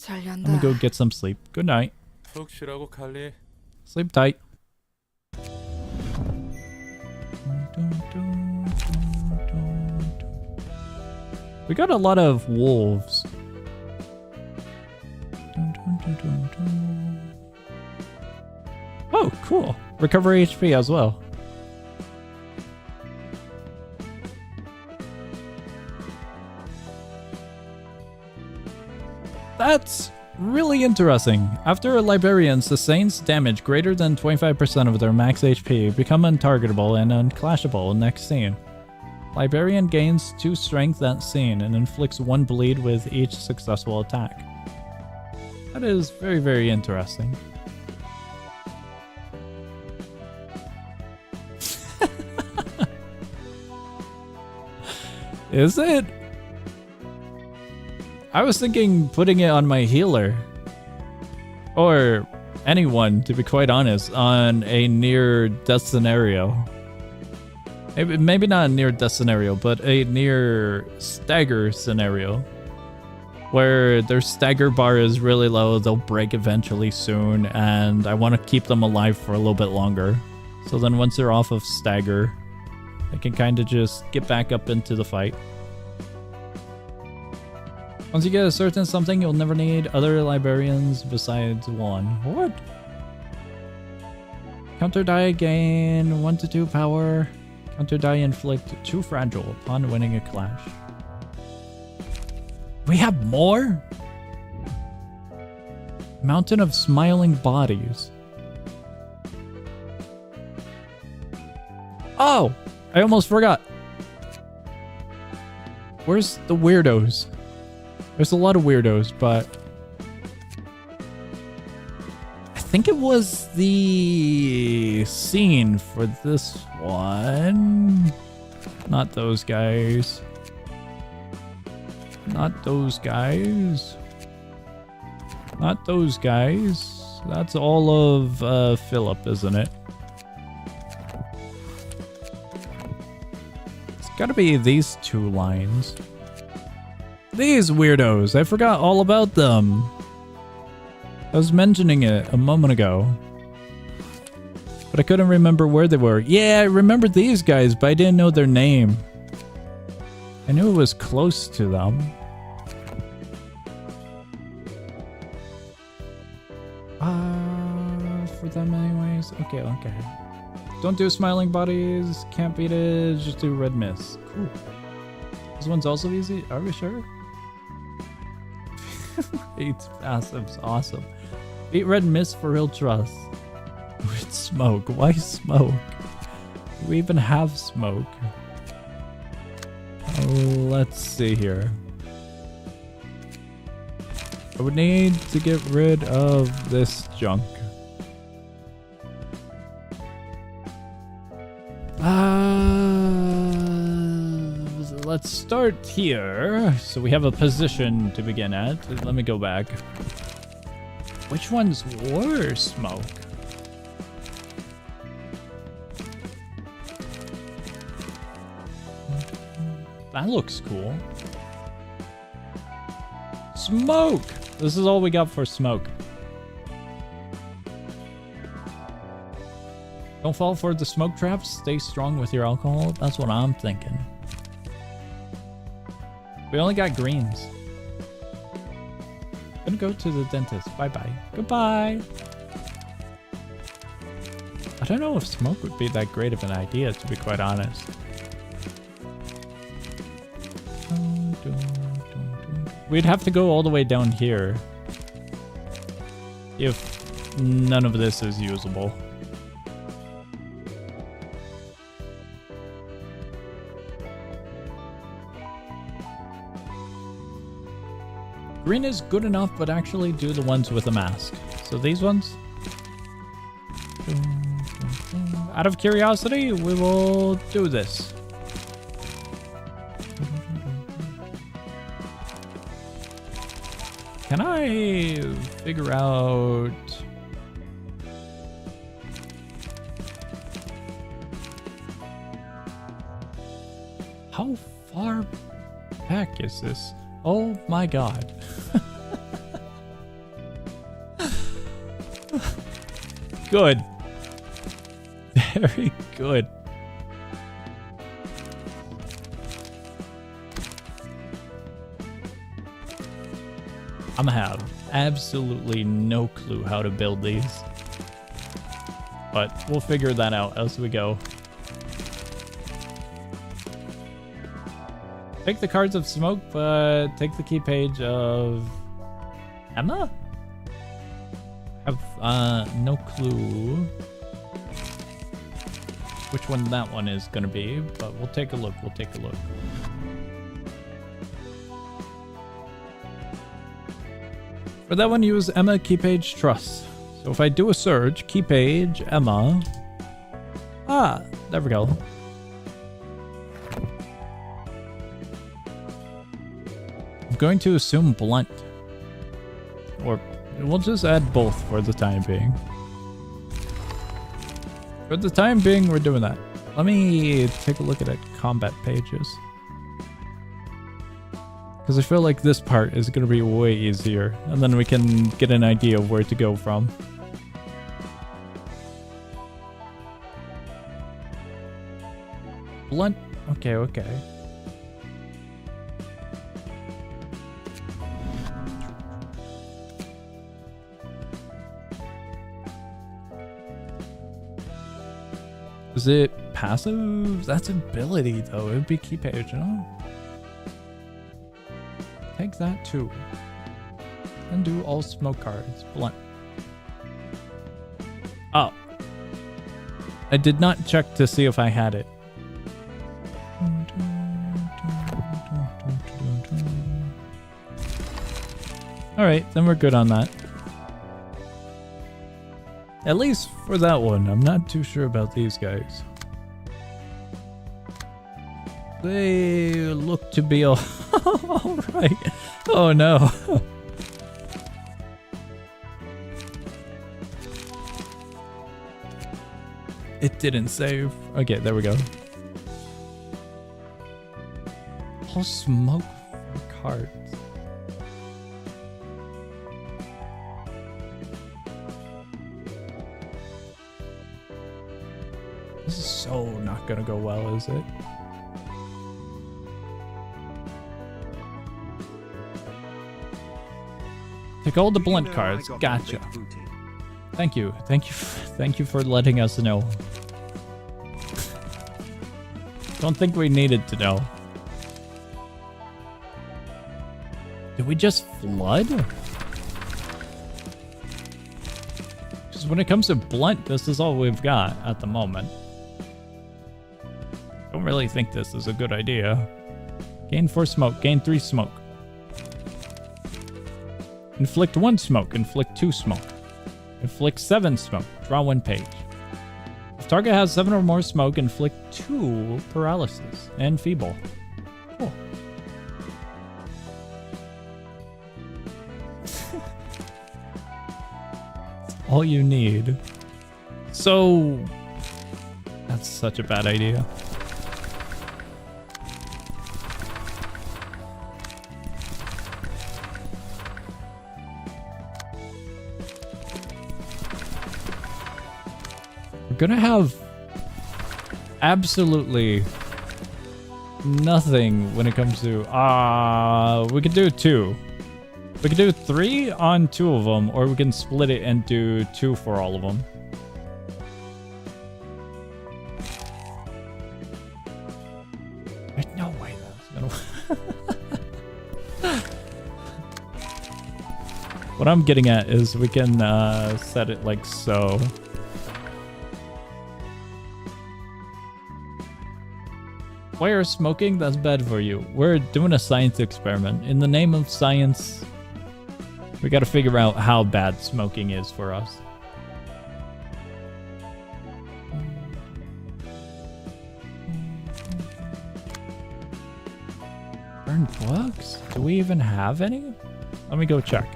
Let me go get some sleep. Good night. Sleep tight. We got a lot of wolves. Oh, cool. Recover HP as well. That's really interesting. After a librarian sustains damage greater than 25% of their max HP, become untargetable and unclashable next scene. Librarian gains 2 strength that scene and inflicts 1 bleed with each successful attack. That is very, very interesting. Is it? I was thinking putting it on my healer. Or anyone, to be quite honest, on a near death scenario. Maybe not a near death scenario, but a near stagger scenario. Where their stagger bar is really low, they'll break eventually soon, and I want to keep them alive for a little bit longer. So then once they're off of stagger, they can kind of just get back up into the fight. Once you get a certain something, you'll never need other librarians besides one. What? Counter die gain 1 to 2 power. Counter die inflict 2 fragile upon winning a clash. We have more? Mountain of Smiling Bodies. Oh! I almost forgot. Where's the weirdos? There's a lot of weirdos, but I think it was the scene for this one. Not those guys. Not those guys. Not those guys. That's all of Philip, isn't it? gotta be these two lines. These weirdos, I forgot all about them. I was mentioning it a moment ago, but I couldn't remember where they were. Yeah, I remember these guys, but I didn't know their name. I knew it was close to them. For them anyways. Okay. Don't do smiling bodies. Can't beat it. Just do red mist. Cool. This one's also easy. Are we sure? 8 passives. Awesome. Beat red mist for real trust. With smoke. Why smoke? Do we even have smoke? Let's see here. I would need to get rid of this junk. Let's start here. So we have a position to begin at. Let me go back. Which ones were smoke? That looks cool. Smoke! This is all we got for smoke. Don't fall for the smoke traps. Stay strong with your alcohol. That's what I'm thinking. We only got greens. Gonna go to the dentist. Bye-bye. Goodbye. I don't know if smoke would be that great of an idea, to be quite honest. We'd have to go all the way down here if none of this is usable. Green is good enough, but actually do the ones with a mask. So these ones. Out of curiosity, we will do this. Can I figure out... how far back is this? Oh my god. Good. Very good. I'm gonna have absolutely no clue how to build these. But we'll figure that out as we go. Take the cards of smoke, but take the key page of Emma? Have no clue which one that one is gonna be, but we'll take a look. For that one, use Emma key page trust. So if I do a search, key page Emma. Ah, there we go. I'm going to assume blunt. Or we'll just add both for the time being. For the time being, we're doing that. Let me take a look at combat pages. Because I feel like this part is going to be way easier. And then we can get an idea of where to go from. Blunt. Okay. Is it passive? That's ability though. It would be key page, no? Take that too. And do all smoke cards. Blunt. Oh. I did not check to see if I had it. Alright, then we're good on that. At least for that one. I'm not too sure about these guys. They look to be all right. Oh no. It didn't save. Okay, there we go. Oh, smoke cards. This is so not gonna go well, is it? Take all the blunt cards. Gotcha. Thank you. Thank you for letting us know. Don't think we needed to know. Did we just flood? Because when it comes to blunt, this is all we've got at the moment. Don't really think this is a good idea. Gain 4 smoke, gain 3 smoke. Inflict 1 smoke, inflict 2 smoke. Inflict 7 smoke, draw 1 page. If target has 7 or more smoke, inflict 2 paralysis and feeble. Cool. All you need. So, that's such a bad idea. We're gonna have absolutely nothing when it comes to we could do 2. We could do 3 on 2 of them, or we can split it and do 2 for all of them. There's no way that's gonna What I'm getting at is we can set it like so. Why are smoking? That's bad for you. We're doing a science experiment. In the name of science, we gotta figure out how bad smoking is for us. Burn books? Do we even have any? Let me go check.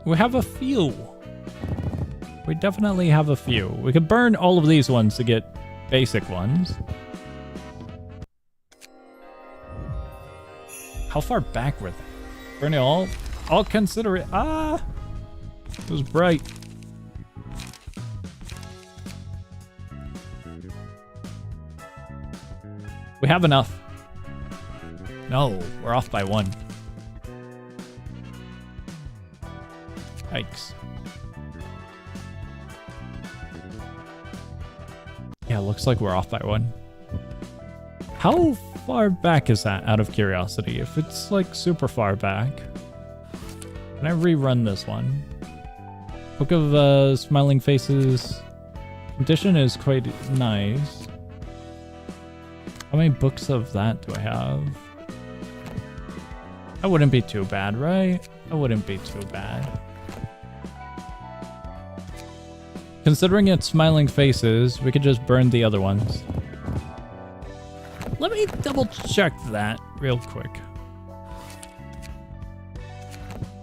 We have a few. We definitely have a few. We could burn all of these ones to get basic ones. How far back were they? Burn it all? I'll consider it. It was bright. We have enough. No, we're off by 1. Yikes. Yeah, looks like we're off by 1. How far back is that, out of curiosity? If it's like super far back. Can I rerun this one? Book of Smiling Faces. Condition is quite nice. How many books of that do I have? That wouldn't be too bad, right? That wouldn't be too bad. Considering it's Smiling Faces, we could just burn the other ones. Let me double check that real quick.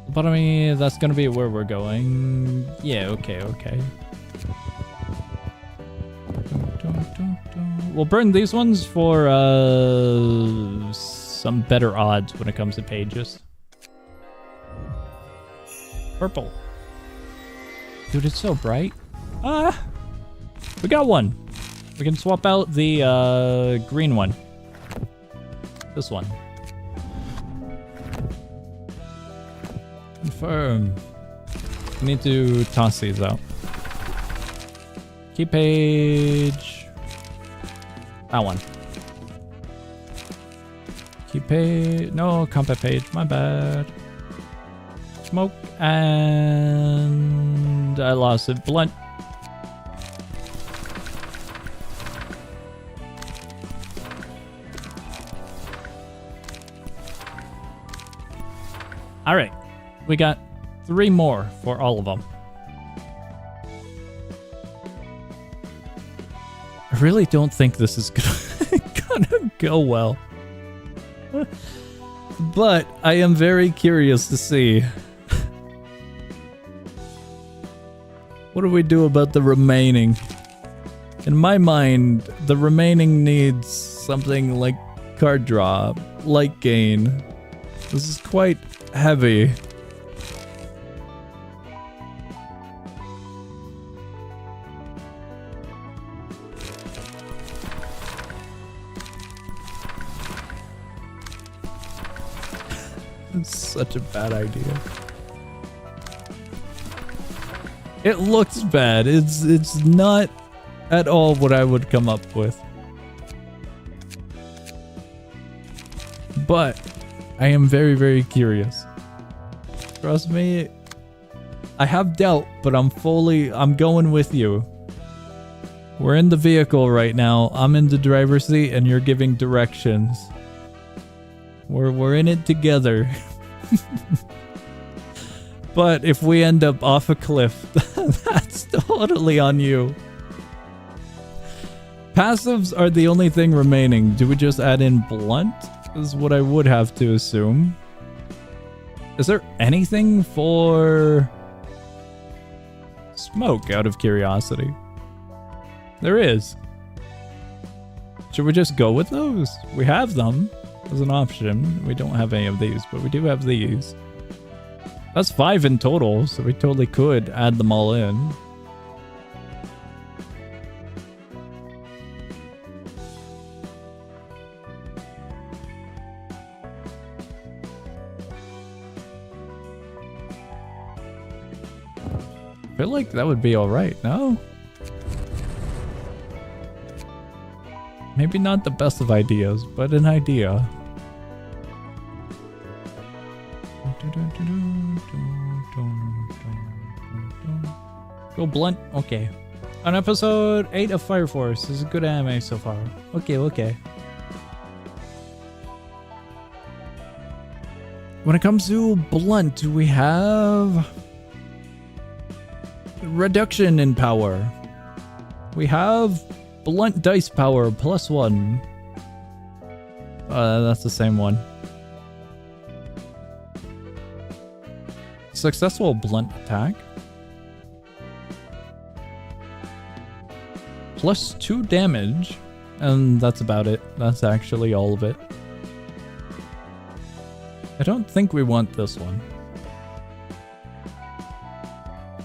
But I mean, that's gonna be where we're going. Yeah, okay. We'll burn these ones for some better odds when it comes to pages. Purple. Dude, it's so bright. We got one. We can swap out the green one. This one. Confirm. We need to toss these out. Key page. That one. Key page. No, combat page. My bad. Smoke. And I lost it. Blunt. All right, we got 3 more for all of them. I really don't think this is gonna go well. But I am very curious to see. What do we do about the remaining? In my mind, the remaining needs something like card draw, light gain. This is quite heavy. It's such a bad idea. It looks bad. It's not at all what I would come up with. But I am very, very curious. Trust me, I have doubt, but I'm going with you. We're in the vehicle right now. I'm in the driver's seat and you're giving directions. We're in it together. But if we end up off a cliff, that's totally on you. Passives are the only thing remaining. Do we just add in blunt? Is what I would have to assume. Is there anything for smoke, out of curiosity? There is. Should we just go with those? We have them as an option. We don't have any of these, but we do have these. That's 5 in total, so we totally could add them all in. I feel like that would be alright, no? Maybe not the best of ideas, but an idea. Go blunt? Okay. On episode 8 of Fire Force. This is a good anime so far. Okay. When it comes to blunt, we have reduction in power. We have blunt dice power +1. That's the same one. Successful blunt attack. +2 damage. And that's about it. That's actually all of it. I don't think we want this one.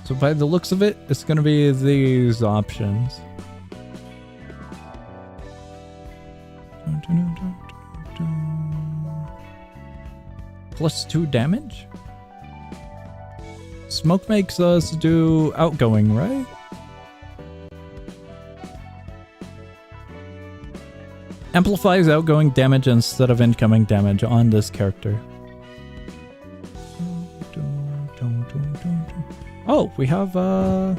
So by the looks of it, it's going to be these options. +2 damage? Smoke makes us do outgoing, right? Amplifies outgoing damage instead of incoming damage on this character. Oh, we have a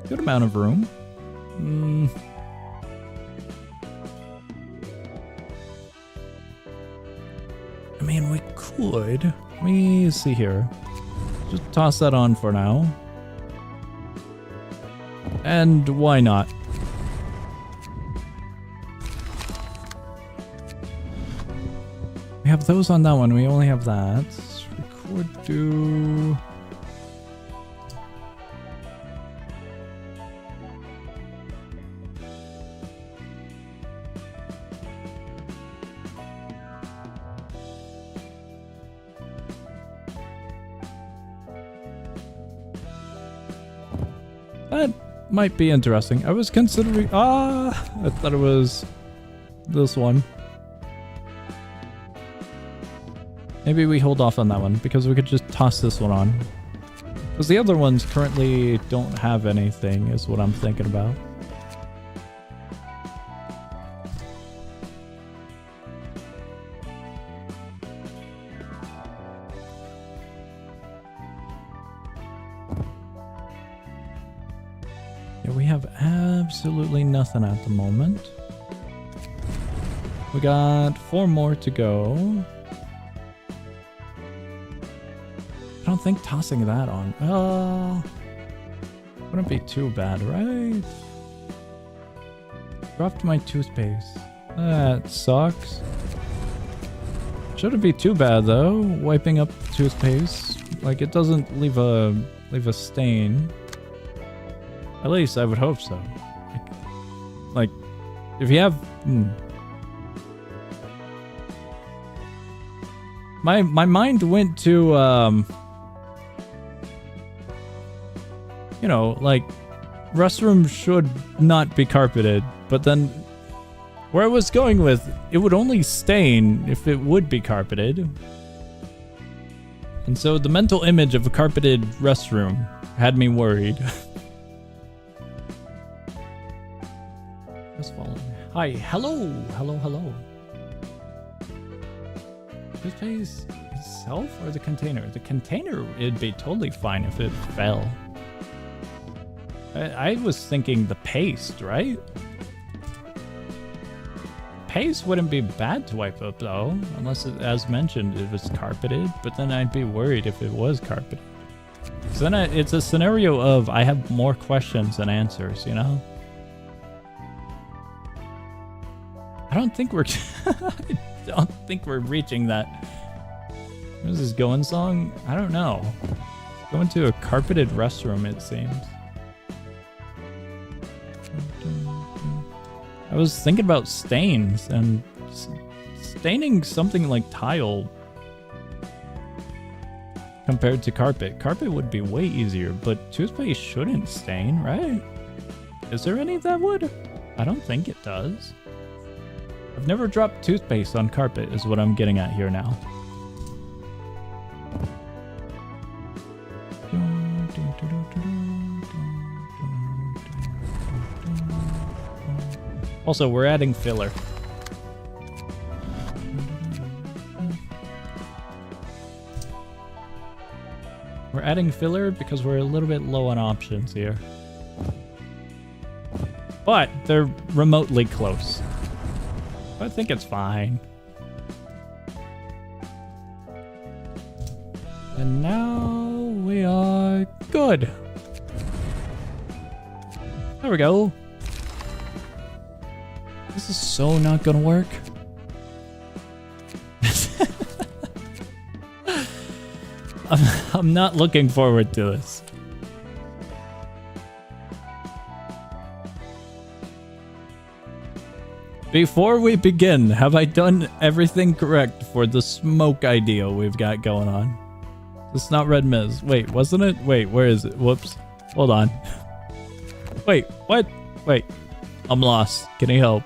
good amount of room. I mean, we could. Let me see here. Just toss that on for now. And why not? We have those on that one. We only have that. We could do... That might be interesting. I was considering... I thought it was this one. Maybe we hold off on that one because we could just toss this one on. Because the other ones currently don't have anything is what I'm thinking about. Yeah, we have absolutely nothing at the moment. We got 4 more to go. I don't think tossing that on. Wouldn't be too bad, right? Dropped my toothpaste. That sucks. Shouldn't be too bad though. Wiping up toothpaste, like it doesn't leave a stain. At least I would hope so. If you have... My mind went to, you know, like, restrooms should not be carpeted, but then where I was going with, it would only stain if it would be carpeted. And so the mental image of a carpeted restroom had me worried. Just following. Hi, hello, hello, hello. This place itself or the container? The container, it'd be totally fine if it fell. I was thinking the paste, right? Paste wouldn't be bad to wipe up though, unless it, as mentioned, it was carpeted, but then I'd be worried if it was carpeted. So then it's a scenario of I have more questions than answers, you know? I don't think we're reaching that. Where's this going song? I don't know. Going to a carpeted restroom, it seems. I was thinking about stains and staining something like tile compared to carpet. Carpet would be way easier, but toothpaste shouldn't stain, right? Is there any that would? I don't think it does. I've never dropped toothpaste on carpet is what I'm getting at here now. Also, we're adding filler. We're adding filler because we're a little bit low on options here. But they're remotely close. I think it's fine. And now we are good. There we go. This is so not gonna work. I'm not looking forward to this. Before we begin, have I done everything correct for the smoke idea we've got going on? It's not Red Mist. Wait, wasn't it? Wait, where is it? Whoops. Hold on. Wait, what? Wait. I'm lost. Can you help?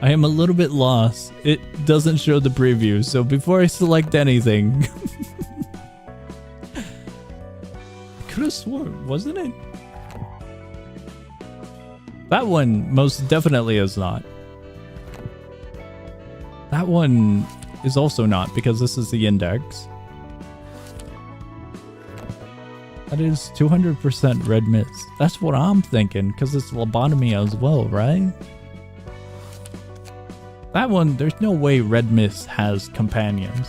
I am a little bit lost. It doesn't show the preview, so before I select anything... I could have sworn, wasn't it? That one most definitely is not. That one is also not, because this is the index. That is 200% Red Mist. That's what I'm thinking, because it's lobotomy as well, right? That one, there's no way Red Mist has companions.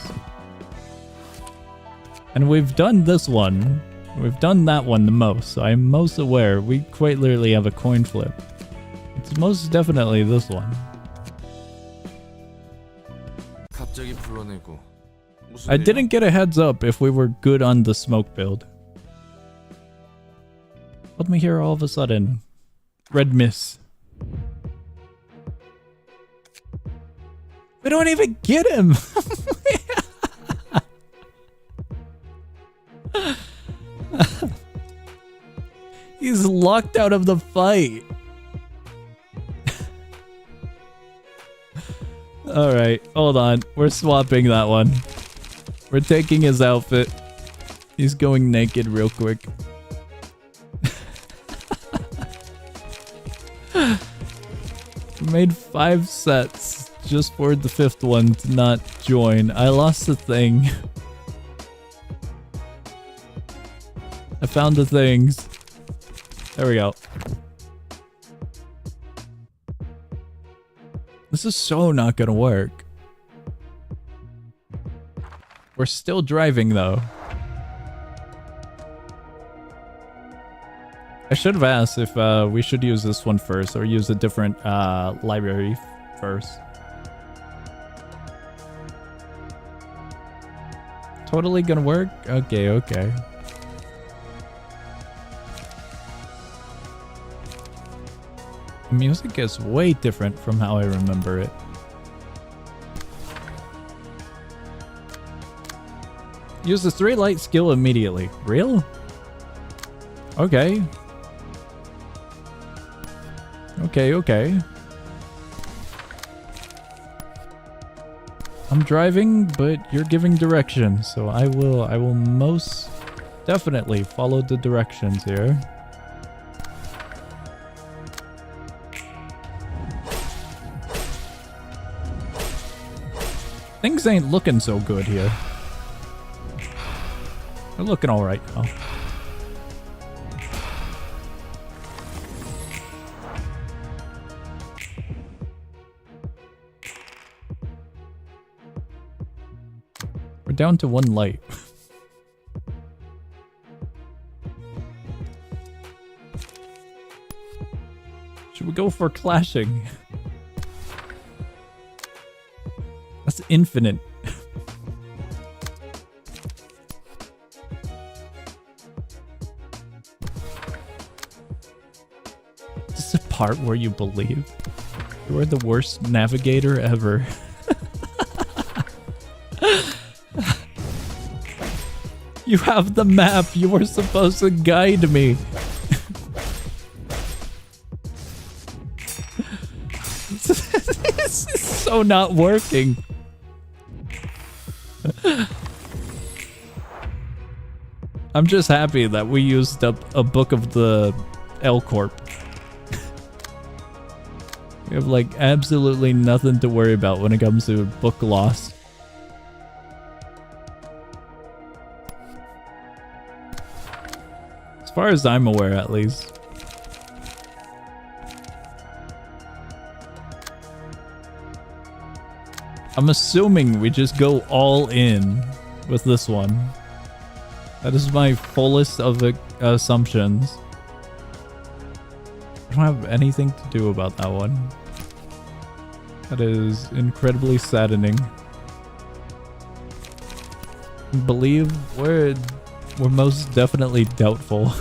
And we've done this one. We've done that one the most, so I'm most aware. We quite literally have a coin flip. It's most definitely this one. I didn't get a heads up if we were good on the smoke build. Let me hear all of a sudden. Red Mist. We don't even get him! He's locked out of the fight. Alright, hold on. We're swapping that one. We're taking his outfit. He's going naked real quick. Made 5 sets just for the 5th one to not join. I lost the thing. I found the things. There we go. This is so not gonna work. We're still driving though. I should have asked if we should use this one first or use a different library first. Totally gonna work? Okay, okay. The music is way different from how I remember it. Use the 3 light skill immediately. Real? Okay. Okay. I'm driving, but you're giving directions, so I will most definitely follow the directions here. Things ain't looking so good here. They're looking alright now. We're down to 1 light. Should we go for clashing? That's infinite. This is a part where you believe you are the worst navigator ever. You have the map. You were supposed to guide me. This is so not working. I'm just happy that we used up a book of the L Corp. We have like absolutely nothing to worry about when it comes to book loss. As far as I'm aware, at least. I'm assuming we just go all in with this one. That is my fullest of assumptions. I don't have anything to do about that one. That is incredibly saddening. I believe we're most definitely doubtful.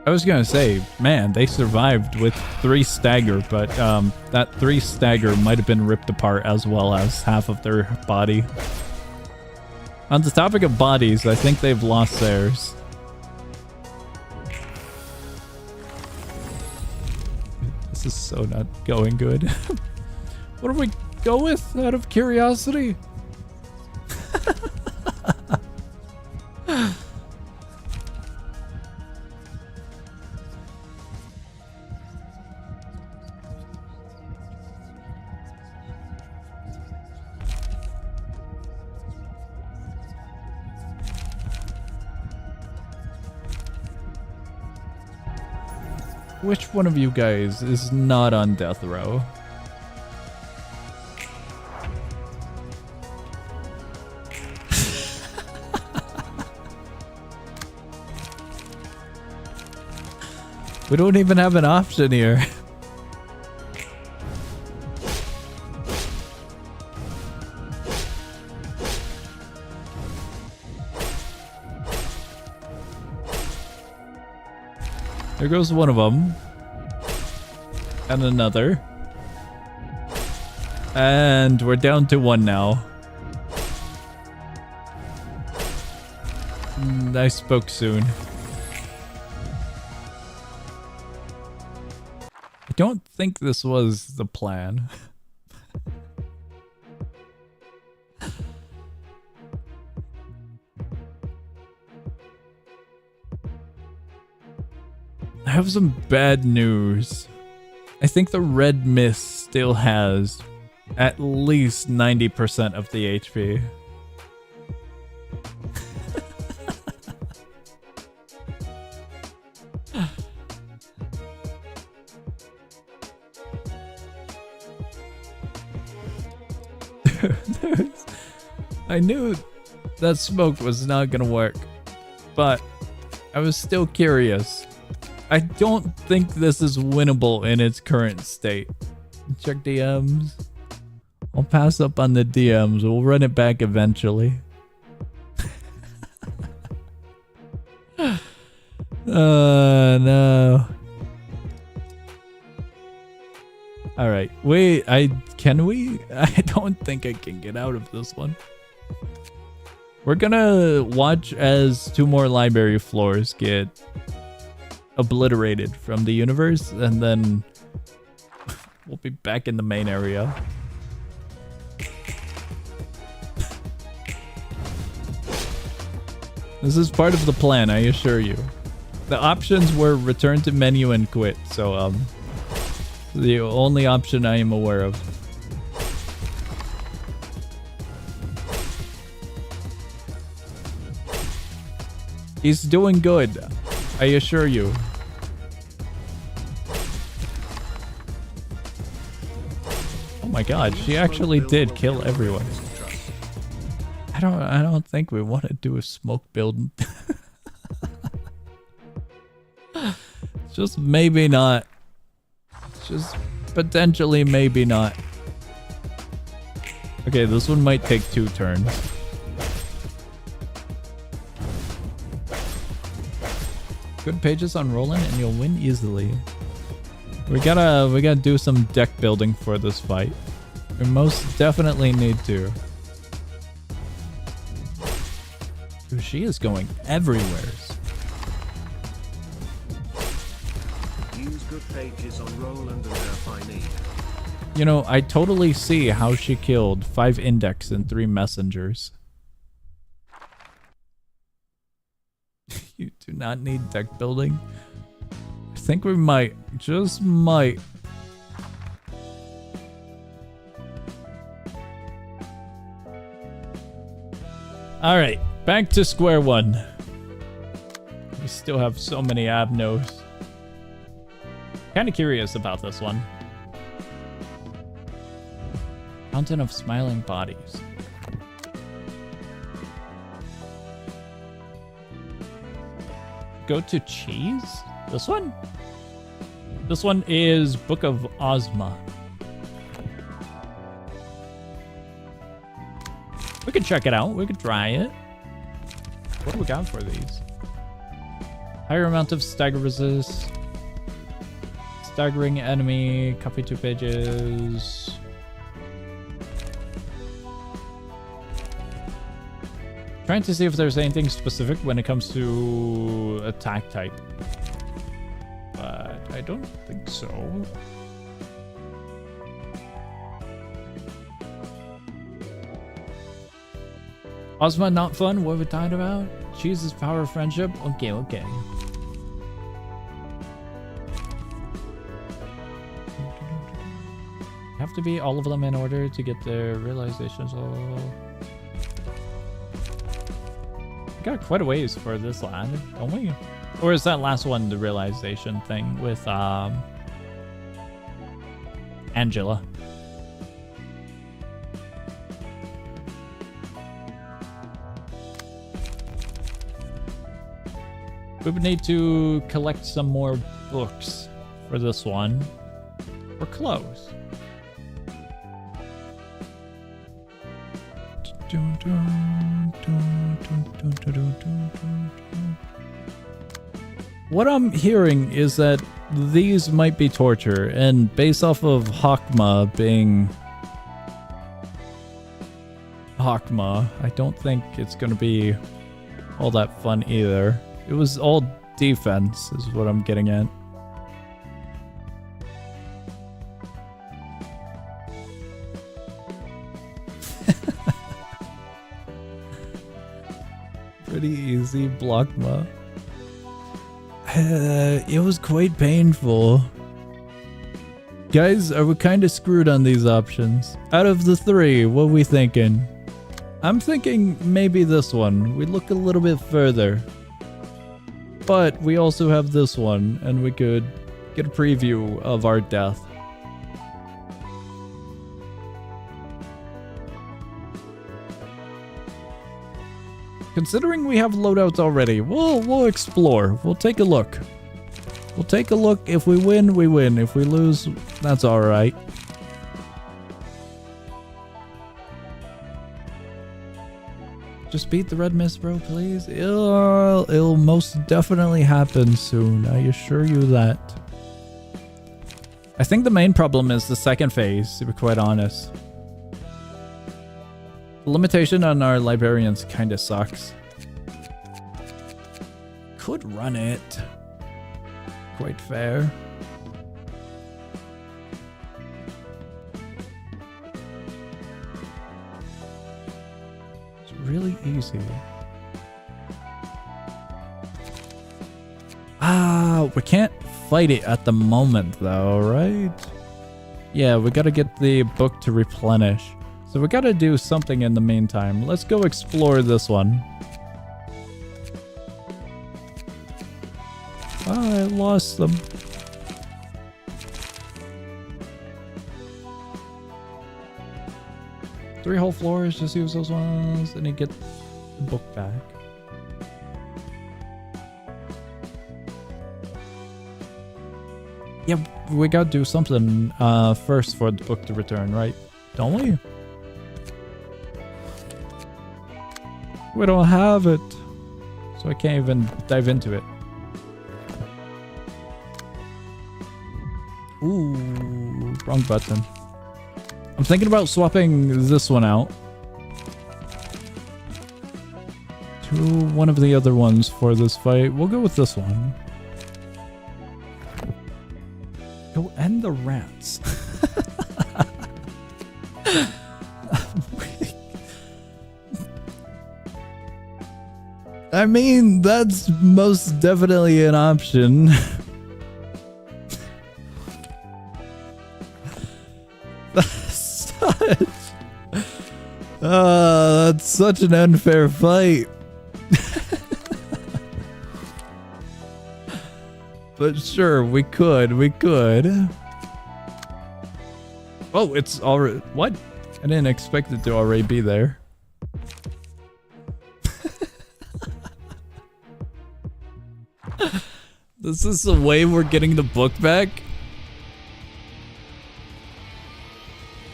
I was gonna say, man, they survived with 3 stagger, but that 3 stagger might have been ripped apart as well as half of their body. On the topic of bodies, I think they've lost theirs. This is so not going good. What do we go with out of curiosity? Which one of you guys is not on death row? We don't even have an option here. There goes one of them. And another. And we're down to 1 now. I spoke soon. I don't think this was the plan. I have some bad news. I think the red mist still has at least 90% of the HP. I knew that smoke was not gonna work, but I was still curious. I don't think this is winnable in its current state. Check DMs. I'll pass up on the DMs. We'll run it back eventually. No. Alright, wait, can we? I don't think I can get out of this one. We're gonna watch as 2 more library floors get obliterated from the universe, and then we'll be back in the main area. This is part of the plan, I assure you. The options were return to menu and quit, so the only option I am aware of. He's doing good, I assure you. Oh my god, she actually did kill everyone. I don't think we want to do a smoke build. Just maybe not. Just potentially maybe not. Okay, this one might take 2 turns. Good pages on Roland and you'll win easily. We gotta do some deck building for this fight. We most definitely need to. Dude, she is going everywhere.
Use good pages on Roland and Earth I need.
You know, I totally see how she killed 5 index and 3 messengers. You do not need deck building. I think we might, just might. Alright, back to square one. We still have so many Abnos. Kind of curious about this one. Fountain of Smiling Bodies. Go to cheese? This one? This one is Book of Ozma. We could check it out. We could try it. What do we got for these? Higher amount of stagger resist. Staggering enemy. Copy 2 pages. Trying to see if there's anything specific when it comes to attack type. But I don't think so. Ozma not fun? What are we talking about? Cheese is power of friendship? Okay, okay. Have to be all of them in order to get their realizations. Got quite a ways for this land, don't we? Or is that last one the realization thing with Angela? We would need to collect some more books for this one. We're close. What I'm hearing is that these might be torture, and based off of Hakma being Hakma, I don't think it's gonna be all that fun either. It was all defense, is what I'm getting at. Pretty easy, Blockma. It was quite painful. Guys, are we kind of screwed on these options? Out of the 3, what are we thinking? I'm thinking maybe this one. We look a little bit further. But we also have this one, and we could get a preview of our death. Considering we have loadouts already, we'll explore. We'll take a look. We'll take a look. If we win, we win. If we lose, that's alright. Just beat the red mist, bro, please. It'll most definitely happen soon. I assure you that. I think the main problem is the second phase, to be quite honest. The limitation on our librarians kind of sucks. Could run it. Quite fair. Really easy. We can't fight it at the moment though, right? Yeah, we gotta get the book to replenish. So we gotta do something in the meantime. Let's go explore this one. I lost them. Three whole floors, just use those ones, and you get the book back. Yeah, we gotta do something first for the book to return, right? Don't we? We don't have it, so I can't even dive into it. Ooh, wrong button. I'm thinking about swapping this one out to one of the other ones for this fight. We'll go with this one. Go end the rats. I mean, that's most definitely an option. That's such an unfair fight. But sure, we could. Oh, it's already... What? I didn't expect it to already be there. This is the way we're getting the book back?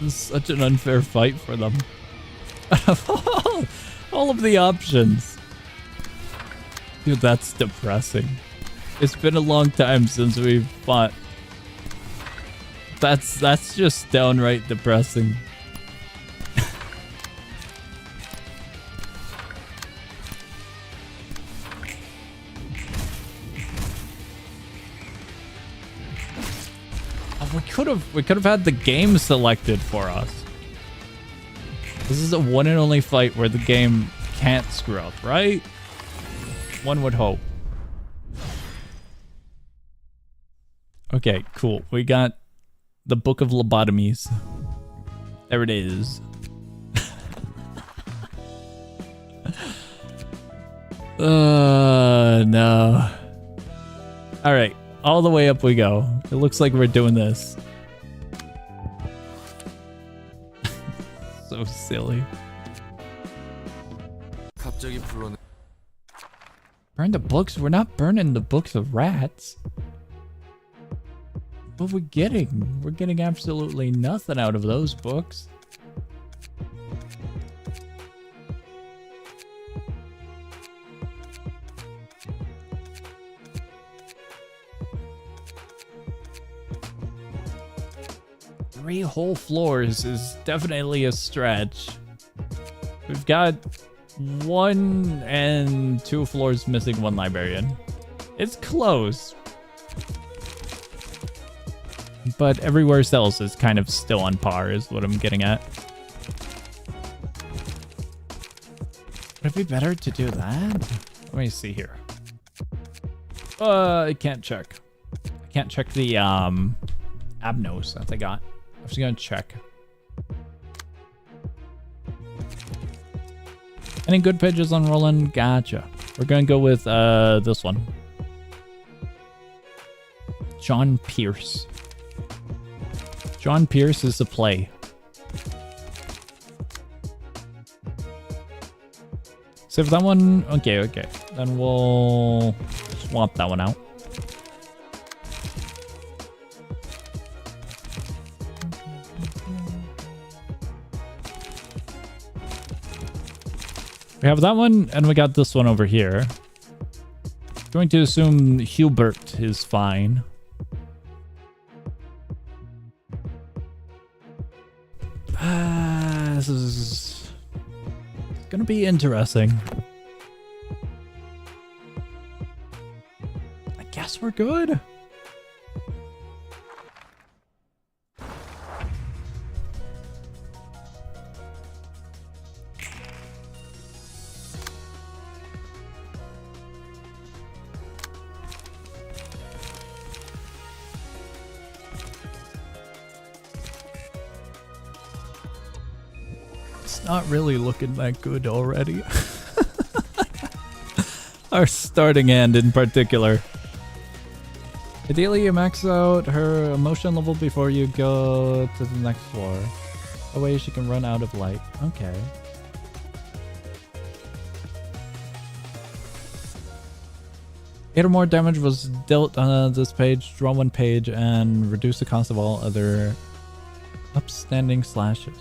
This is such an unfair fight for them. All of the options. Dude, that's depressing. It's been a long time since we've fought. That's just downright depressing. Oh, we could have had the game selected for us. This is a one and only fight where the game can't screw up, right? One would hope. Okay, cool. We got the Book of Lobotomies. There it is. No. All right, all the way up we go. It looks like we're doing this. So silly.
갑자기 불러내.
Burn the books? We're not burning the books of rats. What we're getting? We're getting absolutely nothing out of those books. Three whole floors is definitely a stretch. We've got 1 and 2 floors missing 1 librarian. It's close. But everywhere else is kind of still on par is what I'm getting at. Would it be better to do that? Let me see here. I can't check. I can't check the Abnos that they got. I'm just gonna check. Any good pages on Roland? Gotcha. We're gonna go with this one. John Pierce. John Pierce is the play. Save that one. Okay. Then we'll swap that one out. We have that one, and we got this one over here. Going to assume Hubert is fine. This is gonna be interesting. I guess we're good. Not really looking that good already. Our starting hand in particular. Ideally, you max out her emotion level before you go to the next floor. That way she can run out of light. Okay. Eight or more damage was dealt on this page. Draw one page and reduce the cost of all other upstanding slashes.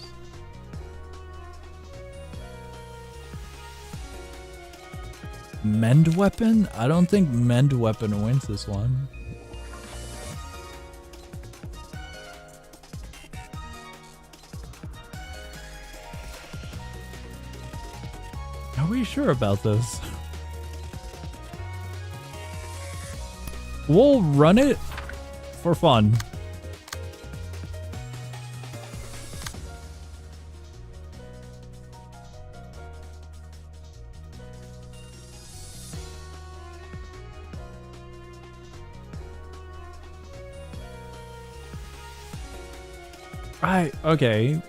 Mend weapon? I don't think mend weapon wins this one. Are we sure about this? We'll run it for fun. Right, okay.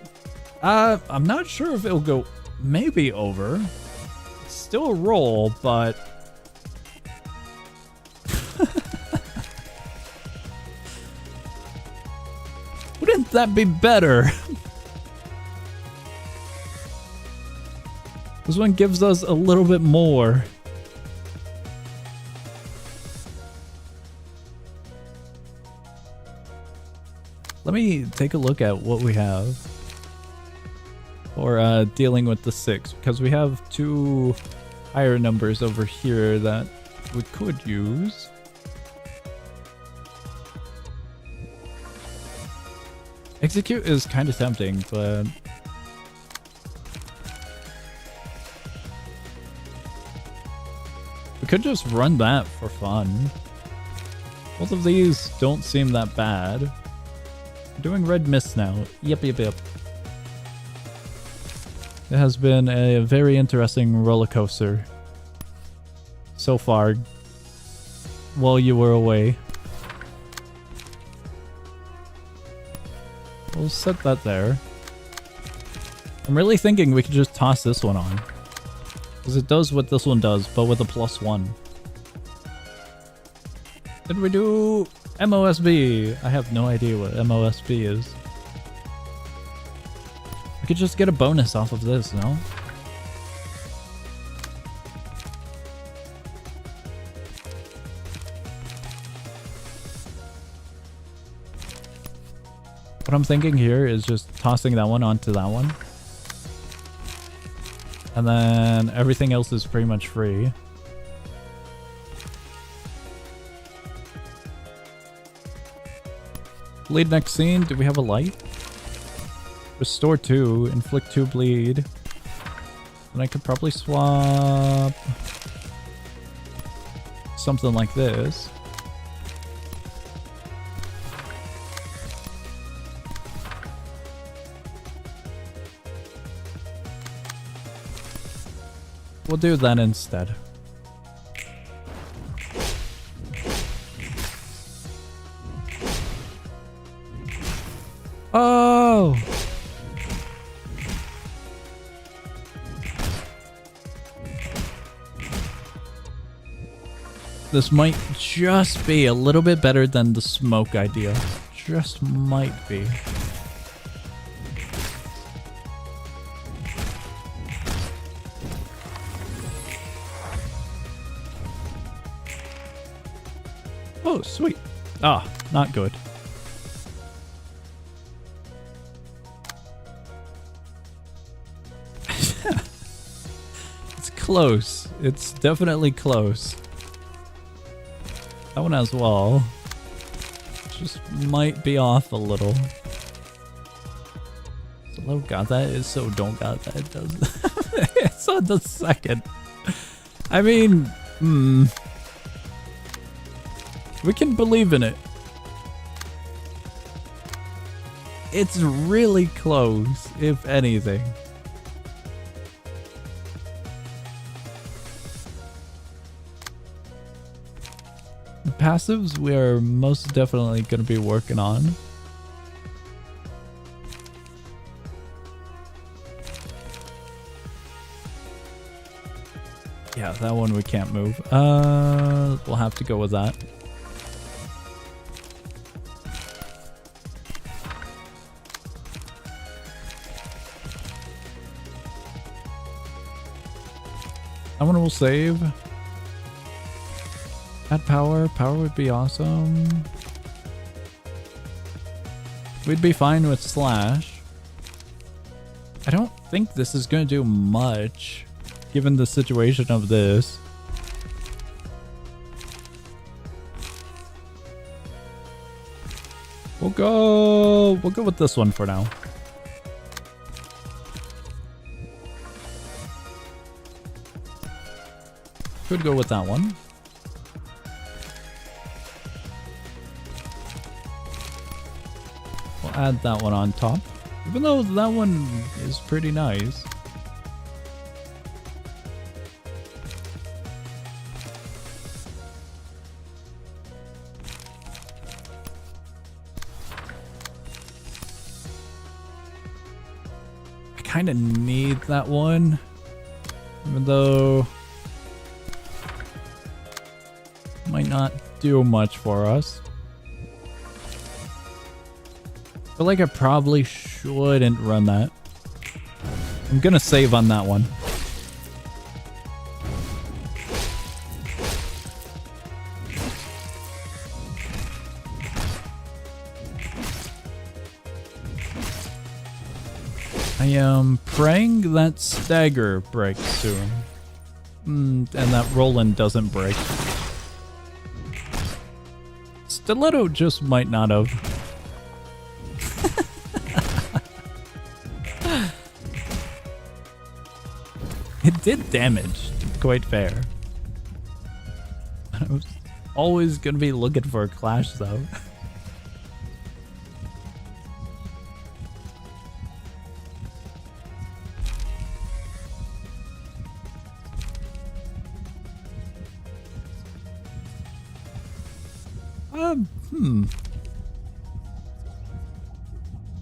I'm not sure if it'll go maybe over. It's still a roll, but wouldn't that be better? This one gives us a little bit more. Let me take a look at what we have for dealing with the 6, because we have 2 higher numbers over here that we could use. Execute is kind of tempting, but we could just run that for fun. Both of these don't seem that bad. Doing red mist now. Yep. It has been a very interesting roller coaster so far while you were away. We'll set that there. I'm really thinking we could just toss this one on, because it does what this one does, but with a +1. Did we do MOSB? I have no idea what MOSB is. I could just get a bonus off of this, no? What I'm thinking here is just tossing that one onto that one. And then everything else is pretty much free. Bleed next scene. Do we have a light? Restore 2. Inflict 2 bleed. And I could probably swap something like this. We'll do that instead. Oh! This might just be a little bit better than the smoke idea. Just might be. Oh, sweet. Ah, not good. It's close. It's definitely close. That one as well. Just might be off a little. So got that is so don't got that. It does. It's on the second. I mean, we can believe in it. It's really close, if anything. The passives we are most definitely going to be working on. Yeah, that one we can't move. We'll have to go with that. That one will save. Add power. Power would be awesome. We'd be fine with slash. I don't think this is going to do much, given the situation of this. We'll go with this one for now. Could go with that one. We'll add that one on top, even though that one is pretty nice. I kind of need that one, even though it might not do much for us. I feel like I probably shouldn't run that. I'm gonna save on that one. I am praying that stagger breaks soon. And that Roland doesn't break. Stiletto just might not have. It did damage, to be quite fair. I was always gonna be looking for a clash though.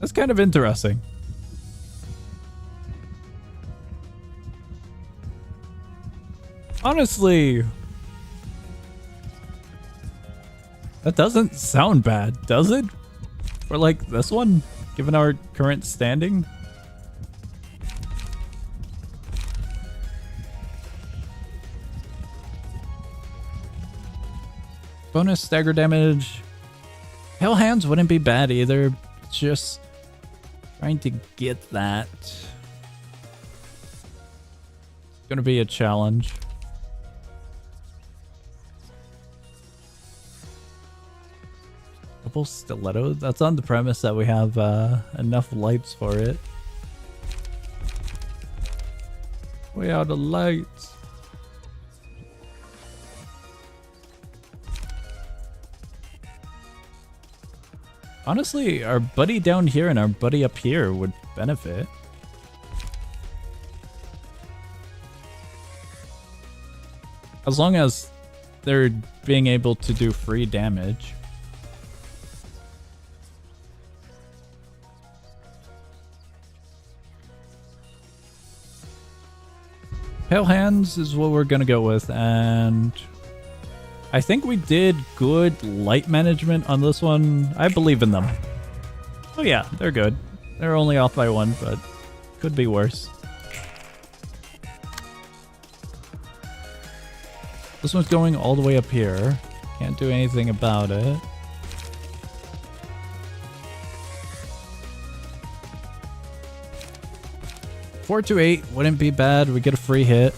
That's kind of interesting. Honestly, that doesn't sound bad, does it? For like this one, given our current standing. Bonus stagger damage. Pale hands wouldn't be bad either. It's just trying to get that. It's gonna be a challenge. Double stiletto? That's on the premise that we have enough lights for it. Way out of lights. Honestly, our buddy down here and our buddy up here would benefit. As long as they're being able to do free damage. Pale hands is what we're gonna go with, and I think we did good light management on this one. I believe in them. Oh yeah, they're good. They're only off by one, but could be worse. This one's going all the way up here. Can't do anything about it. Four to 8 wouldn't be bad. We get a free hit.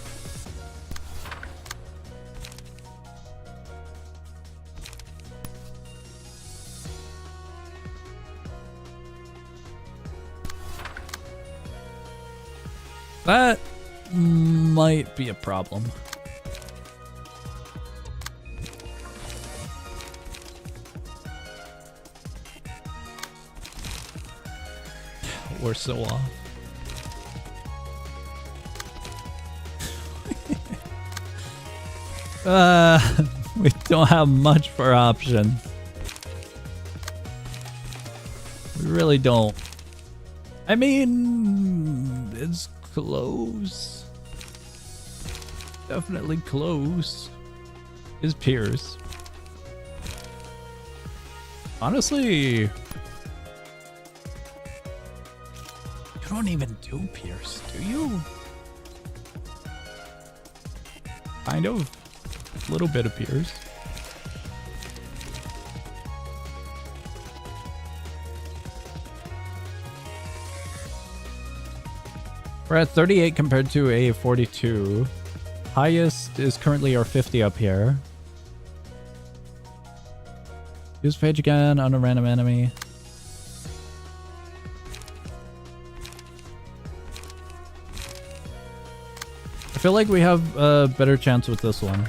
That might be a problem. We're so off. We don't have much for options. We really don't. I mean, it's close. Definitely close. Is Pierce. Honestly, you don't even do Pierce, do you? Kind of. A little bit of Pierce. We're at 38 compared to a 42. Highest is currently our 50 up here. Use page again on a random enemy. I feel like we have a better chance with this one.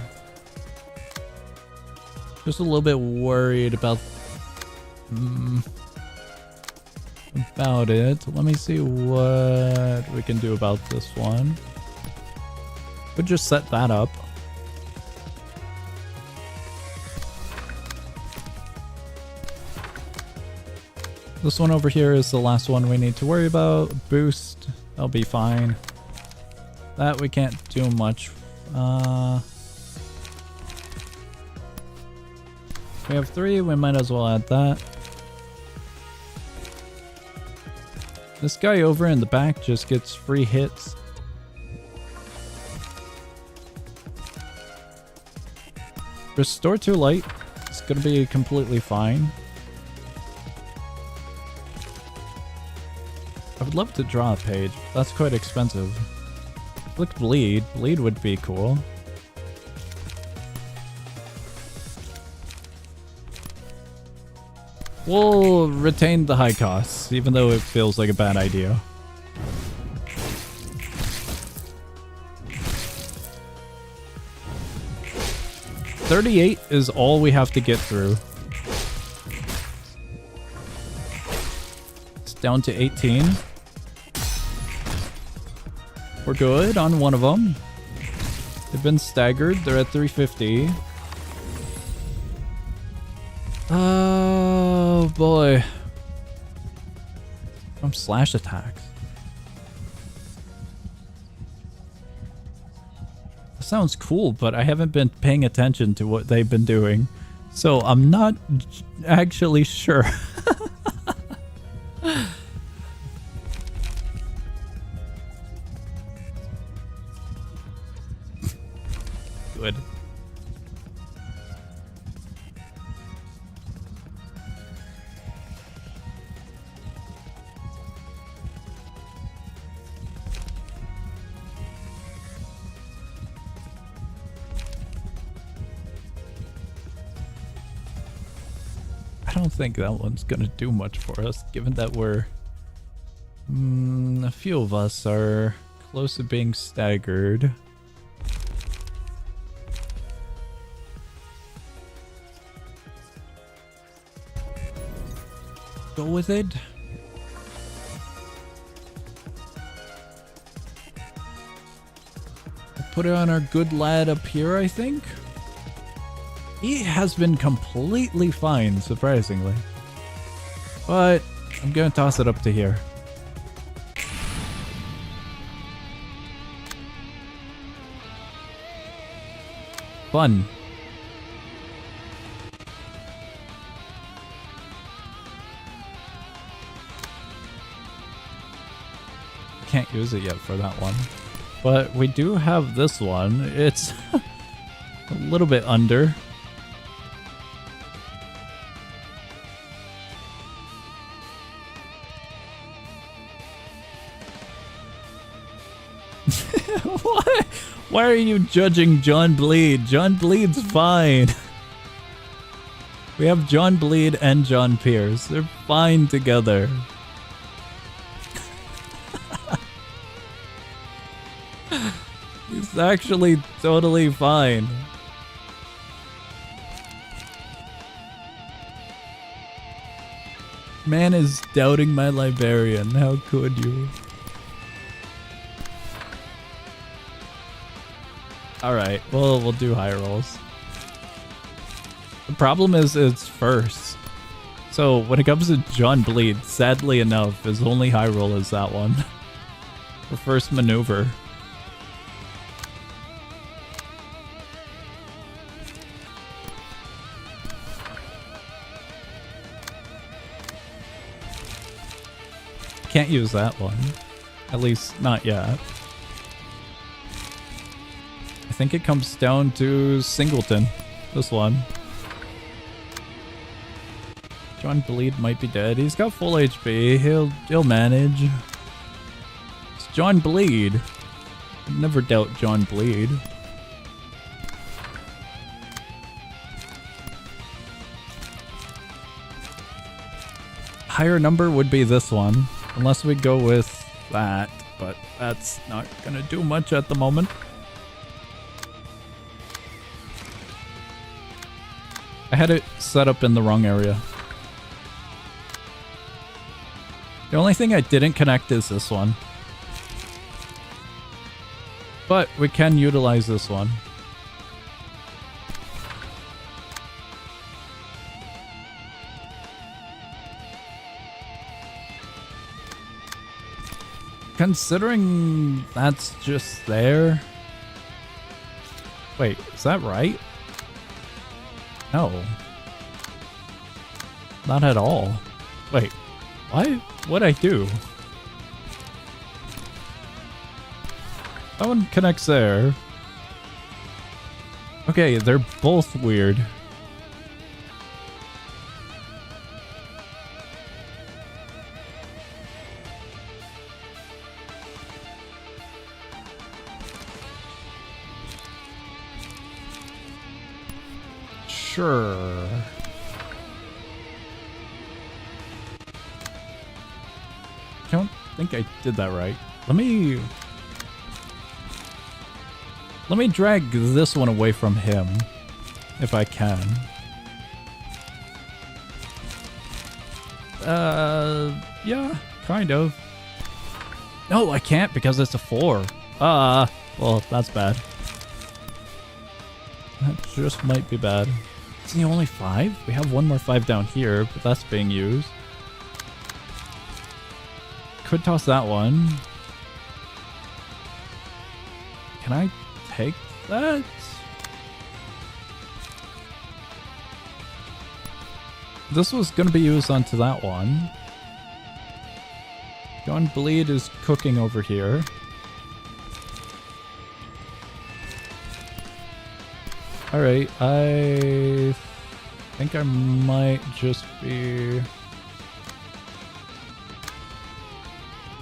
Just a little bit worried about it. Let me see what we can do about this one. Could just set that up. This one over here is the last one we need to worry about. Boost, that'll be fine. That we can't do much. We have 3, we might as well add that. This guy over in the back just gets free hits. Restore to light. It's gonna be completely fine. I would love to draw a page, but that's quite expensive. Click bleed. Bleed would be cool. We'll retain the high costs, even though it feels like a bad idea. $38 is all we have to get through. It's down to 18. We're good on one of them. They've been staggered. They're at 350. Oh boy. From slash attacks. That sounds cool, but I haven't been paying attention to what they've been doing. So I'm not actually sure. Good. I don't think that one's gonna do much for us, given that we're... a few of us are close to being staggered. Go with it. We'll put it on our good lad up here, I think. He has been completely fine, surprisingly. But I'm gonna toss it up to here. Fun. Can't use it yet for that one. But we do have this one. It's a little bit under. What? Why are you judging John Bleed? John Bleed's fine. We have John Bleed and John Pierce. They're fine together. He's actually totally fine. Man is doubting my librarian. How could you? Alright, well, we'll do high rolls. The problem is it's first. So when it comes to John Bleed, sadly enough, his only high roll is that one. The first maneuver. Can't use that one. At least not yet. I think it comes down to Singleton. This one. John Bleed might be dead. He's got full HP. He'll manage. It's John Bleed. I'd never doubt John Bleed. Higher number would be this one. Unless we go with that. But that's not gonna do much at the moment. I had it set up in the wrong area. The only thing I didn't connect is this one. But we can utilize this one. Considering that's just there. Wait, is that right? No. Not at all. Wait, why? What'd I do? That one connects there. Okay, they're both weird. Sure. I don't think I did that right. Let me drag this one away from him, if I can. Yeah, kind of. No, I can't because it's a 4. Well, that's bad. That just might be bad. Isn't he only 5? We have one more 5 down here, but that's being used. Could toss that one. Can I take that? This was going to be used onto that one. John Bleed is cooking over here. Alright, I think I might just be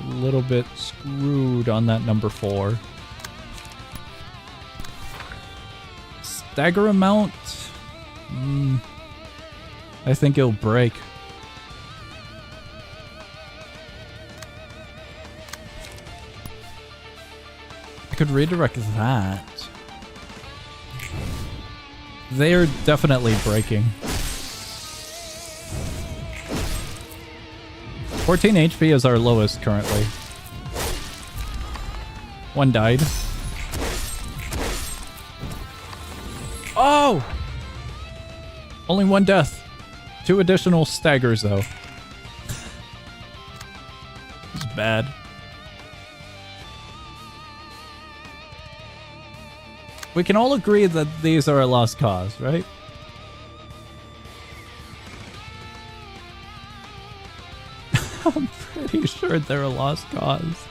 a little bit screwed on that number 4. Stagger amount? I think it'll break. I could redirect that. They are definitely breaking. 14 HP is our lowest currently. One died. Oh! Only one death. 2 additional staggers though. It's bad. We can all agree that these are a lost cause, right? I'm pretty sure they're a lost cause.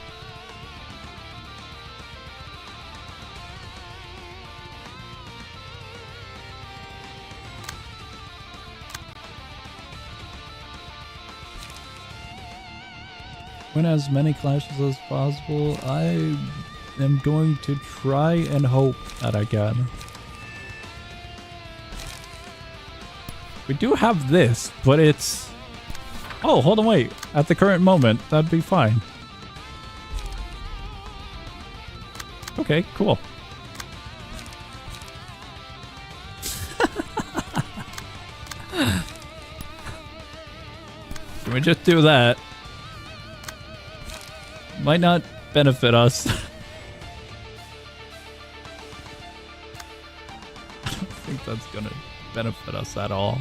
Win as many clashes as possible. I am going to try and hope that I can. We do have this, but it's... Oh, hold on, wait. At the current moment, that'd be fine. Okay, cool. Can we just do that? Might not benefit us. I don't think that's gonna benefit us at all.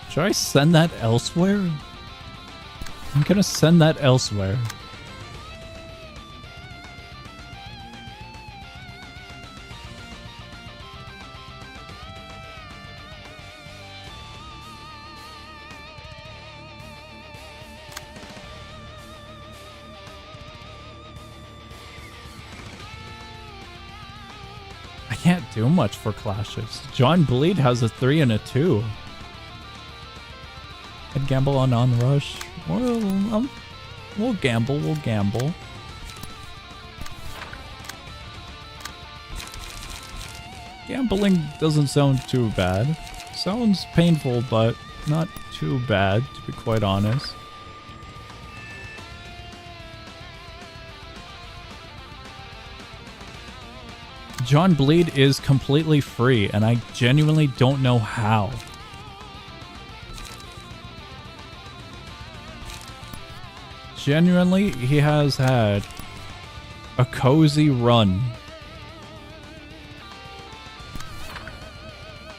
Should I send that elsewhere? I'm gonna send that elsewhere. I can't do much for clashes. John Bleed has a 3 and a 2. I'd gamble on Onrush. Well, we'll gamble, we'll gamble. Gambling doesn't sound too bad. Sounds painful, but not too bad, to be quite honest. John Bleed is completely free, and I genuinely don't know how. Genuinely, he has had a cozy run.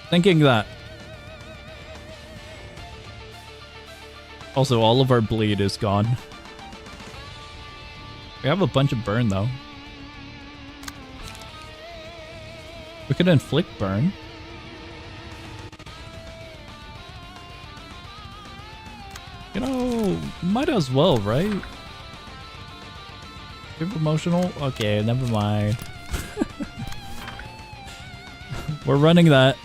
Thinking that. Also, all of our bleed is gone. We have a bunch of burn, though. We could inflict burn. You know, might as well, right? Give emotional? Okay, never mind. We're running that.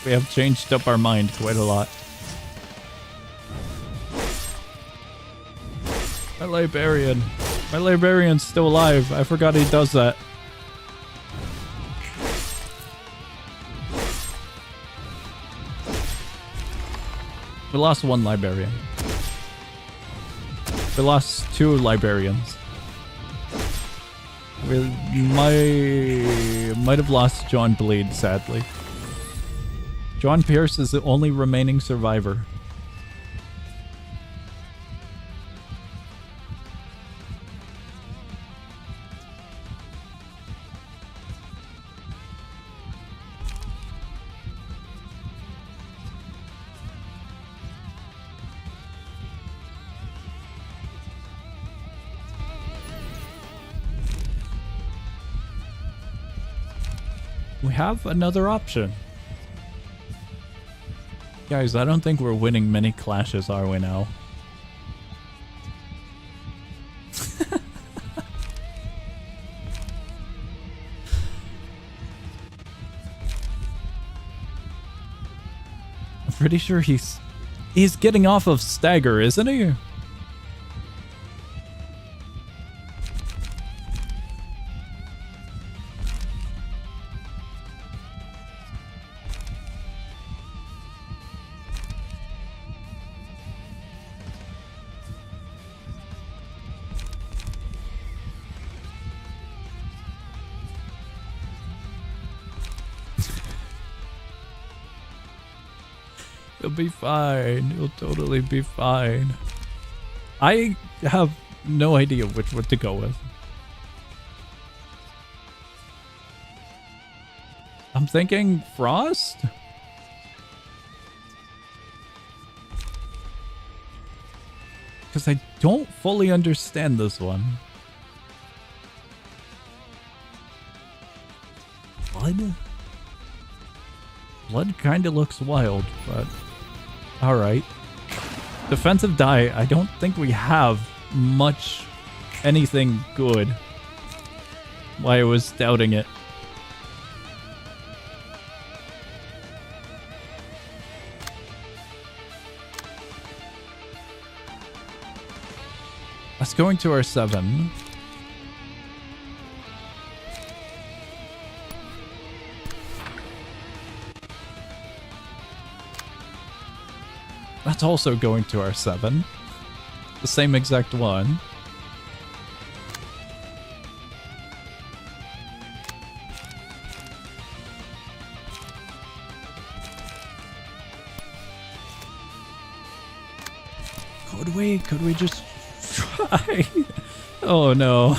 We have changed up our mind quite a lot. My Librarian. My Librarian's still alive. I forgot he does that. We lost one Librarian. We lost 2 Librarians. We might have lost John Bleed, sadly. John Pierce is the only remaining survivor. We have another option. Guys, I don't think we're winning many clashes, are we now? I'm pretty sure he's getting off of Stagger, isn't he? He'll be fine. He'll totally be fine. I have no idea which one to go with. I'm thinking Frost? Because I don't fully understand this one. Blood? Blood kind of looks wild, but alright. Defensive die, I don't think we have much anything good. Why I was doubting it. Let's go into our 7. That's also going to our 7. The same exact one. Could we just try? Oh no.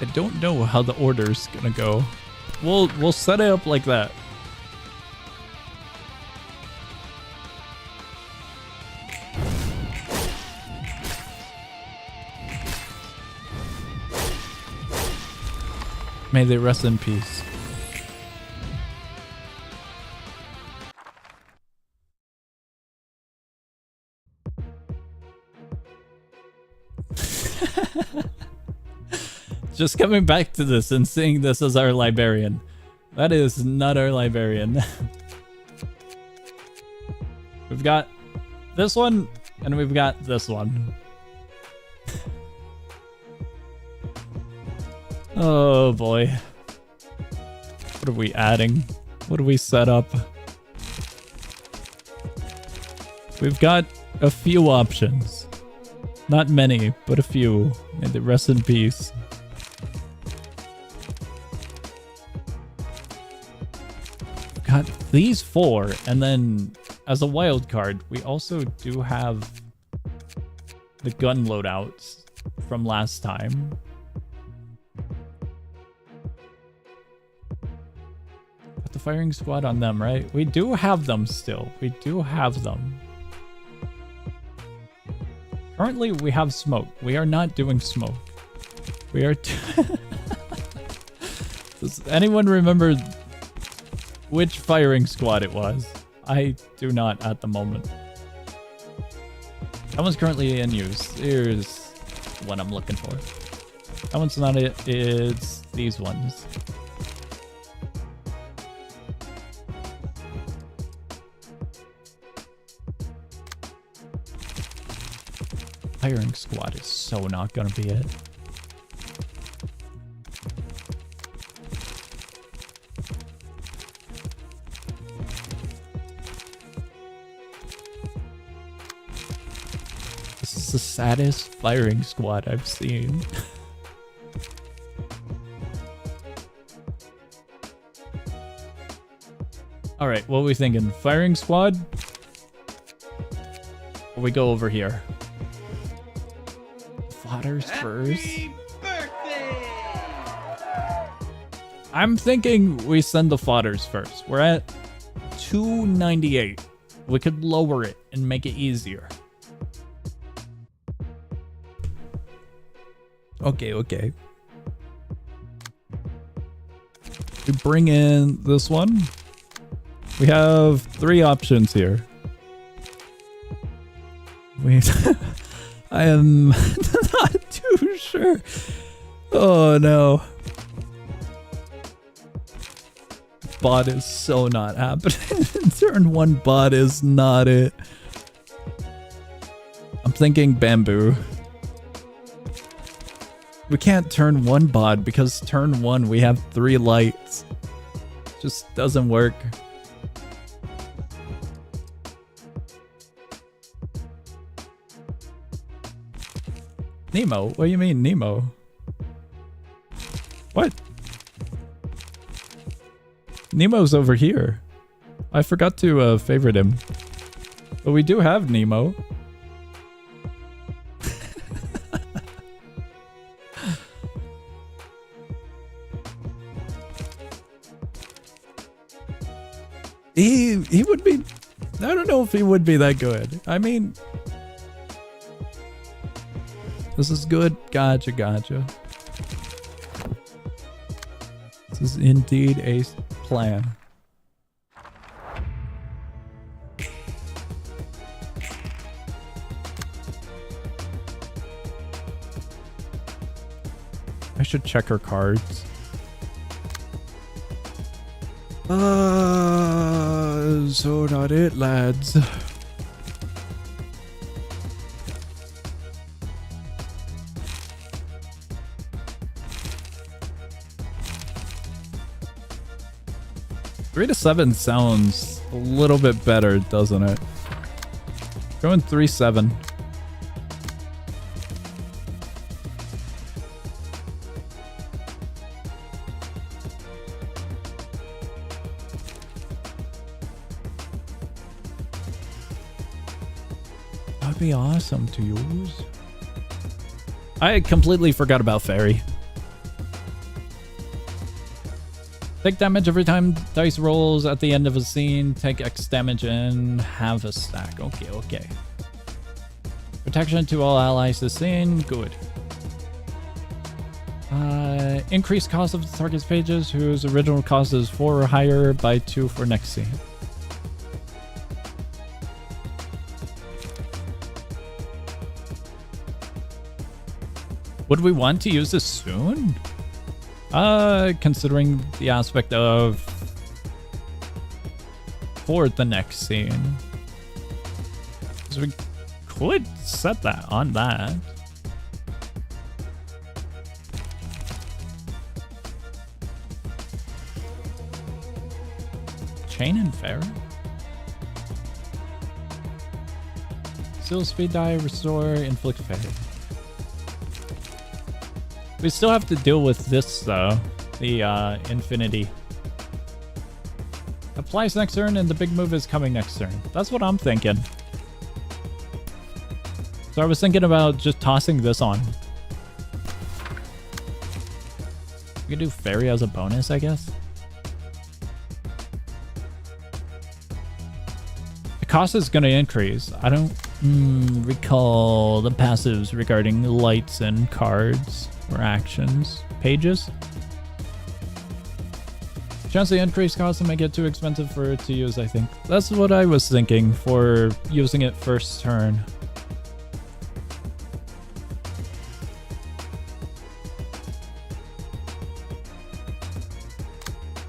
I don't know how the order's gonna go. We'll set it up like that. May they rest in peace. Just coming back to this and seeing this as our librarian. That is not our librarian. We've got this one, and we've got this one. Oh boy. What are we adding? What do we set up? We've got a few options. Not many, but a few. May they rest in peace. Got these 4, and then as a wild card, we also do have the gun loadouts from last time. Put the firing squad on them, right? We do have them still. We do have them. Currently, we have smoke. We are not doing smoke. We are... Does anyone remember which firing squad it was? I do not at the moment. That one's currently in use. Here's what I'm looking for. That one's not it. It's these ones. Firing squad is so not gonna be it. This is the saddest firing squad I've seen. Alright, what are we thinking? Firing squad? Or we go over here? Fodders first? I'm thinking we send the fodders first. We're at 298. We could lower it and make it easier. Okay. We bring in this one. We have 3 options here. I am not too sure. Oh no. Bot is so not happening. Turn 1 bot is not it. I'm thinking bamboo. We can't turn 1 bot because turn 1 we have 3 lights. Just doesn't work. Nemo? What do you mean, Nemo? What? Nemo's over here. I forgot to favorite him. But we do have Nemo. He would be... I don't know if he would be that good. I mean... This is good. Gotcha. This is indeed a plan. I should check her cards. So not it, lads. 3 to 7 sounds a little bit better, doesn't it? Going 3-7. That'd be awesome to use. I completely forgot about Fairy. Take damage every time dice rolls at the end of a scene. Take X damage and have a stack. Okay, okay. Protection to all allies this scene. Good. Increase cost of the target's pages whose original cost is 4 or higher by 2 for next scene. Would we want to use this soon? Considering the aspect of for the next scene. So we could set that on that. Chain and Fair. Seal speed die, restore, inflict fade. We still have to deal with this though, the infinity. Applies next turn and the big move is coming next turn. That's what I'm thinking. So I was thinking about just tossing this on. We could do Fairy as a bonus, I guess. The cost is going to increase. I don't recall the passives regarding lights and cards. Or actions. Pages. Chance the increased cost and may get too expensive for it to use, I think. That's what I was thinking for using it first turn.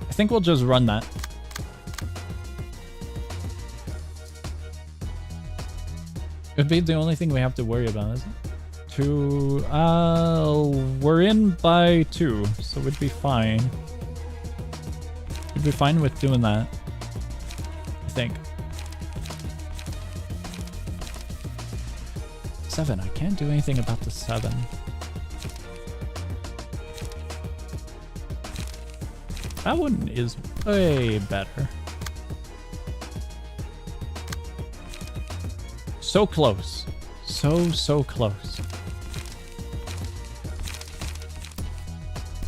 I think we'll just run that. It'd be the only thing we have to worry about, isn't it? We're in by 2, so we'd be fine. We'd be fine with doing that, I think. 7, I can't do anything about the 7. That one is way better. So close. So close.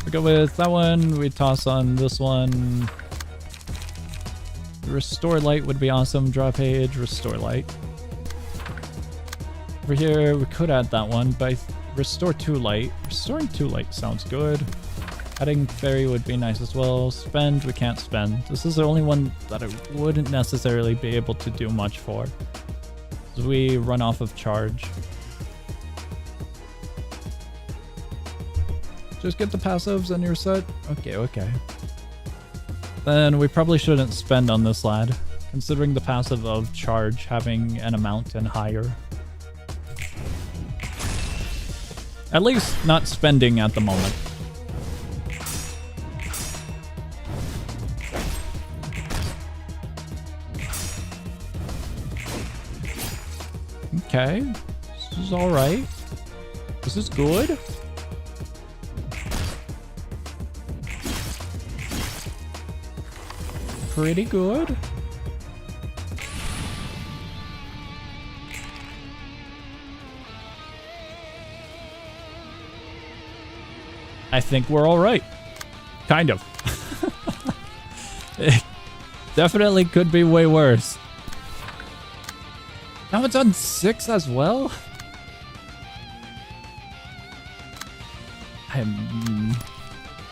We go with that one. We toss on this one. Restore light would be awesome. Draw page, restore light. Over here, we could add that one, but restore 2 light. Restoring 2 light sounds good. Adding Fairy would be nice as well. Spend, we can't spend. This is the only one that I wouldn't necessarily be able to do much for. As we run off of charge. Just get the passives and you're set. Okay, okay. Then we probably shouldn't spend on this lad, considering the passive of charge having an amount and higher. At least not spending at the moment. Okay, this is alright. This is good. Pretty good. I think we're all right. Kind of. It definitely could be way worse. Now it's on 6 as well? I'm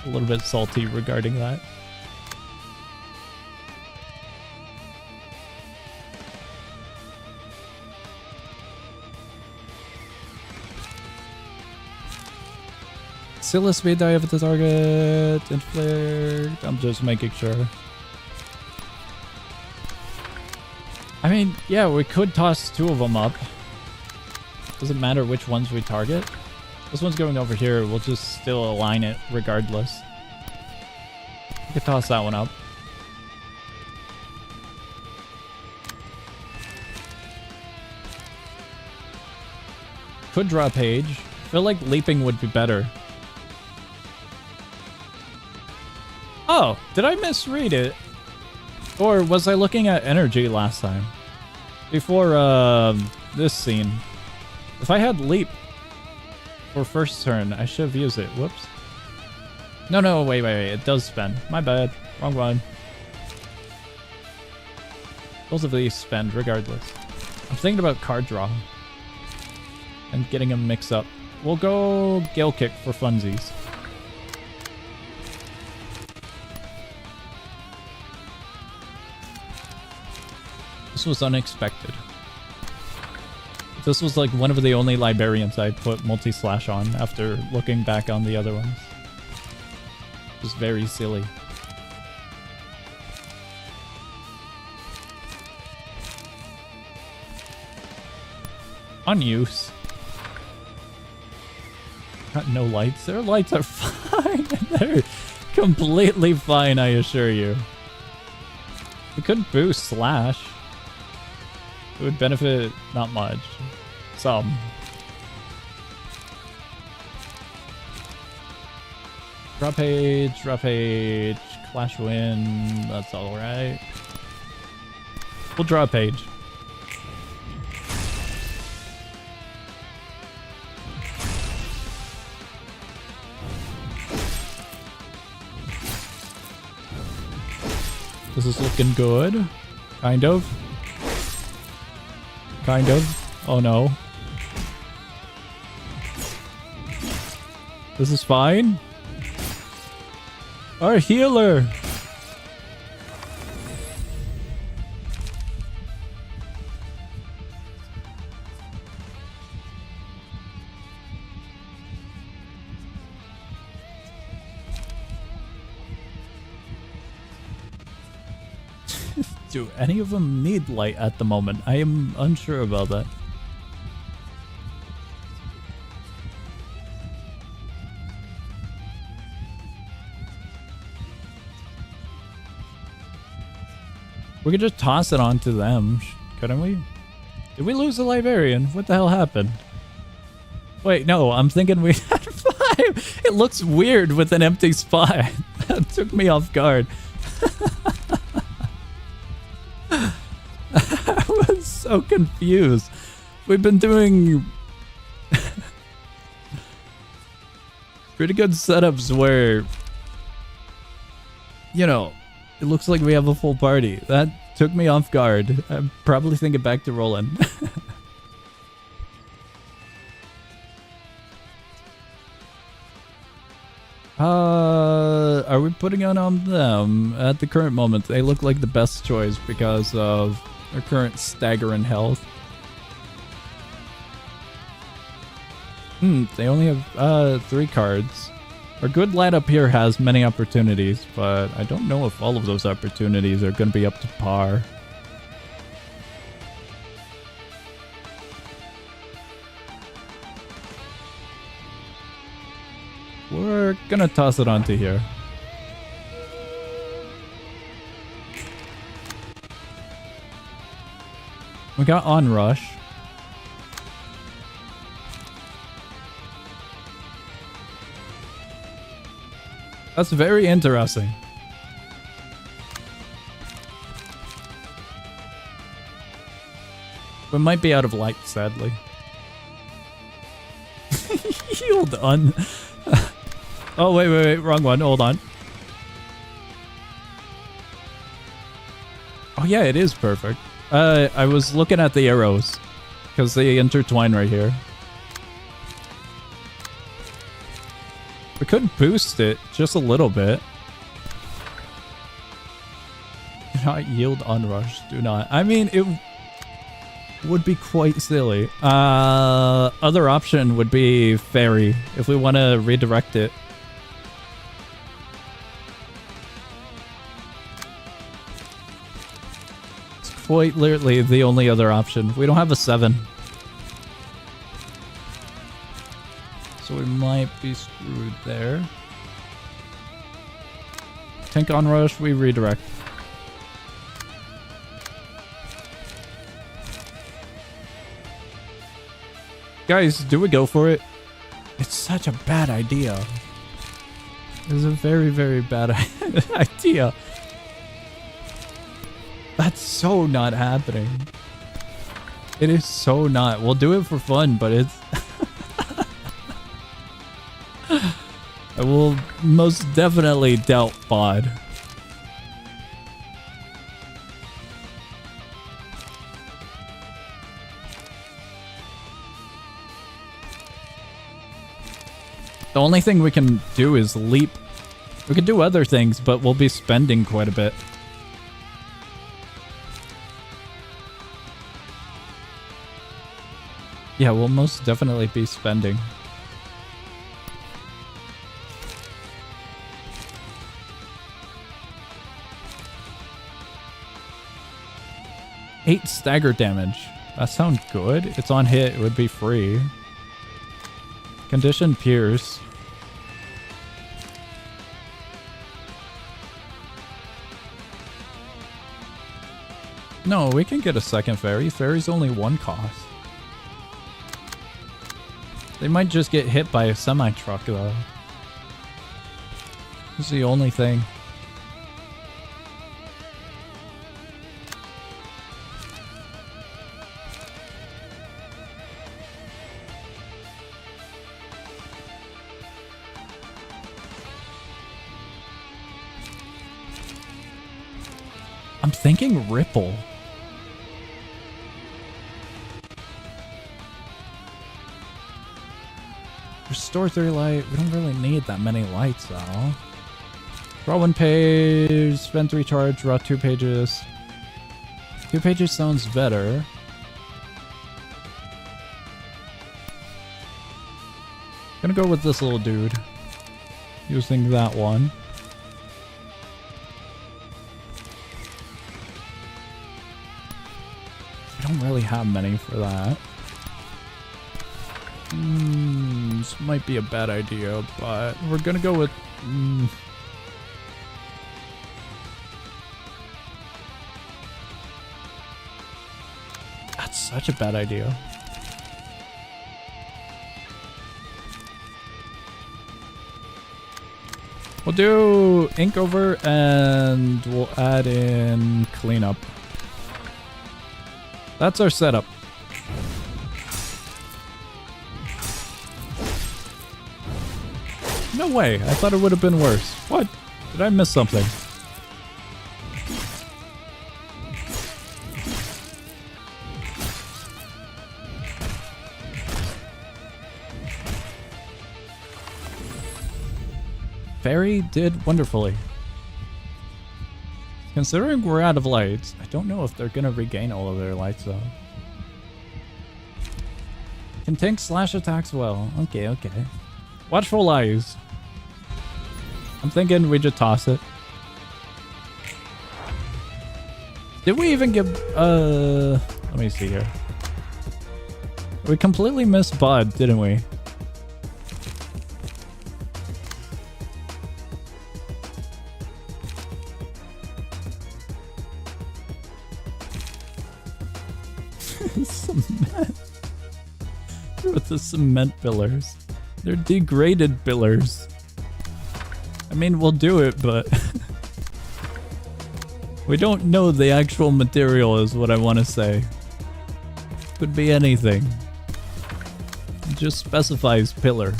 a little bit salty regarding that. Seal speed die of the target. Inflict. I'm just making sure. I mean, yeah, we could toss 2 of them up. Doesn't matter which ones we target. This one's going over here. We'll just still align it regardless. We could toss that one up. Could draw a page. Feel like leaping would be better. Oh, did I misread it? Or was I looking at energy last time? Before this scene. If I had leap for first turn, I should have used it. Whoops. No, wait. It does spend. My bad. Wrong one. Both of these spend regardless. I'm thinking about card draw. And getting them mixed up. We'll go Gale Kick for funsies. This was unexpected. This was like one of the only librarians I put multi-slash on after looking back on the other ones. It was very silly. Unuse. Got no lights. Their lights are fine. They're completely fine, I assure you. We could boost slash. It would benefit not much. Some. Draw page, clash win, that's alright. We'll draw a page. This is looking good. Kind of. Oh no. This is fine. Our healer. Do any of them need light at the moment? I am unsure about that. We could just toss it on to them, couldn't we? Did we lose the librarian? What the hell happened? Wait, no, I'm thinking we had 5. It looks weird with an empty spot. That took me off guard. I was so confused. We've been doing pretty good setups where, you know, it looks like we have a full party. That took me off guard. I'm probably thinking back to Roland. Are we putting it on them? At the current moment, they look like the best choice because of their current staggering health. They only have 3 cards. Our good lad up here has many opportunities, but I don't know if all of those opportunities are going to be up to par. We're gonna toss it onto here. We got Onrush. That's very interesting. We might be out of light, sadly. Healed on. Oh, wait, wrong one. Hold on. Oh, yeah, it is perfect. I was looking at the arrows because they intertwine right here. We could boost it just a little bit. Do not yield Onrush. Do not. I mean, it would be quite silly. Other option would be Fairy if we want to redirect it. It's quite literally the only other option. We don't have a 7. So we might be screwed there. Tank Onrush, we redirect. Guys, do we go for it? It's such a bad idea. It's a very, very bad idea. That's so not happening. It is so not. We'll do it for fun, but it's... I will most definitely doubt bod. The only thing we can do is leap. We can do other things, but we'll be spending quite a bit. Yeah, we'll most definitely be spending. Eight stagger damage. That sounds good. It's on hit. It would be free. Condition pierce. No, we can get a second fairy. Fairy's only one cost. They might just get hit by a semi-truck, though. This is the only thing. I'm thinking Ripple. Restore 3 light. We don't really need that many lights, though. Draw 1 page, spend 3 charge, draw 2 pages. 2 pages sounds better. Gonna go with this little dude. Using that one. I don't really have many for that. This might be a bad idea, but we're gonna go with... That's such a bad idea. We'll do ink over and we'll add in cleanup. That's our setup. No way. I thought it would have been worse. What? Did I miss something? Fairy did wonderfully. Considering we're out of lights, I don't know if they're gonna regain all of their lights though. Can tank slash attacks well. Okay, okay. Watchful eyes. I'm thinking we just toss it. Did we even give let me see here. We completely missed Bud, didn't we? Cement. With the cement pillars. They're degraded pillars. I mean, we'll do it, but... we don't know the actual material is what I want to say. Could be anything. It just specifies pillar.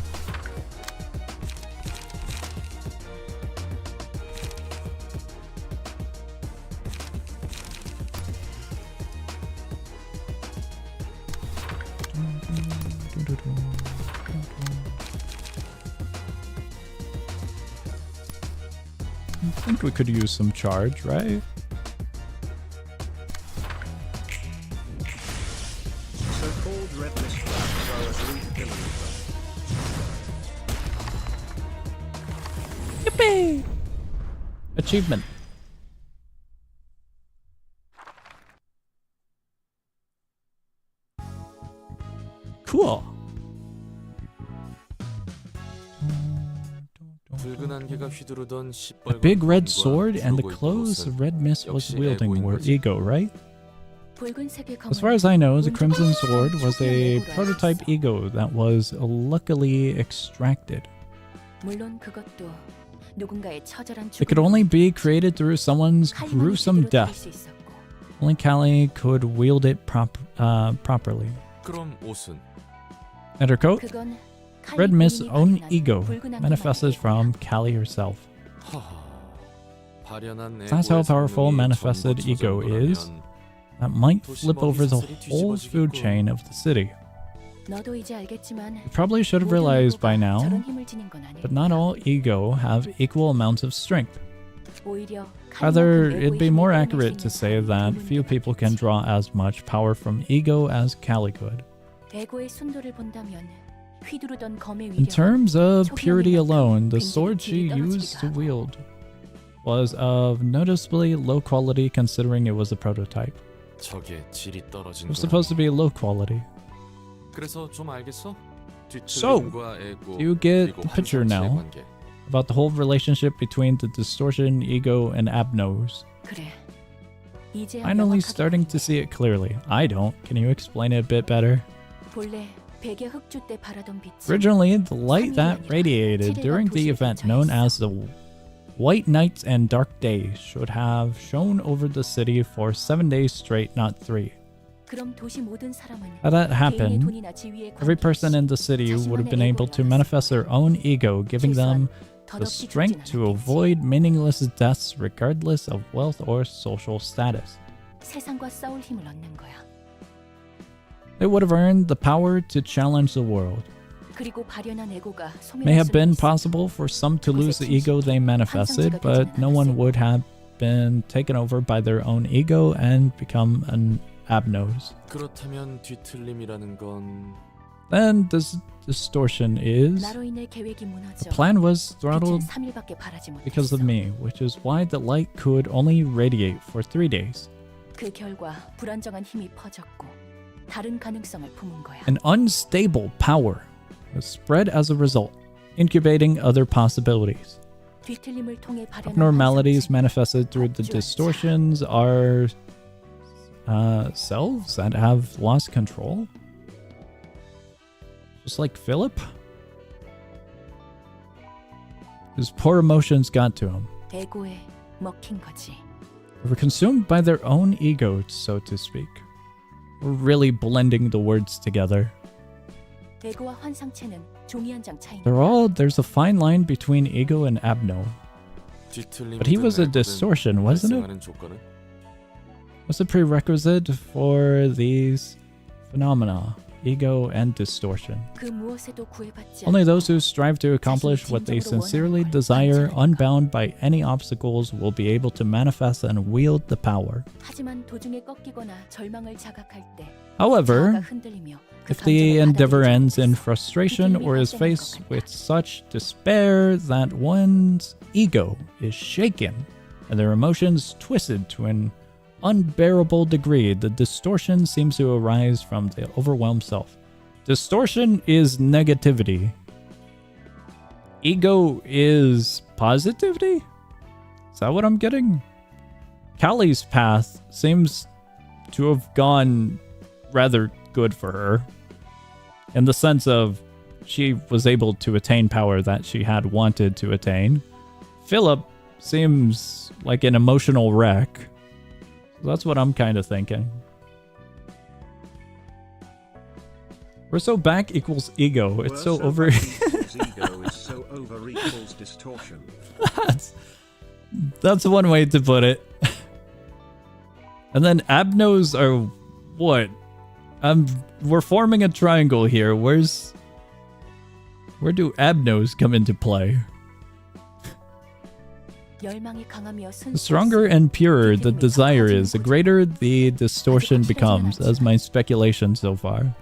I think we could use some charge, right?
So-called red mist flags are as weak pillars.
Yippee! Achievement. Cool. A big red sword and the clothes the red mist was wielding were ego, right? As far as I know, the Crimson Sword was a prototype ego that was luckily extracted. It could only be created through someone's gruesome death. Only Callie could wield it properly.
그럼 옷은?
And her coat? Red Mist's own ego manifested from Callie herself. That's how powerful manifested ego is. That might flip over the whole food chain of the city. You probably should have realized by now, but not all ego have equal amounts of strength. Rather, it'd be more accurate to say that few people can draw as much power from ego as Callie could. In terms of purity alone, the sword she used to wield was of noticeably low quality considering it was a prototype. It was supposed to be low quality. So, do you get the picture now about the whole relationship between the distortion, ego, and Abnos? Finally starting to see it clearly. I don't. Can you explain it a bit better? Originally, the light that radiated during the event known as the White Nights and Dark Days should have shone over the city for 7 days straight, not 3. Had that happened, every person in the city would have been able to manifest their own ego, giving them the strength to avoid meaningless deaths regardless of wealth or social status. They would have earned the power to challenge the world. May have been possible for some to lose the ego they manifested, but no one would have been taken over by their own ego and become an Abnos. Then this distortion is the plan was throttled because of me, which is why the light could only radiate for 3 days. An unstable power was spread as a result, incubating other possibilities. Abnormalities manifested through the distortions are selves that have lost control? Just like Philip? His poor emotions got to him. They were consumed by their own ego, so to speak. We're really blending the words together. There's a fine line between ego and Abno. But he was a distortion, wasn't it? What's the prerequisite for these phenomena, ego and distortion? Only those who strive to accomplish what they sincerely desire, unbound by any obstacles, will be able to manifest and wield the power. However, if the endeavor ends in frustration or is faced with such despair that one's ego is shaken and their emotions twisted to an unbearable degree, the distortion seems to arise from the overwhelmed self. Distortion is negativity. Ego is positivity? Is that what I'm getting? Callie's path seems to have gone rather good for her, in the sense of she was able to attain power that she had wanted to attain. Philip seems like an emotional wreck. That's what I'm kind of thinking. We're so back equals ego. It's so over.
Ego is so over equals distortion.
That's one way to put it. And then Abnos are what? We're forming a triangle here. Where do Abnos come into play? The stronger and purer the desire is, the greater the distortion becomes, as my speculation so far.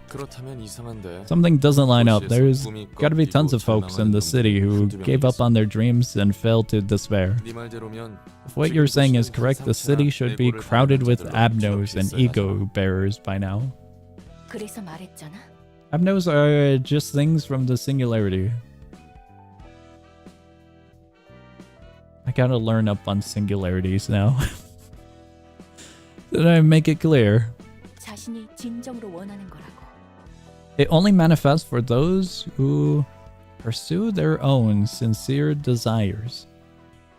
Something doesn't line up. There's gotta be tons of folks in the city who gave up on their dreams and fell to despair. If what you're saying is correct, the city should be crowded with Abnos and ego bearers by now. Abnos are just things from the singularity. I gotta learn up on singularities now. Did I make it clear?
자신이 진정으로 원하는 거라고.
It only manifests for those who pursue their own sincere desires.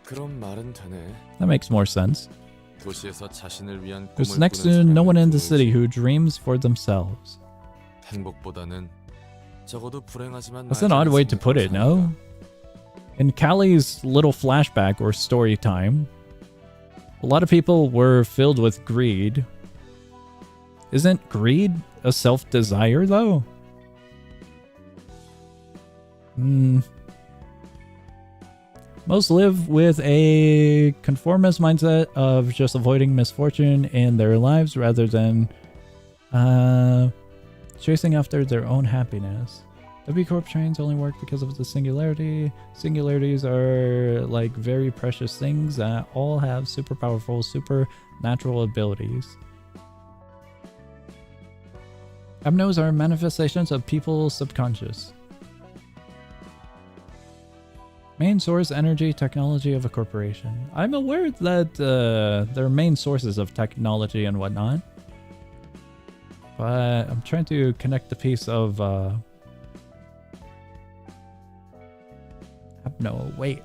그런 말은 되네.
That makes more sense.
도시에서 자신을 위한 꿈을
There's next to
꾸는
no one in the
사람은
city
드물지.
who dreams for themselves.
행복보다는 적어도 불행하지만
That's an odd way to put it, no? In Callie's little flashback or story time, a lot of people were filled with greed. Isn't greed a self-desire, though? Most live with a conformist mindset of just avoiding misfortune in their lives rather than chasing after their own happiness. W Corp trains only work because of the singularity. Singularities are like very precious things that all have super powerful, supernatural abilities. Abnos are manifestations of people's subconscious. Main source, energy, technology of a corporation. I'm aware that there are main sources of technology and whatnot. But I'm trying to connect the piece of... Abno, wait.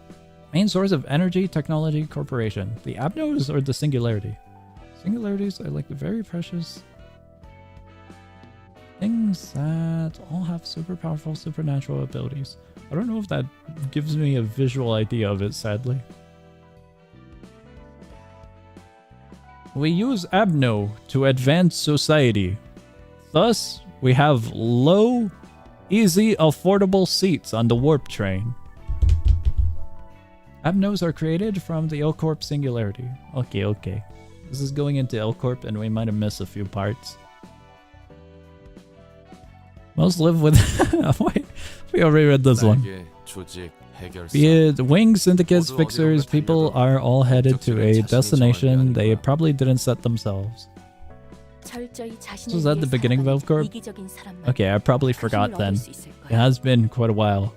Main source of energy, technology, corporation. The Abnos or the singularity? Singularities are like the very precious things that all have super powerful, supernatural abilities. I don't know if that gives me a visual idea of it, sadly. We use Abno to advance society. Thus, we have low, easy, affordable seats on the warp train. Abnos are created from the L-Corp singularity. Okay. This is going into L-Corp and we might have missed a few parts. Most live with... Wait, we already read this one. Be it wings, syndicates, fixers, people are all headed to a destination they probably didn't set themselves. So was that the beginning of L-Corp? Okay, I probably forgot then. It has been quite a while.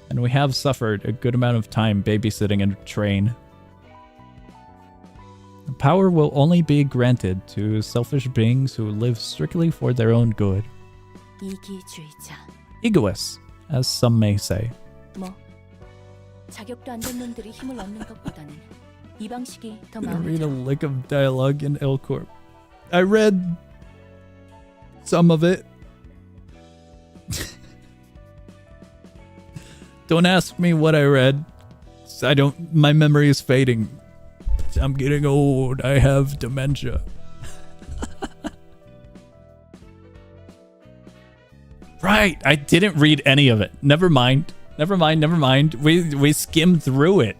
And we have suffered a good amount of time babysitting a train. Power will only be granted to selfish beings who live strictly for their own good. Egoists, as some may say.
자격도 안 된 놈들이 힘을 얻는 것보다는 이 방식이 더
I
마음에
read a
들어.
lick of dialogue in L-Corp. I read some of it. Don't ask me what I read. My memory is fading. I'm getting old. I have dementia. Right, I didn't read any of it. Never mind. We skimmed through it.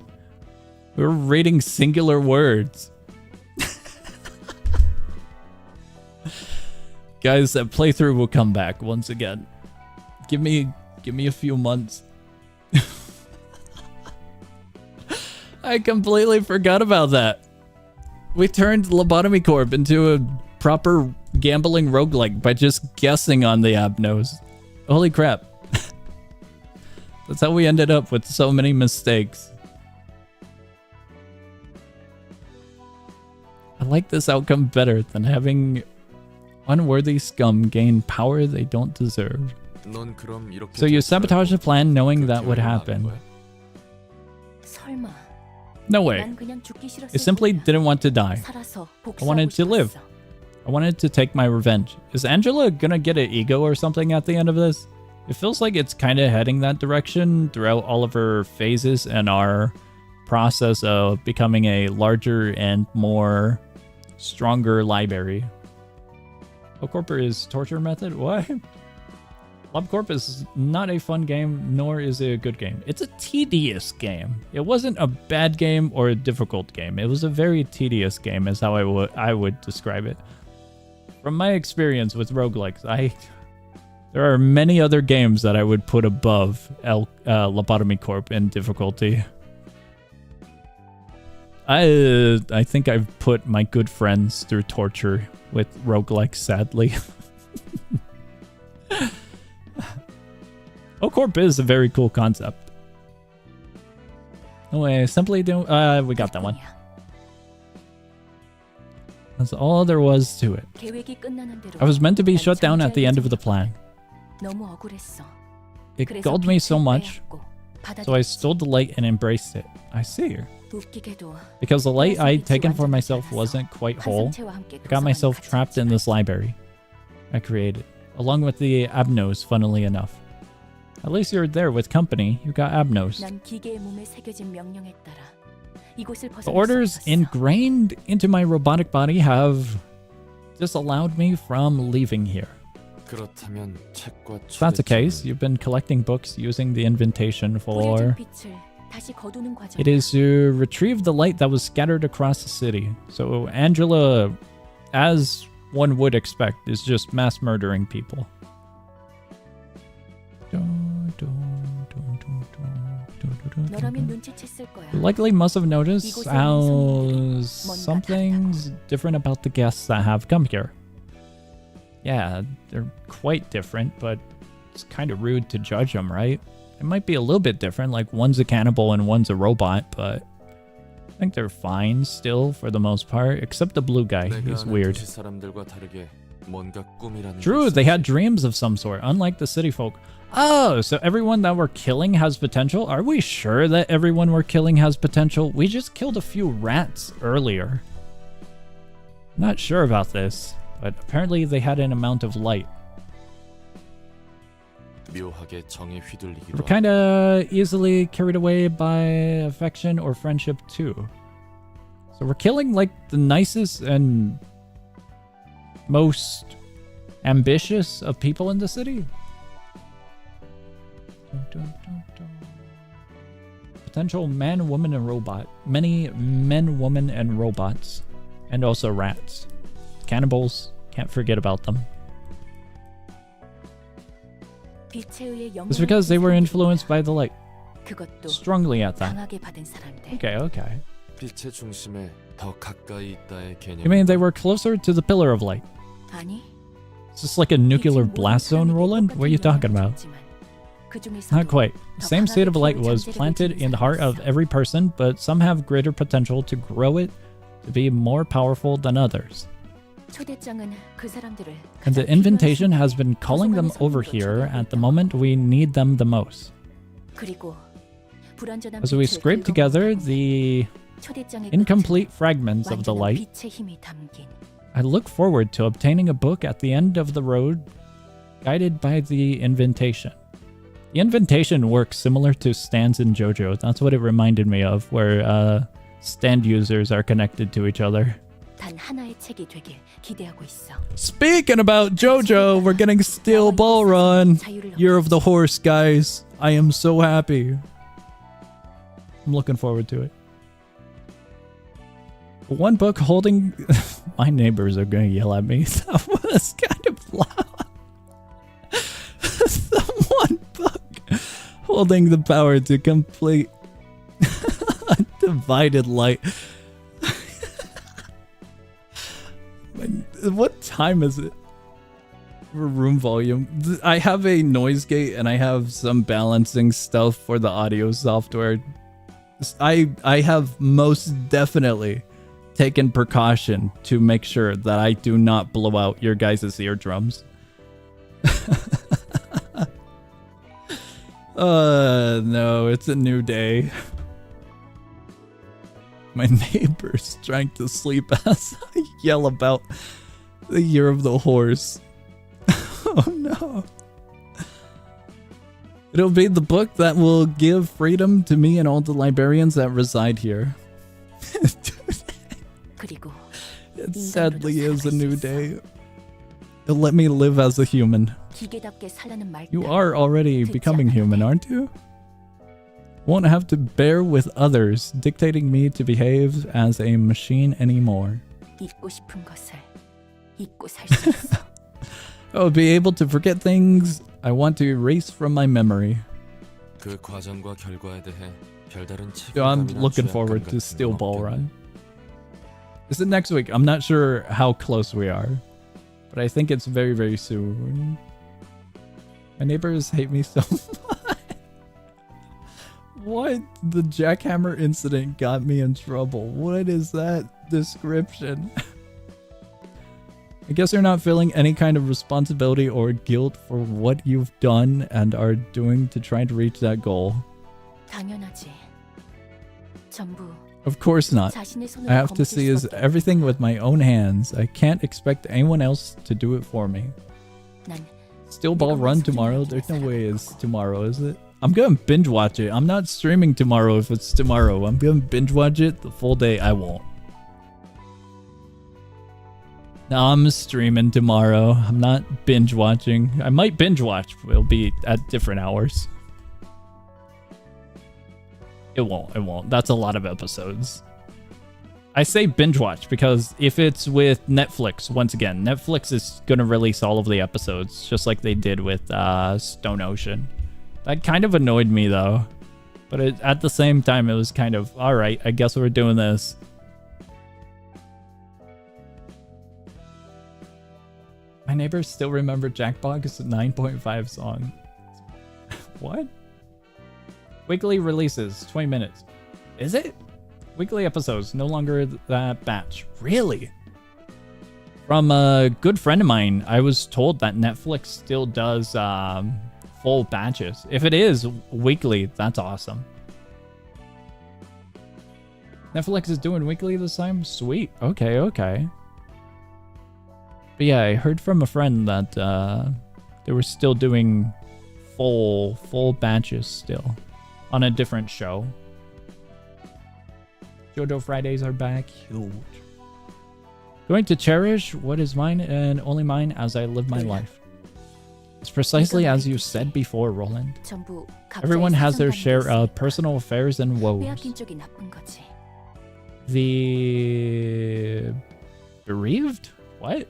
We were reading singular words. Guys, that playthrough will come back once again. Give me a few months. I completely forgot about that. We turned Lobotomy Corp into a proper gambling roguelike by just guessing on the Abnos. Holy crap. That's how we ended up with so many mistakes. I like this outcome better than having unworthy scum gain power they don't deserve. So you sabotage the plan knowing that would happen.
설마.
No way.
난 그냥 죽기 싫었을
I simply
뿐이야.
didn't want to die.
살아서
I
복수하고
wanted to live.
싶었어.
I wanted to take my revenge. Is Angela gonna get an ego or something at the end of this? It feels like it's kind of heading that direction throughout all of her phases and our process of becoming a larger and more stronger library. LabCorp is torture method? What? LabCorp is not a fun game, nor is it a good game. It's a tedious game. It wasn't a bad game or a difficult game. It was a very tedious game is how I would describe it. From my experience with roguelikes, there are many other games that I would put above Lobotomy Corp in difficulty. I think I've put my good friends through torture with roguelikes, sadly. Corp is a very cool concept. No way, simply don't... we got that one. That's all there was to it.
계획이 끝나는 대로
I was meant to be
난
shut down at the end of the
잠자리에
plan.
너무 억울했어.
It
그래서
galled me so
빛을
much,
빼앗고
so I
받아들였지.
stole the light and embraced it. I see.
웃기게도
Because the light I'd
빛이
taken for
완전히
myself
달라서
wasn't quite whole,
환상체와 함께
I got myself
도서관에
trapped in
갇혔지만
this library I created, along with the Abnos, funnily enough. At least you're there with company. You got Abnos.
난 기계의 몸에 새겨진 명령에 따라 이곳을
The
벗어날 수
orders
없었어.
ingrained into my robotic body have disallowed me from leaving here.
그렇다면 책과
If that's the case,
초대장은
you've been collecting books using the invitation
뿌려진
for...
빛을 다시 거두는 과정.
It is to retrieve the light that was scattered across the city. So Angela, as one would expect, is just mass murdering people.
너라면 눈치챘을 거야.
You likely must have noticed
이곳에
how
있는 손님들이
something's different about the guests that have come here. Yeah, they're quite different, but it's kind of rude to judge them, right? It might be a little bit different, like one's a cannibal and one's a robot, but I think they're fine still for the most part, except the blue guy.
내가
He's
아는
weird.
도시 사람들과 다르게 뭔가 꿈이라는 게
True, they had
있었지.
dreams of some sort, unlike the city folk. Oh, so everyone that we're killing has potential? Are we sure that everyone we're killing has potential? We just killed a few rats earlier. Not sure about this, but apparently they had an amount of light.
묘하게 정에 휘둘리기도
We're
하고.
kind of easily carried away by affection or friendship too. So we're killing like the nicest and most ambitious of people in the city. Potential man, woman, and robot. Many men, women, and robots. And also rats. Cannibals. Can't forget about them.
빛에 의해
It's because they were influenced by the light.
그것도
Strongly at that.
강하게 받은 사람들.
Okay, okay.
빛의 중심에 더 가까이 있다의 개념.
You mean they were closer to the pillar of light?
아니.
Is this like a nuclear blast zone, Roland? What are you talking about? Not quite. The same seed of light was planted in the heart of every person, but some have greater potential to grow it to be more powerful than others.
초대장은 그 사람들을
And the
가장
invitation
필요한
has been calling them over here at the moment we need them the most.
그리고 불완전한
As we
빛을
scrape together
긁어내고
the
초대장의
incomplete fragments of the
완전한
light,
빛의 힘이 담긴
I look forward to obtaining a book at the end of the road guided by the invitation. The invitation works similar to stands in JoJo. That's what it reminded me of, where stand users are connected to each other.
단 하나의 책이 되길 기대하고 있어.
Speaking about JoJo, we're getting Steel Ball Run. Year of the Horse, guys. I am so happy. I'm looking forward to it. One book holding... My neighbors are going to yell at me. That was kind of loud. The one book holding the power to complete divided light. What time is it? For room volume. I have a noise gate and I have some balancing stuff for the audio software. I have most definitely taken precaution to make sure that I do not blow out your guys' eardrums. No, it's a new day. My neighbor's trying to sleep as I yell about the year of the horse. Oh no. It'll be the book that will give freedom to me and all the librarians that reside here.
그리고
It sadly is a new day. It'll let me live as a human.
기계답게 살라는 말.
You are already becoming human, aren't you? Won't have to bear with others dictating me to behave as a machine anymore.
잊고 싶은 것을 잊고 살 수 있어.
I'll be able to forget things I want to erase from my memory.
그 과정과 결과에 대해 별다른
Yo, I'm
책임감이나
looking
죄악감
forward to
같은
Steel
건
Ball
없겠네.
Run. Is it next week? I'm not sure how close we are, but I think it's very, very soon. My neighbors hate me so much. What? The jackhammer incident got me in trouble. What is that description? I guess you're not feeling any kind of responsibility or guilt for what you've done and are doing to try to reach that goal.
당연하지. 전부
Of course not.
자신의 손으로
I have to
거머쥘
see is
수밖에
everything with my own hands. I can't expect anyone else to do it for me.
난
Steel ball run tomorrow? There's no way it's tomorrow, is it? I'm gonna binge watch it. I'm not streaming tomorrow if it's tomorrow. I'm gonna binge watch it the full day. I won't. No, I'm streaming tomorrow. I'm not binge watching. I might binge watch, but it'll be at different hours. It won't. That's a lot of episodes. I say binge watch because if it's with Netflix, once again, Netflix is going to release all of the episodes just like they did with Stone Ocean. That kind of annoyed me though. But at the same time, it was kind of, all right, I guess we're doing this. My neighbors still remember Jackbox's 9.5 song. What? Weekly releases, 20 minutes. Is it? Weekly episodes, no longer that batch. Really? From a good friend of mine, I was told that Netflix still does full batches. If it is weekly, that's awesome. Netflix is doing weekly this time? Sweet. Okay. But yeah, I heard from a friend that they were still doing full batches still on a different show. JoJo Fridays are back. Huge. Going to cherish what is mine and only mine as I live my life. It's precisely as you said before, Roland.
전부 각자의
Everyone has their
사정관계가
share of
있으니까
personal affairs and woes.
빼앗긴 쪽이 나쁜 거지.
The bereaved? What?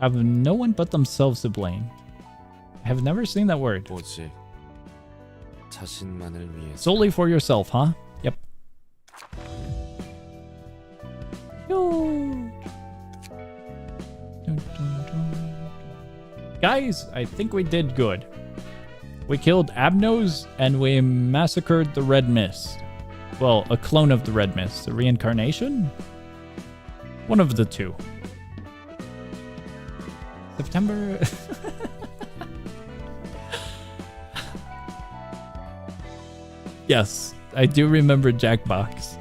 Have no one but themselves to blame. I have never seen that word.
오직 자신만을 위해서.
Solely for yourself, huh? Yep. Yo. Guys, I think we did good. We killed Abnos and we massacred the Red Mist. Well, a clone of the Red Mist. A reincarnation? One of the two. September... Yes, I do remember Jackbox.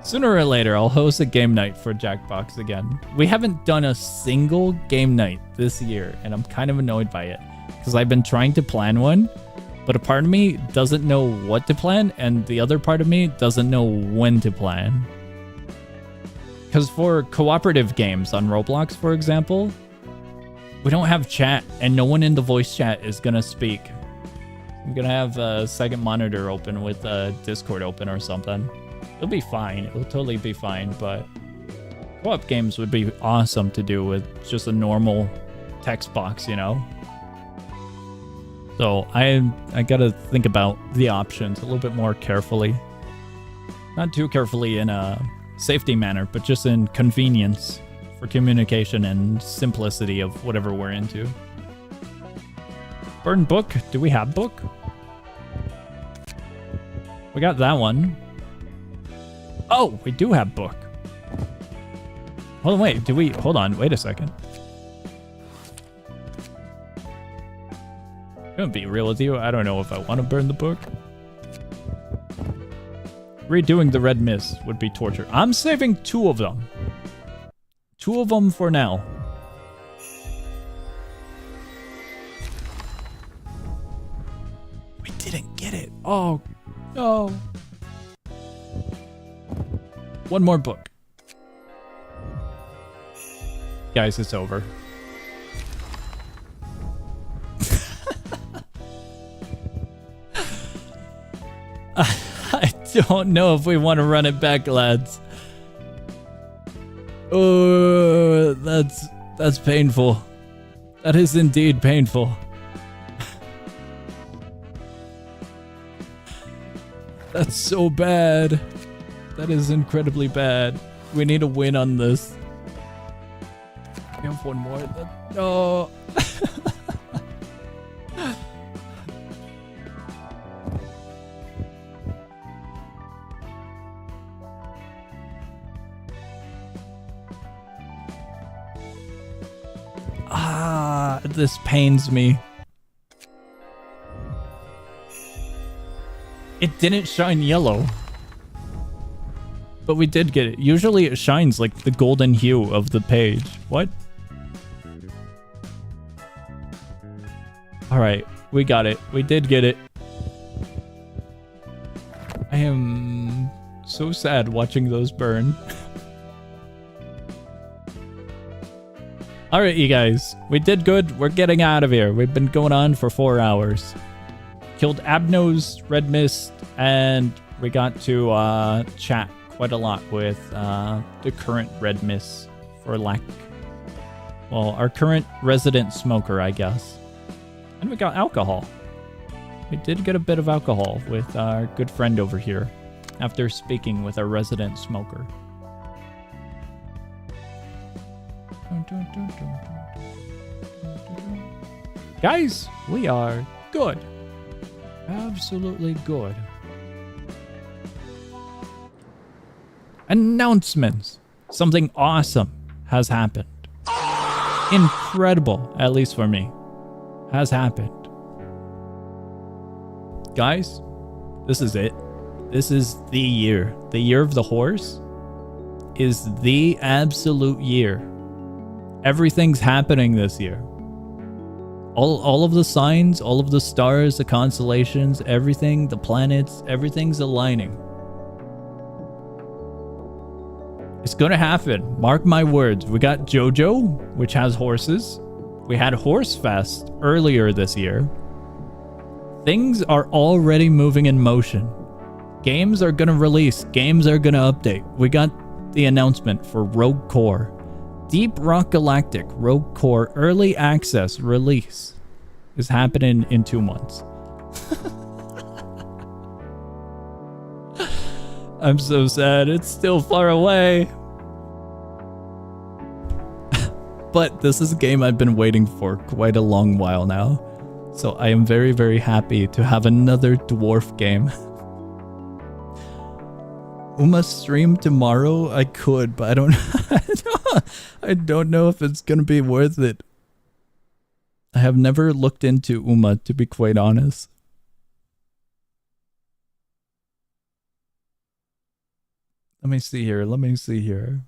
Sooner or later, I'll host a game night for Jackbox again. We haven't done a single game night this year, and I'm kind of annoyed by it. Because I've been trying to plan one, but a part of me doesn't know what to plan, and the other part of me doesn't know when to plan. Because for cooperative games on Roblox, for example, we don't have chat, and no one in the voice chat is gonna speak. I'm gonna have a second monitor open with Discord open or something. It'll be fine. It'll totally be fine, but co-op games would be awesome to do with just a normal text box, you know? So I gotta think about the options a little bit more carefully. Not too carefully in a safety manner, but just in convenience for communication and simplicity of whatever we're into. Burn book? Do we have book? We got that one. Oh, we do have book. Hold on, wait. Hold on, wait a second. I'm gonna be real with you. I don't know if I want to burn the book. Redoing the Red Mist would be torture. I'm saving 2 of them. 2 of them for now. We didn't get it. Oh, no. 1 more book. Guys, it's over. I don't know if we want to run it back, lads. Oh, that's painful. That is indeed painful. That's so bad. That is incredibly bad. We need a win on this. We have 1 more. No. Ah, this pains me. It didn't shine yellow. But we did get it. Usually it shines like the golden hue of the page. What? Alright, we got it. We did get it. I am so sad watching those burn. Alright, you guys. We did good. We're getting out of here. We've been going on for 4 hours. Killed Abno's Red Mist, and we got to chat quite a lot with the current Red Mist, for lack... Well, our current resident smoker, I guess. And we got alcohol. We did get a bit of alcohol with our good friend over here, after speaking with our resident smoker. Guys, we are good. Absolutely good. Announcements. Something awesome has happened. Incredible, at least for me, has happened. Guys, this is it. This is the year. The year of the horse is the absolute year. Everything's happening this year. All of the signs, all of the stars, the constellations, everything, the planets, everything's aligning. It's gonna happen. Mark my words. We got JoJo, which has horses. We had Horse Fest earlier this year. Things are already moving in motion. Games are gonna release. Games are gonna update. We got the announcement for Rogue Core. Deep Rock Galactic Rogue Core Early Access release is happening in 2 months. I'm so sad. It's still far away. But this is a game I've been waiting for quite a long while now. So I am very, very happy to have another dwarf game. Uma stream tomorrow? I could, but I don't I don't know if it's gonna be worth it. I have never looked into Uma, to be quite honest. Let me see here.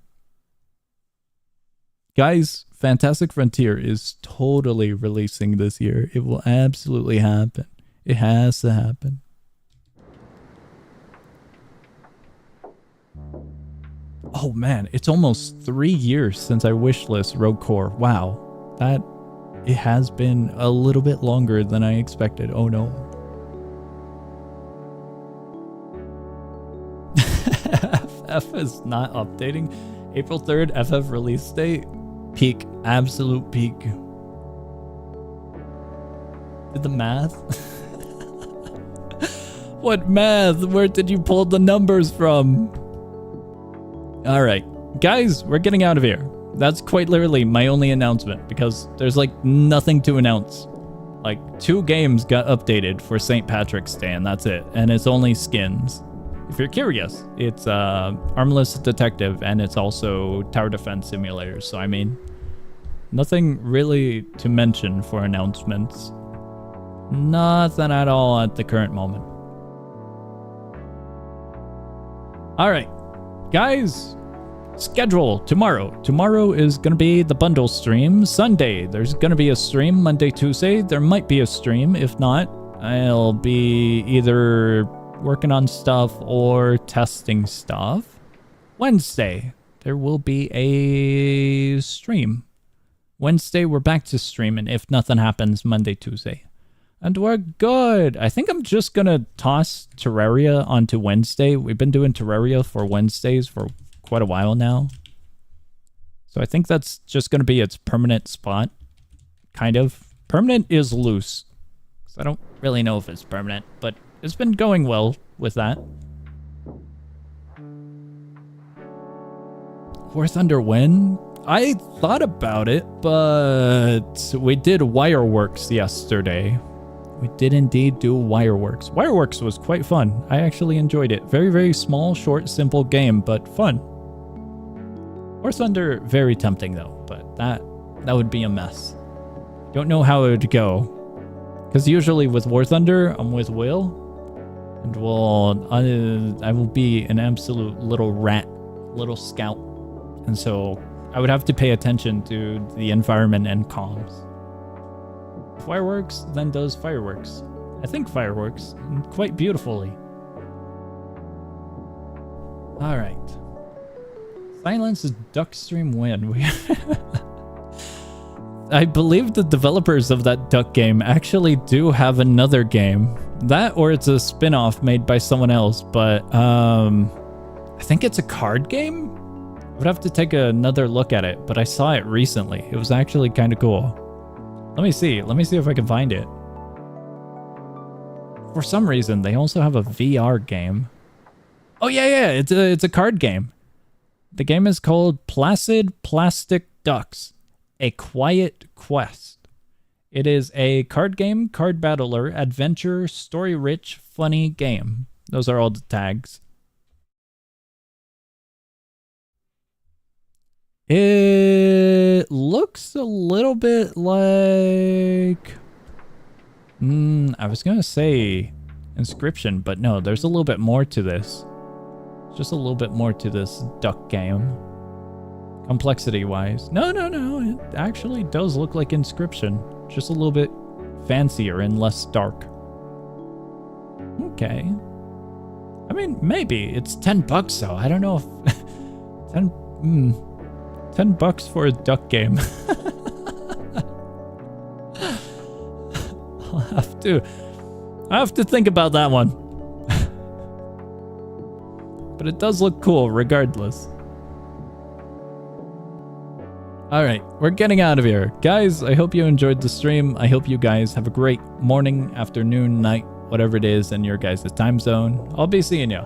Guys, Fantastic Frontier is totally releasing this year. It will absolutely happen. It has to happen. Oh man, it's almost 3 years since I wishlist Rogue Core. Wow, it has been a little bit longer than I expected. Oh no. FF is not updating. April 3rd, FF release date. Peak, absolute peak. Did the math? What math? Where did you pull the numbers from? Alright, guys, we're getting out of here. That's quite literally my only announcement, because there's like nothing to announce. Like 2 games got updated for St. Patrick's Day, and that's it. And it's only skins. If you're curious, it's Armless Detective, and it's also Tower Defense Simulator. So I mean, nothing really to mention for announcements. Nothing at all at the current moment. Alright. Guys, schedule tomorrow. Tomorrow is going to be the bundle stream. Sunday, there's going to be a stream. Monday, Tuesday, there might be a stream. If not, I'll be either working on stuff or testing stuff. Wednesday, there will be a stream. Wednesday, we're back to streaming if nothing happens Monday, Tuesday. And we're good. I think I'm just going to toss Terraria onto Wednesday. We've been doing Terraria for Wednesdays for quite a while now. So I think that's just going to be its permanent spot. Kind of. Permanent is loose. So I don't really know if it's permanent, but it's been going well with that. War Thunder when? I thought about it, but we did Wireworks yesterday. We did indeed do Wireworks. Wireworks was quite fun. I actually enjoyed it. Very, very small, short, simple game, but fun. War Thunder, very tempting though, but that that would be a mess. Don't know how it would go. Because usually with War Thunder, I'm with Will. And I will be an absolute little rat, little scout. And so I would have to pay attention to the environment and comms. Fireworks then does fireworks. I think fireworks quite beautifully. Alright. Silence is Duckstream win. I believe the developers of that duck game actually do have another game. That or it's a spin-off made by someone else, but I think it's a card game? I would have to take another look at it, but I saw it recently. It was actually kind of cool. Let me see if I can find it. For some reason, they also have a VR game. Oh yeah, it's a card game. The game is called Placid Plastic Ducks, A Quiet Quest. It is a card game, card battler, adventure, story-rich, funny game. Those are all the tags. It looks a little bit like... I was gonna say Inscription, but no, there's a little bit more to this. Just a little bit more to this duck game. Complexity-wise. No, it actually does look like Inscription. Just a little bit fancier and less dark. Okay. I mean, maybe. It's $10 though. I don't know if... $10 for a duck game. I have to think about that one. But it does look cool regardless. Alright, we're getting out of here. Guys, I hope you enjoyed the stream. I hope you guys have a great morning, afternoon, night, whatever it is in your guys' time zone. I'll be seeing you.